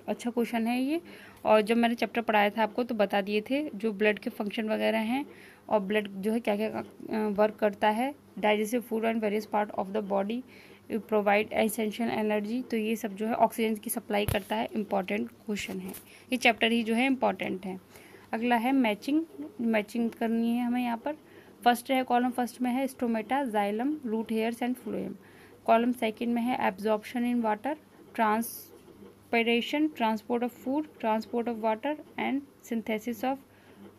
अच्छा question है ये, और जब मैंने चैप्टर पढ़ाया था आपको तो बता दिए थे जो ब्लड के फंक्शन वगैरह हैं, और ब्लड जो है क्या क्या वर्क करता है, digestive food and various part of the body provide essential energy, तो ये सब जो है ऑक्सीजन की सप्लाई करता है। इंपॉर्टेंट क्वेश्चन है ये, चैप्टर ही जो है इंपॉर्टेंट है। अगला है मैचिंग करनी है हमें यहाँ पर। फर्स्ट है, कॉलम फर्स्ट में है stomata, xylem, root hairs and phloem. Column second में है absorption in water, transpiration, transport of food, transport of water and synthesis of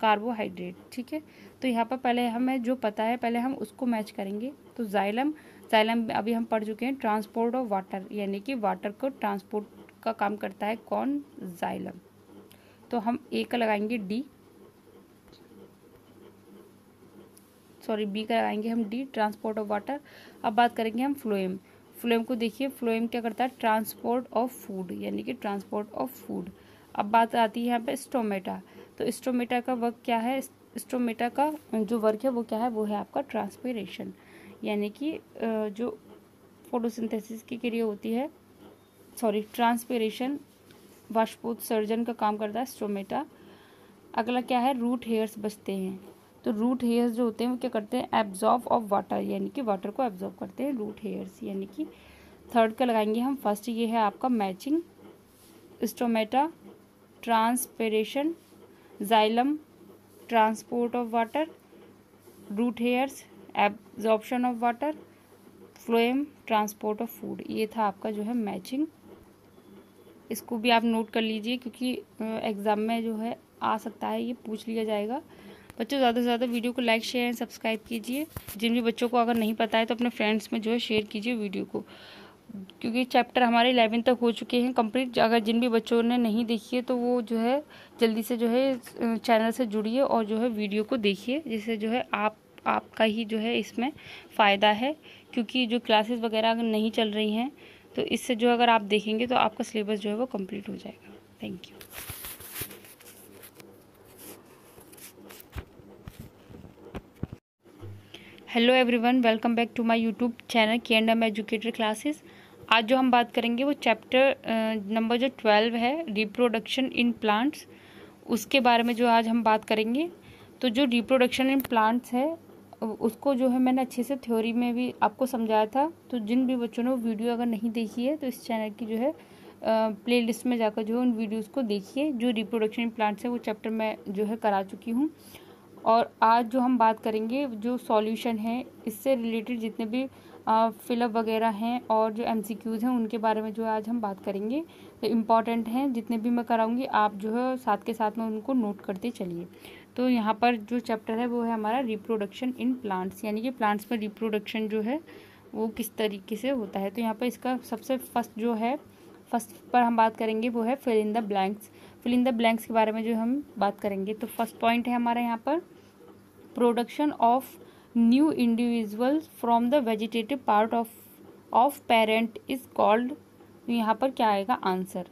carbohydrate. ठीक है, तो यहाँ पर पहले हमें जो पता है पहले हम उसको मैच करेंगे। तो जाइलम, जाइलम अभी हम पढ़ चुके हैं, ट्रांसपोर्ट ऑफ वाटर यानी कि वाटर को ट्रांसपोर्ट का काम करता है कौन, जाइलम। तो हम ए का लगाएंगे डी, सॉरी बी का लगाएंगे हम डी, ट्रांसपोर्ट ऑफ वाटर। अब बात करेंगे हम फ्लोएम। फ्लोएम को देखिए, फ्लोएम क्या करता है, ट्रांसपोर्ट ऑफ फूड यानी कि ट्रांसपोर्ट ऑफ फूड। अब बात आती है यहाँ पे स्टोमेटा। तो स्टोमेटा का वर्क क्या है, स्टोमेटा का जो वर्क है वो क्या है, वो है आपका ट्रांसपिरेशन यानी कि जो फोटोसिंथेसिस की क्रिया होती है, सॉरी ट्रांसपिरेशन, वाष्पोत्सर्जन का काम करता है स्टोमेटा। अगला क्या है, रूट हेयर्स बचते हैं। तो रूट हेयर्स जो होते हैं वो क्या करते हैं, एब्जॉर्ब ऑफ वाटर यानी कि वाटर को एब्जॉर्ब करते हैं रूट हेयर्स यानी कि। थर्ड का लगाएंगे हम फर्स्ट, ये है आपका matching, stomata, transpiration, xylem, transport of water, root hairs, absorption of water, phloem, transport of food. ये था आपका जो है मैचिंग। इसको भी आप नोट कर लीजिए क्योंकि एग्ज़ाम में जो है आ सकता है, ये पूछ लिया जाएगा। बच्चों ज़्यादा से ज़्यादा वीडियो को लाइक शेयर एंड सब्सक्राइब कीजिए। जिन भी बच्चों को अगर नहीं पता है तो अपने फ्रेंड्स में जो है शेयर कीजिए वीडियो को, क्योंकि चैप्टर हमारे 11 तक हो चुके हैं कंप्लीट। अगर जिन भी बच्चों ने नहीं देखी है तो वो जो है जल्दी से जो है चैनल से जुड़िए और जो है वीडियो को देखिए, जिससे जो है आपका ही जो है इसमें फ़ायदा है। क्योंकि जो क्लासेस वगैरह अगर नहीं चल रही हैं तो इससे जो अगर आप देखेंगे तो आपका सिलेबस जो है वो कंप्लीट हो जाएगा। Thank you. Hello everyone, welcome back to my YouTube channel K and M educator classes. आज जो हम बात करेंगे वो चैप्टर नंबर जो 12 है, रिप्रोडक्शन इन प्लांट्स, उसके बारे में जो आज हम बात करेंगे। तो जो रिप्रोडक्शन इन प्लांट्स है उसको जो है मैंने अच्छे से थ्योरी में भी आपको समझाया था। तो जिन भी बच्चों ने वो वीडियो अगर नहीं देखी है तो इस चैनल की जो है प्लेलिस्ट में जाकर जो है उन वीडियोज़ को देखिए। जो रिप्रोडक्शन इन प्लांट्स है वो चैप्टर मैं जो है करा चुकी हूँ। और आज जो हम बात करेंगे जो सॉल्यूशन है, इससे रिलेटेड जितने भी फिलअप वगैरह हैं और जो एमसीक्यूज़ हैं उनके बारे में जो आज हम बात करेंगे। तो इम्पॉर्टेंट हैं, जितने भी मैं कराऊंगी आप जो है साथ के साथ में उनको नोट करते चलिए। तो यहाँ पर जो चैप्टर है वो है हमारा रिप्रोडक्शन इन प्लांट्स, यानी कि प्लांट्स में रिप्रोडक्शन जो है वो किस तरीके से होता है। तो यहाँ पर इसका सबसे फर्स्ट जो है, फर्स्ट पर हम बात करेंगे वो है fill in the blanks. Fill in the blanks के बारे में जो हम बात करेंगे। तो फर्स्ट पॉइंट है हमारा यहाँ पर, production of new individual from the vegetative part of parent is called. यहाँ पर क्या आएगा answer,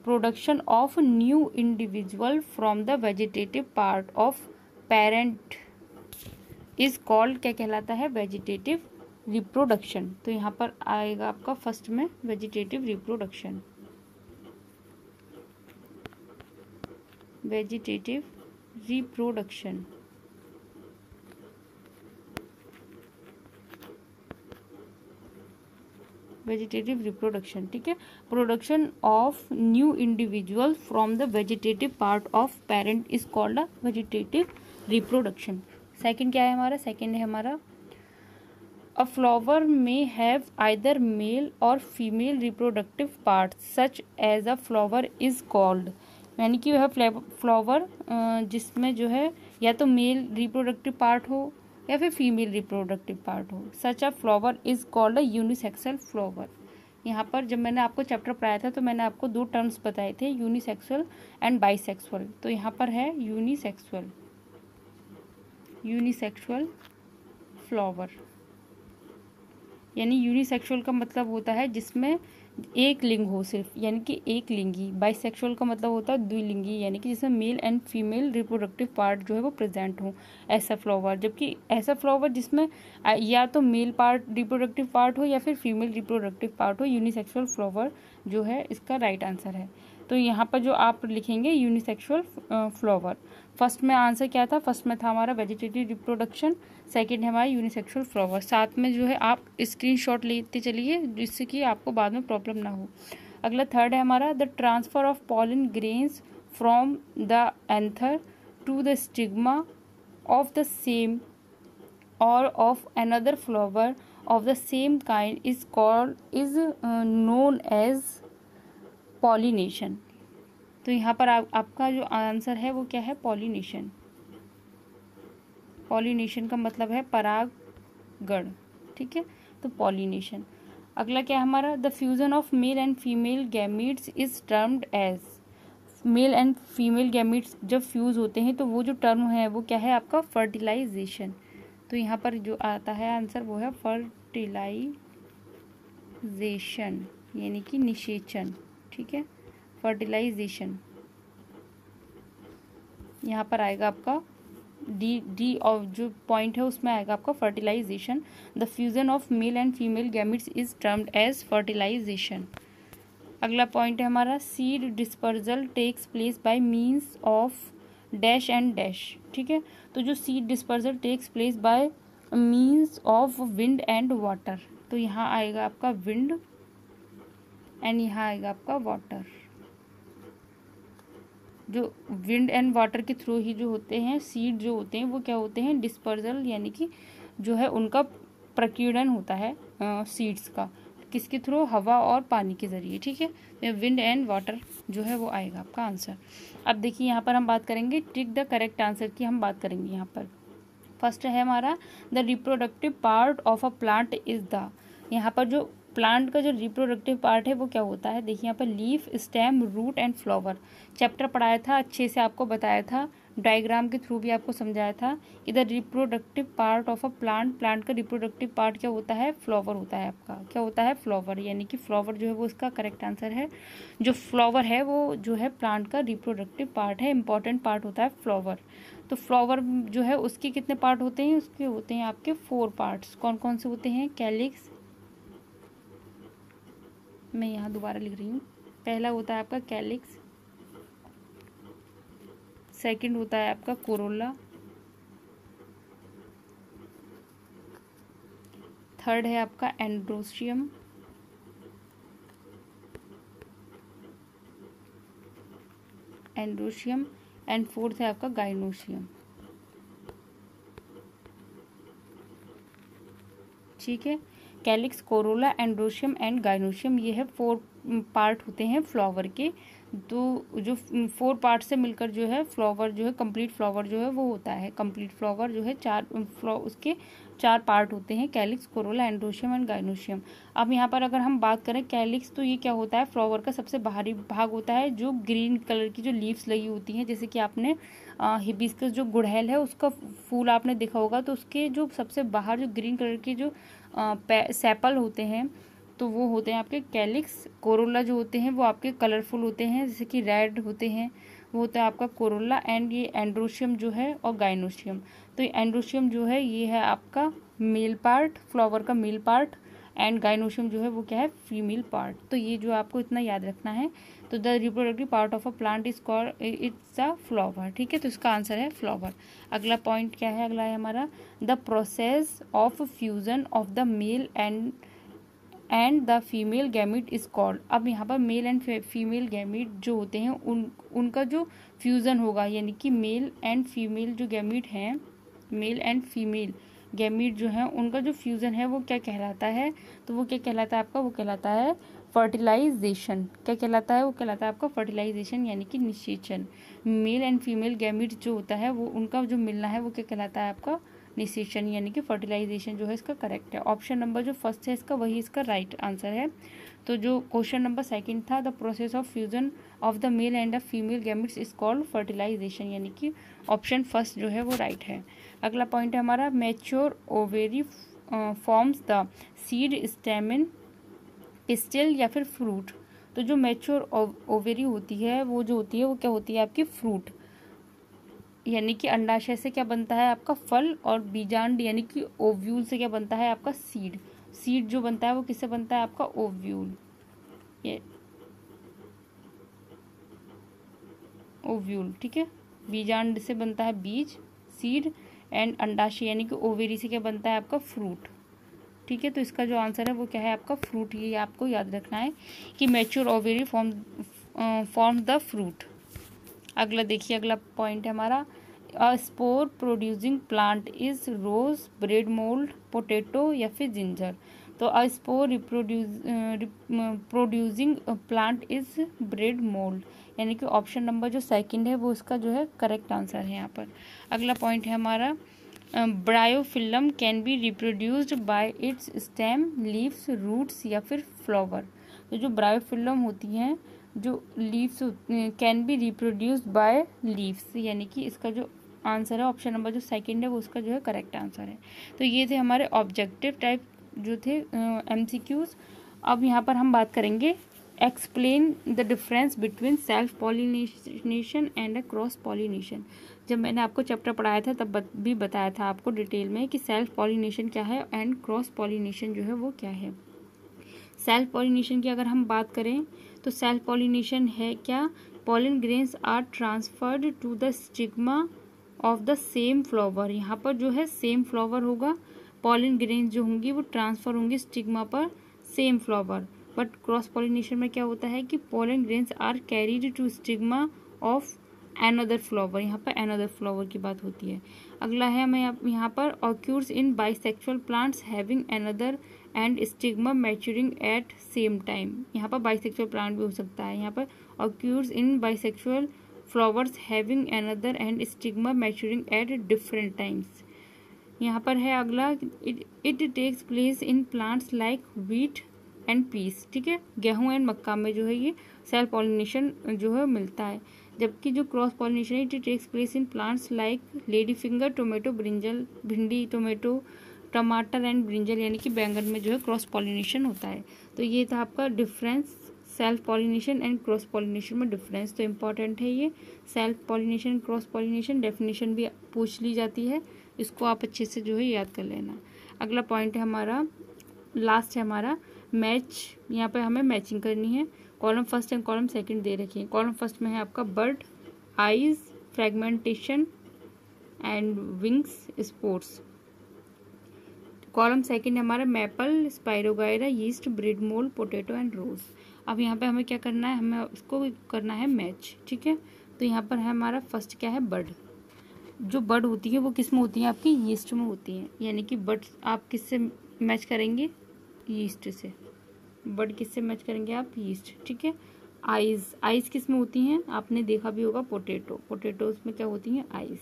production of new individual from the vegetative part of parent is called, क्या कहलाता है, वेजिटेटिव रिप्रोडक्शन। तो यहाँ पर आएगा आपका फर्स्ट में vegetative reproduction, vegetative reproduction. Vegetative reproduction, ठीक है, production of new individual from the vegetative part of parent is called a vegetative reproduction. Second क्या है हमारा, सेकंड है हमारा अ फ्लावर में हैव आइदर मेल और female reproductive part such as a flower is called, यानी कि वह फ्लावर जिसमें जो है या तो मेल रिप्रोडक्टिव पार्ट हो या फिर फीमेल रिप्रोडक्टिव पार्ट हो, such a flower is called a unisexual flower. यहाँ पर जब मैंने आपको चैप्टर पढ़ाया था तो मैंने आपको दो टर्म्स बताए थे, यूनिसेक्सुअल एंड बाइसेक्सुअल। तो यहाँ पर है यूनिसेक्सुअल, यूनिसेक्सुअल फ्लावर, यानी यूनिसेक्सुअल का मतलब होता है जिसमें एक लिंग हो सिर्फ, यानी कि एक लिंगी। बाइसेक्सुअल का मतलब होता है द्विलिंगी, यानी कि जिसमें mail and female reproductive part जो है वो प्रेजेंट हो, ऐसा फ्लावर। जबकि ऐसा फ्लावर जिसमें या तो मेल पार्ट रिप्रोडक्टिव पार्ट हो या फिर फीमेल रिप्रोडक्टिव पार्ट हो, यूनिसेक्सुअल फ्लावर जो है इसका राइट आंसर है। तो यहाँ पर जो आप लिखेंगे यूनिसेक्सुअल फ्लावर। फर्स्ट में आंसर क्या था, फर्स्ट में था हमारा वेजिटेटिव रिप्रोडक्शन, सेकंड है हमारा यूनिसेक्सुअल फ्लावर। साथ में जो है आप स्क्रीनशॉट लेते चलिए जिससे कि आपको बाद में प्रॉब्लम ना हो। अगला थर्ड है हमारा the transfer of pollen grains from the anther to the stigma of the same और of another flower of the same kind is called is known as pollination. तो यहाँ पर आपका जो आंसर है वो क्या है, पॉलिनेशन। पॉलिनेशन का मतलब है परागण, ठीक है, तो पॉलिनेशन। अगला क्या है हमारा, the fusion of male and female gametes is termed as. Male and female gametes जब फ्यूज होते हैं तो वो जो टर्म है वो क्या है आपका, फर्टिलाइजेशन। तो यहाँ पर जो आता है आंसर वो है फर्टिलाइजेशन, यानी कि निषेचन, ठीक है, फर्टिलाइजेशन। यहाँ पर आएगा आपका डी और जो पॉइंट है उसमें आएगा आपका fertilisation. The fusion of male and female gametes is termed as fertilisation. अगला पॉइंट है हमारा, seed dispersal takes place by means of dash and dash, ठीक है। तो जो seed dispersal takes place by means of wind and water, तो यहाँ आएगा आपका विंड एंड यहाँ आएगा आपका वाटर। जो विंड एंड वाटर के थ्रू ही जो होते हैं सीड जो होते हैं वो क्या होते हैं, डिस्पर्जल, यानी कि जो है उनका प्रकीर्णन होता है सीड्स का, किसके थ्रू, हवा और पानी के जरिए, ठीक है। तो विंड एंड वाटर जो है वो आएगा आपका आंसर। अब देखिए यहाँ पर हम बात करेंगे टिक द करेक्ट आंसर की, हम बात करेंगे यहाँ पर। फर्स्ट है हमारा, the reproductive part of a plant is the. यहाँ पर जो प्लांट का जो रिप्रोडक्टिव पार्ट है वो क्या होता है, देखिए यहाँ पर leaf, stem, root and flower. Chapter पढ़ाया था, अच्छे से आपको बताया था, डायग्राम के थ्रू भी आपको समझाया था कि the reproductive part of a plant, plant का रिप्रोडक्टिव पार्ट क्या होता है, फ्लावर होता है आपका, क्या होता है, फ्लावर, यानी कि फ्लावर जो है वो इसका करेक्ट आंसर है। जो फ्लावर है वो जो है प्लांट का रिप्रोडक्टिव पार्ट है, इंपॉर्टेंट पार्ट होता है फ्लावर। तो फ्लावर जो है उसके कितने पार्ट होते हैं, उसके होते हैं आपके 4 पार्ट्स। कौन कौन से होते हैं, कैलिक्स, मैं यहाँ दोबारा लिख रही हूँ, पहला होता है आपका कैलिक्स, सेकंड होता है आपका कोरोला, थर्ड है आपका एंड्रोशियम, एंड फोर्थ है आपका गाइनोशियम, ठीक है। Calyx, Corolla, androecium and gynoecium, ये है 4 पार्ट होते हैं फ्लावर के। तो जो 4 पार्ट से मिलकर जो है फ्लावर जो है, कंप्लीट फ्लावर जो है वो होता है। कंप्लीट फ्लावर जो है उसके 4 पार्ट होते हैं, calyx, Corolla, androecium and gynoecium. अब यहाँ पर अगर हम बात करें कैलिक्स, तो ये क्या होता है, फ्लावर का सबसे बाहरी भाग होता है, जो ग्रीन कलर की जो लीव्स लगी होती हैं, जैसे कि आपने हिबिस्कस जो गुड़हल है उसका फूल आपने देखा होगा, तो उसके जो सबसे बाहर जो ग्रीन कलर के जो सेपल होते हैं तो वो होते हैं आपके कैलिक्स। कोरोला जो होते हैं वो आपके कलरफुल होते हैं, जैसे कि रेड होते हैं, वो होता है आपका कोरोला। एंड ये एंड्रोशियम जो है और गाइनोशियम, तो ये एंड्रोशियम जो है ये है आपका मेल पार्ट, फ्लावर का मेल पार्ट, एंड गाइनोशियम जो है वो क्या है, फीमेल पार्ट। तो ये जो आपको इतना याद रखना है। तो the reproductive part of a plant is called it's a flower, ठीक है, तो इसका आंसर है फ्लावर। अगला पॉइंट क्या है, अगला है हमारा, the process of fusion of the male and the female gamete is called. अब यहाँ पर मेल एंड फीमेल गैमीट जो होते हैं उनका जो फ्यूजन होगा, यानी कि मेल एंड फीमेल जो गैमीट हैं, मेल एंड फीमेल गैमीट जो है उनका जो फ्यूजन है वो क्या कहलाता है, तो वो क्या कहलाता है आपका, वो कहलाता है फर्टिलाइजेशन। क्या कहलाता है, वो कहलाता है आपका फर्टिलाइजेशन, यानी कि निषेचन। मेल एंड फीमेल गैमीट जो होता है वो उनका जो मिलना है वो क्या कहलाता है आपका, निषेचन, यानी कि फर्टिलाइजेशन जो है इसका करेक्ट है। ऑप्शन नंबर जो फर्स्ट है इसका वही इसका राइट आंसर है। तो जो क्वेश्चन नंबर सेकंड था, the process of fusion of the male and the female gametes is called fertilisation, यानी कि ऑप्शन फर्स्ट जो है वो राइट है। अगला पॉइंट है हमारा, mature ovary forms the seed, स्टेमन, pistil या फिर फ्रूट। तो जो मैच्योर ओवेरी होती है वो जो होती है वो क्या होती है आपकी, फ्रूट, यानी कि अंडाशय से क्या बनता है आपका फल, और बीजांड यानी कि ओव्यूल से क्या बनता है आपका सीड। सीड जो बनता है वो किससे बनता है आपका, ओव्यूल, ये ओव्यूल, ठीक है। बीजांड से बनता है बीज, सीड, एंड अंडाशय यानी कि ओवेरी से क्या बनता है आपका, फ्रूट, ठीक है। तो इसका जो आंसर है वो क्या है आपका, फ्रूट। ये आपको याद रखना है कि mature ovary form the fruit. अगला देखिए, अगला पॉइंट है हमारा, a spore producing plant is rose, bread mould, potato या फिर जिंजर। तो a spore producing plant is bread mould, यानी कि ऑप्शन नंबर जो सेकंड है वो इसका जो है करेक्ट आंसर है यहाँ पर। अगला पॉइंट है हमारा bryophyllum can be reproduced by its stem, leaves, roots या फिर फ्लावर। तो जो ब्रायोफिल्म होती हैं जो leaves can be reproduced by leaves, यानी कि इसका जो आंसर है ऑप्शन नंबर जो सेकंड है वो उसका जो है करेक्ट आंसर है। तो ये थे हमारे ऑब्जेक्टिव टाइप जो थे MCQs। अब यहाँ पर हम बात करेंगे explain the difference between self pollination and cross pollination. जब मैंने आपको चैप्टर पढ़ाया था तब भी बताया था आपको डिटेल में कि सेल्फ पॉलिनेशन क्या है एंड क्रॉस पॉलिनेशन जो है वो क्या है। सेल्फ पॉलिनेशन की अगर हम बात करें तो सेल्फ पॉलिनेशन है क्या, pollen grains are transferred to the stigma of the same flower. यहाँ पर जो है सेम फ्लावर होगा, पॉलन ग्रेन्स जो होंगी वो ट्रांसफर होंगी स्टिग्मा पर same flower. But cross pollination में क्या होता है कि pollen grains are carried to stigma of another flower, यहाँ पर एनदर फ्लावर की बात होती है। अगला है हमें यहाँ पर occurs in bisexual plants having anther and stigma maturing at same time. यहाँ पर बाइसेक्सुअल प्लांट भी हो सकता है। यहाँ पर occurs in bisexual flowers having anther and stigma maturing at different times. यहाँ पर है अगला it takes place in plants like wheat and peas. ठीक है, गेहूं एंड मक्का में जो है ये सेल्फ पॉलिनेशन जो है मिलता है। जबकि जो क्रॉस पॉलिनेशन है it takes place in plants like lady finger, tomato, brinjal, भिंडी, टोमेटो, टमाटर एंड ब्रिंजल, यानी कि बैंगन में जो है क्रॉस पॉलिनेशन होता है। तो ये था आपका difference self pollination and cross pollination में डिफरेंस। तो इम्पॉर्टेंट है ये self pollination cross pollination, definition भी पूछ ली जाती है, इसको आप अच्छे से जो है याद कर लेना। अगला पॉइंट है हमारा लास्ट है हमारा मैच। यहाँ पे हमें मैचिंग करनी है। Column first and column second दे रखी है। कॉलम फर्स्ट में है आपका bird, eyes, fragmentation and wings, sports. Column second है हमारा maple, spirogyra, yeast, bread mould, potato and rose. अब यहाँ पे हमें क्या करना है, हमें उसको करना है मैच। ठीक है, तो यहाँ पर है हमारा फर्स्ट क्या है बर्ड। जो बर्ड होती है वो किस में होती है आपकी यीस्ट में होती है, यानी कि बर्ड आप किससे मैच करेंगे यीस्ट से। बर्ड किससे मैच करेंगे आप यीस्ट। ठीक है, आइज किस में होती हैं आपने देखा भी होगा पोटैटोज में क्या होती हैं आइज।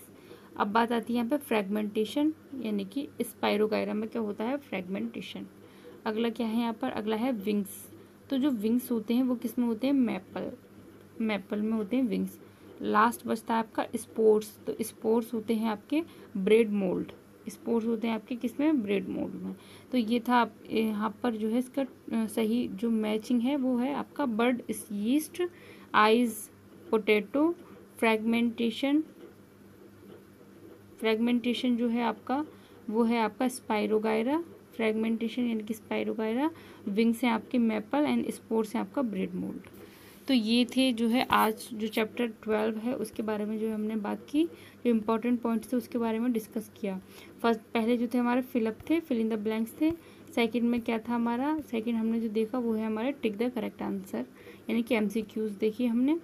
अब बात आती है यहाँ पे फ्रेगमेंटेशन, यानी कि स्पाइरोगायरा में क्या होता है फ्रेगमेंटेशन। अगला क्या है यहाँ पर, अगला है विंग्स। तो जो विंग्स होते हैं वो किस में होते हैं मैपल में होते हैं विंग्स। लास्ट बचता है आपका स्पोर्ट्स। तो स्पोर्ट्स होते हैं आपके ब्रेड मोल्ड, स्पोर्ट्स होते हैं आपके किसमें ब्रेड मोल्ड में। तो ये था यहाँ पर जो है इसका सही जो मैचिंग है वो है आपका bird, yeast, eyes, potato, fragmentation जो है आपका वो है आपका स्पाइरोगायरा, फ्रेगमेंटेशन यानी कि स्पाइरोगायरा, विंग्स हैं आपके मैपल एंड स्पोर्ट्स हैं आपका ब्रेड मोल्ड। तो ये थे जो है आज जो चैप्टर 12 है उसके बारे में जो हमने बात की, जो इम्पोर्टेंट पॉइंट्स थे उसके बारे में डिस्कस किया। पहले जो थे हमारे फिलअप थे, फिल इन द ब्लैंक्स थे। सेकंड में क्या था हमारा, सेकंड हमने जो देखा वो है हमारा टिक द करेक्ट आंसर, यानी कि MCQs देखी हमने।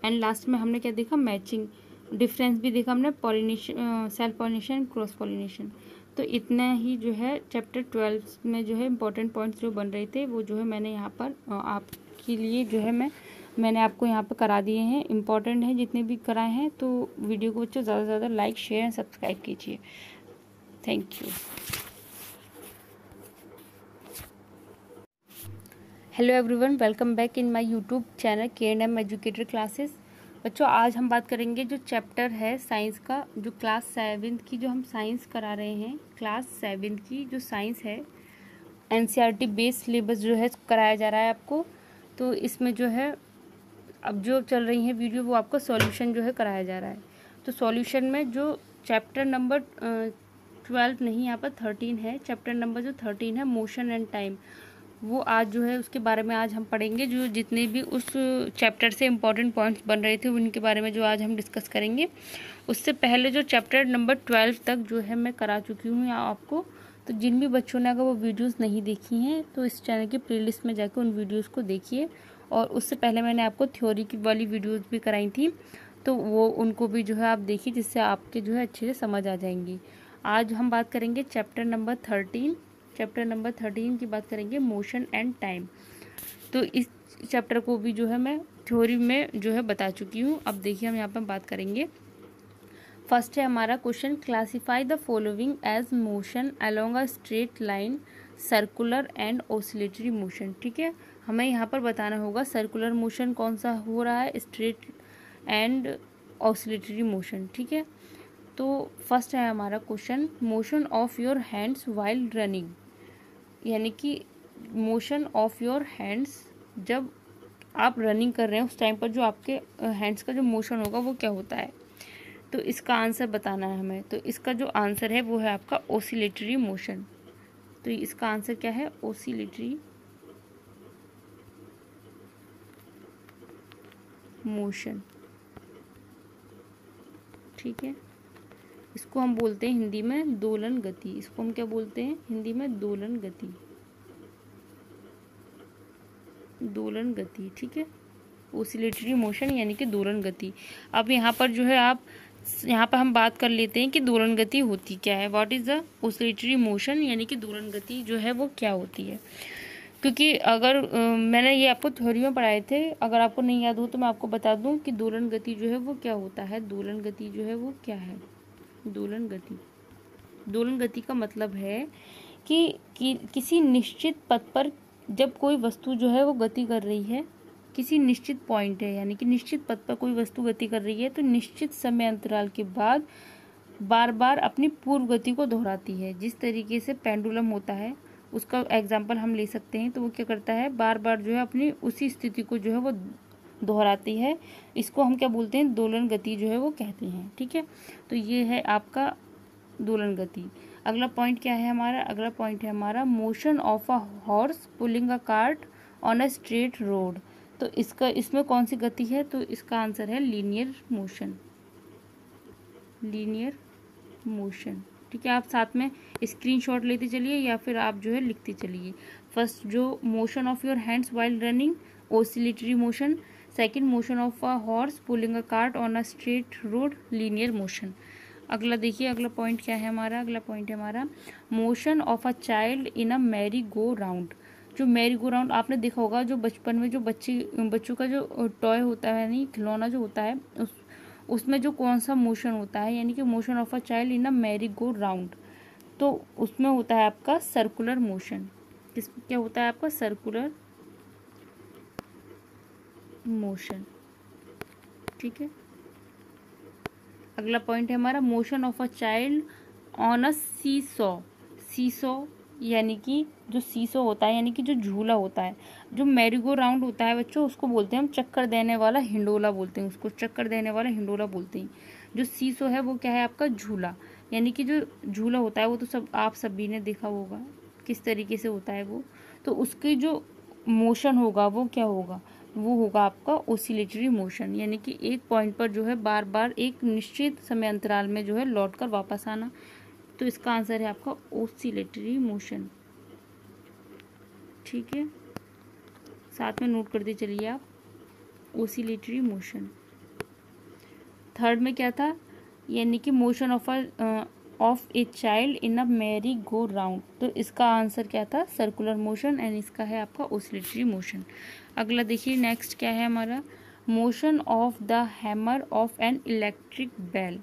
एंड लास्ट में हमने क्या देखा मैचिंग, डिफरेंस भी देखा हमने, pollination, self pollination, cross pollination. तो इतना ही जो है चैप्टर 12 में जो है इम्पोर्टेंट पॉइंट्स जो बन रहे थे वो जो है मैंने यहाँ पर आपके लिए जो है मैंने आपको यहाँ पर करा दिए हैं। इम्पॉर्टेंट है जितने भी कराए हैं। तो वीडियो को बच्चों ज़्यादा से ज़्यादा लाइक, शेयर एंड सब्सक्राइब कीजिए। Thank you. Hello everyone, welcome back in my YouTube channel K&M educator classes. बच्चों आज हम बात करेंगे जो चैप्टर है साइंस का, जो क्लास 7 की जो हम साइंस करा रहे हैं, क्लास 7 की जो साइंस है NCERT बेस्ड सिलेबस जो है कराया जा रहा है आपको। तो इसमें जो है अब जो चल रही है वीडियो वो आपको सॉल्यूशन जो है कराया जा रहा है। तो सॉल्यूशन में जो चैप्टर नंबर 12 नहीं यहाँ पर 13 है, चैप्टर नंबर जो 13 है मोशन एंड टाइम, वो आज जो है उसके बारे में आज हम पढ़ेंगे। जो जितने भी उस चैप्टर से इम्पोर्टेंट पॉइंट्स बन रहे थे उनके बारे में जो आज हम डिस्कस करेंगे। उससे पहले जो चैप्टर नंबर 12 तक जो है मैं करा चुकी हूँ यहाँ आपको। तो जिन भी बच्चों ने अगर वो वीडियोस नहीं देखी हैं तो इस चैनल की प्लेलिस्ट में जाकर उन वीडियोस को देखिए। और उससे पहले मैंने आपको थ्योरी की वाली वीडियोस भी कराई थी, तो वो उनको भी जो है आप देखिए, जिससे आपके जो है अच्छे से समझ आ जाएंगी। आज हम बात करेंगे चैप्टर नंबर 13 चैप्टर नंबर 13 की बात करेंगे, मोशन एंड टाइम। तो इस चैप्टर को भी जो है मैं थ्योरी में जो है बता चुकी हूँ। अब देखिए हम यहाँ पर बात करेंगे। फर्स्ट है हमारा question, classify the following as motion along a straight line, circular and oscillatory motion. ठीक है, हमें यहाँ पर बताना होगा सर्कुलर मोशन कौन सा हो रहा है, स्ट्रेट एंड ऑसिलेटरी मोशन। ठीक है, तो फर्स्ट है हमारा question, motion of your hands while running, यानी कि मोशन ऑफ योर हैंड्स, जब आप रनिंग कर रहे हैं उस टाइम पर जो आपके हैंड्स का जो मोशन होगा वो क्या होता है। तो इसका आंसर बताना है हमें। तो इसका जो आंसर है वो है आपका ऑसिलेटरी मोशन। तो इसका आंसर क्या है, ऑसिलेटरी मोशन। ठीक है, इसको हम बोलते हैं हिंदी में दोलन गति। इसको हम क्या बोलते हैं हिंदी में, दोलन गति, दोलन गति। ठीक है, ऑसिलेटरी मोशन यानी कि दोलन गति। अब यहाँ पर जो है आप यहाँ पर हम बात कर लेते हैं कि दोलन गति होती क्या है, what is the oscillatory motion, यानी कि दोलन गति जो है वो क्या होती है। क्योंकि अगर मैंने ये आपको थ्योरी में पढ़ाए थे, अगर आपको नहीं याद हो तो मैं आपको बता दूं कि दोलन गति जो है वो क्या होता है। दोलन गति जो है वो क्या है, दोलन गति, दोलन गति का मतलब है कि किसी निश्चित पथ पर जब कोई वस्तु जो है वो गति कर रही है, किसी निश्चित पॉइंट है, यानी कि निश्चित पथ पर कोई वस्तु गति कर रही है, तो निश्चित समय अंतराल के बाद बार बार अपनी पूर्व गति को दोहराती है। जिस तरीके से पेंडुलम होता है उसका एग्जाम्पल हम ले सकते हैं। तो वो क्या करता है, बार बार जो है अपनी उसी स्थिति को जो है वो दोहराती है। इसको हम क्या बोलते हैं, दोलन गति जो है वो कहते हैं। ठीक है, तो ये है आपका दोलन गति। अगला पॉइंट क्या है हमारा, अगला पॉइंट है हमारा motion of a horse pulling a cart on a straight road. तो इसमें कौन सी गति है, तो इसका आंसर है लीनियर मोशन, लीनियर मोशन। ठीक है, आप साथ में स्क्रीनशॉट लेते चलिए या फिर आप जो है लिखते चलिए। फर्स्ट जो motion of your hands while running, oscillatory motion. Second motion of a horse pulling a cart on a straight road, linear motion. अगला देखिए, अगला पॉइंट क्या है हमारा, अगला पॉइंट है हमारा motion of a child in a merry go round. जो मैरी गो राउंड आपने देखा होगा, जो बचपन में जो बच्चों का जो टॉय होता है, यानी खिलौना जो होता है, उसमें जो कौन सा मोशन होता है, यानी कि motion of a child in a merry go round, तो उसमें होता है आपका सर्कुलर मोशन। क्या होता है आपका, सर्कुलर मोशन। ठीक है, अगला पॉइंट है हमारा motion of a child on a seesaw. Seesaw यानी कि जो सीसो होता है, यानी कि जो झूला होता है, जो मैरीगो राउंड होता है बच्चों, उसको बोलते हैं हम चक्कर देने वाला हिंडोला बोलते हैं, उसको चक्कर देने वाला हिंडोला बोलते हैं। जो सीसो है वो क्या है आपका, झूला, यानी कि जो झूला होता है वो तो सब आप सभी ने देखा होगा किस तरीके से होता है वो। तो उसकी जो मोशन होगा वो क्या होगा, वो होगा आपका ऑसिलेटरी मोशन, यानी कि एक पॉइंट पर जो है बार बार एक निश्चित समय अंतराल में जो है लौट कर वापस आना। तो इसका आंसर है आपका ऑसिलेटरी मोशन। ठीक है, साथ में नोट करते चलिए आप, ऑसिलेटरी मोशन। थर्ड में क्या था, यानी कि motion of a child in a merry go round. तो इसका आंसर क्या था, सर्कुलर मोशन, एंड इसका है आपका ऑसिलेटरी मोशन। अगला देखिए नेक्स्ट क्या है हमारा, motion of the hammer of an electric bell,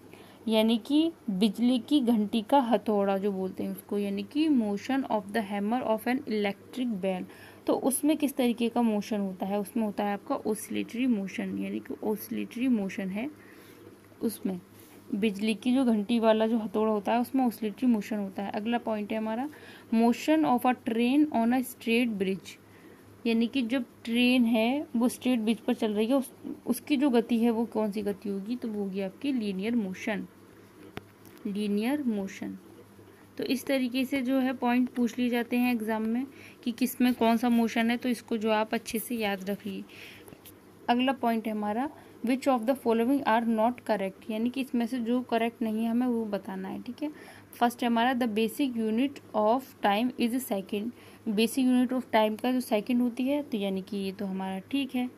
यानी कि बिजली की घंटी का हथौड़ा जो बोलते हैं उसको, यानी कि motion of the hammer of an electric bell. तो उसमें किस तरीके का मोशन होता है, उसमें होता है आपका ऑसिलेटरी मोशन, यानी कि ऑसिलेटरी मोशन है उसमें। बिजली की जो घंटी वाला जो हथौड़ा होता है उसमें ऑसिलेटरी मोशन होता है। अगला पॉइंट है हमारा motion of a train on a straight bridge, यानी कि जब ट्रेन है वो स्ट्रेट ब्रिज पर चल रही है, उसकी जो गति है वो कौन सी गति होगी, तो वो होगी आपकी लीनियर मोशन, लीनियर मोशन। तो इस तरीके से जो है पॉइंट पूछ लिए जाते हैं एग्जाम में कि किस में कौन सा मोशन है, तो इसको जो आप अच्छे से याद रखिए। अगला पॉइंट है हमारा which of the following are not correct, यानी कि इसमें से जो करेक्ट नहीं है हमें वो बताना है। ठीक है, फर्स्ट है हमारा the basic unit of time is second. Basic unit of time का जो सेकेंड होती है, तो यानी कि ये तो हमारा ठीक है।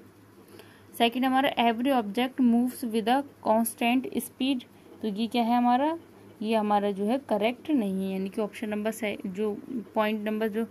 सेकेंड हमारा every object moves with a constant speed, तो ये क्या है हमारा, ये हमारा जो है करेक्ट नहीं है, यानी कि ऑप्शन नंबर जो पॉइंट नंबर जो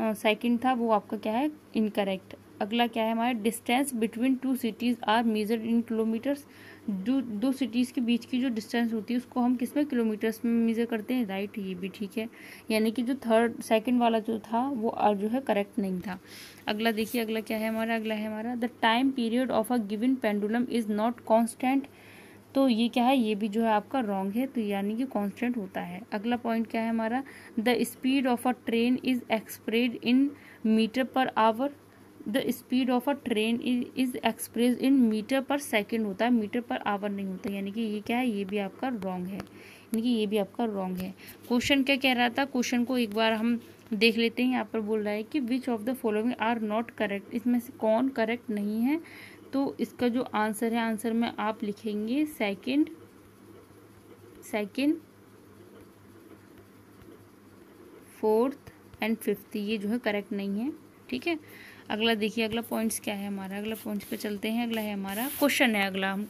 सेकंड था वो आपका क्या है, इनकरेक्ट। अगला क्या है हमारा, distance between two cities are measured in kilometres. दो सिटीज़ के बीच की जो डिस्टेंस होती है उसको हम किस में, किलोमीटर्स में मेजर करते हैं, राइट, ये भी ठीक है। यानी कि जो सेकंड वाला जो था वो जो है करेक्ट नहीं था। अगला देखिए, अगला क्या है हमारा, अगला है हमारा the time period of a given pendulum is not constant. तो ये क्या है, ये भी जो है आपका रॉन्ग है, तो यानी कि कांस्टेंट होता है। अगला पॉइंट क्या है हमारा, the speed of a train is expressed in metre per hour. The speed of a train is expressed in metre per second होता है, मीटर पर आवर नहीं होता, यानी कि ये क्या है, ये भी आपका रॉन्ग है, यानी कि ये भी आपका रॉन्ग है। क्वेश्चन क्या कह रहा था, क्वेश्चन को एक बार हम देख लेते हैं। यहाँ पर बोल रहा है कि which of the following are not correct, इसमें से कौन करेक्ट नहीं है। तो इसका जो आंसर है, आंसर में आप लिखेंगे सेकंड, फोर्थ एंड फिफ्थ, ये जो है करेक्ट नहीं है, ठीक है। अगला देखिए, अगला पॉइंट्स क्या है हमारा, अगला पॉइंट्स पे चलते हैं। अगला है हमारा क्वेश्चन है, अगला हम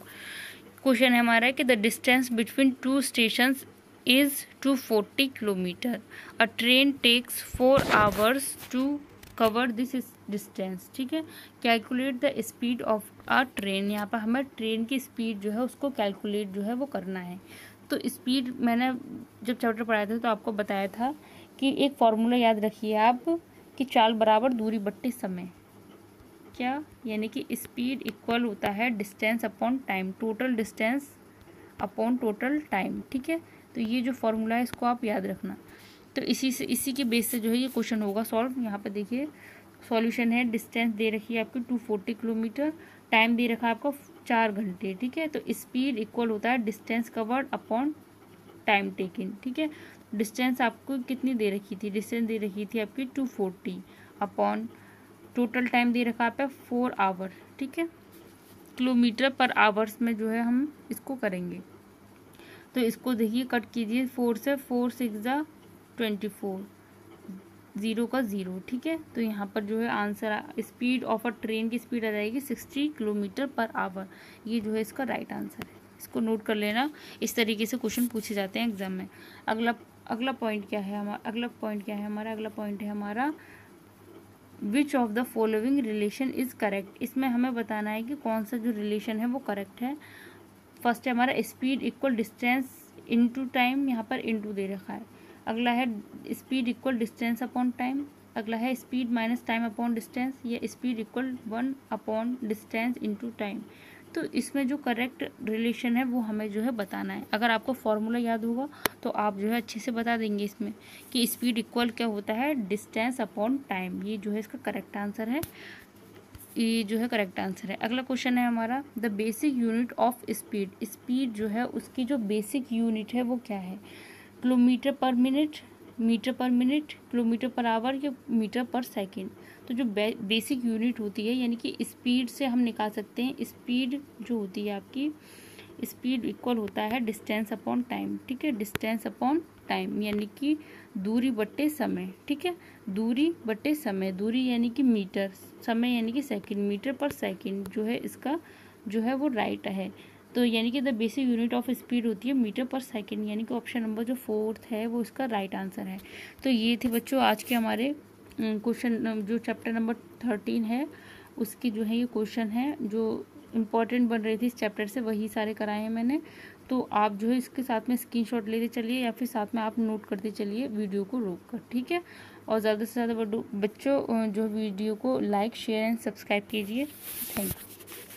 क्वेश्चन है हमारा कि the distance between two stations is 240 kilometre. A train takes 4 hours to cover this distance, ठीक है। Calculate the speed of a train, यहाँ पर हमें ट्रेन की स्पीड जो है उसको कैलकुलेट जो है वो करना है। तो स्पीड मैंने जब चैप्टर पढ़ाया था तो आपको बताया था कि एक फॉर्मूला याद रखिए आप, कि चाल बराबर दूरी बट्टे समय, क्या, यानी कि स्पीड इक्वल होता है distance upon time, total distance upon total time, ठीक है। तो ये जो फॉर्मूला है इसको आप याद रखना। तो इसी के बेस से जो है ये क्वेश्चन होगा सॉल्व। यहाँ पे देखिए सॉल्यूशन है, डिस्टेंस दे रखी है आपकी 240 किलोमीटर, टाइम दे रखा है आपको 4 घंटे, ठीक है। तो स्पीड इक्वल होता है distance covered upon time taken, ठीक है। डिस्टेंस आपको कितनी दे रखी थी, डिस्टेंस दे रखी थी आपकी 240 अपॉन टोटल टाइम दे रखा है 4 आवर, ठीक है। किलोमीटर पर आवर्स में जो है हम इसको करेंगे। तो इसको देखिए कट कीजिए, 4 से 4 6 जा 24, 0 का 0, ठीक है। तो यहाँ पर जो है answer, speed of a train की स्पीड आ जाएगी 60 किलोमीटर पर आवर, ये जो है इसका राइट आंसर है। इसको नोट कर लेना, इस तरीके से क्वेश्चन पूछे जाते हैं एग्जाम में। अगला पॉइंट क्या है हमारा, अगला पॉइंट है हमारा which of the following relation is correct. इसमें हमें बताना है कि कौन सा जो रिलेशन है वो करेक्ट है। फर्स्ट है हमारा speed equal distance into time, यहाँ पर इनटू दे रखा है। अगला है speed equal distance upon time. अगला है speed minus time upon distance, या speed equal 1 upon distance into time. तो इसमें जो करेक्ट रिलेशन है वो हमें जो है बताना है। अगर आपको फॉर्मूला याद होगा तो आप जो है अच्छे से बता देंगे इसमें कि स्पीड इक्वल क्या होता है, डिस्टेंस अपॉन टाइम, ये जो है इसका करेक्ट आंसर है, ये जो है करेक्ट आंसर है। अगला क्वेश्चन है हमारा the basic unit of speed. Speed जो है उसकी जो बेसिक यूनिट है वो क्या है, kilometre per minute, metre per minute, kilometre per hour, या मीटर पर सेकंड। तो जो बेसिक यूनिट होती है, यानी कि स्पीड से हम निकाल सकते हैं, स्पीड जो होती है आपकी, स्पीड इक्वल होता है डिस्टेंस अपॉन टाइम, ठीक है। डिस्टेंस अपॉन टाइम यानी कि दूरी बट्टे समय, ठीक है। दूरी बट्टे समय, दूरी यानी कि मीटर, समय यानी कि सेकंड, मीटर पर सेकंड जो है इसका जो है वो राइट है। तो यानी कि the basic unit of speed होती है मीटर पर सेकंड, यानी कि ऑप्शन नंबर जो 4th है वो इसका राइट आंसर है। तो ये थे बच्चों आज के हमारे क्वेश्चन, जो चैप्टर नंबर 13 है उसकी जो है ये क्वेश्चन है जो इम्पॉर्टेंट बन रही थी इस चैप्टर से, वही सारे कराए हैं मैंने। तो आप जो है इसके साथ में स्क्रीनशॉट लेते चलिए, या फिर साथ में आप नोट करते चलिए वीडियो को रोक कर, ठीक है। और ज़्यादा से ज़्यादा बच्चों जो वीडियो को लाइक, शेयर एंड सब्सक्राइब कीजिए। Thank you.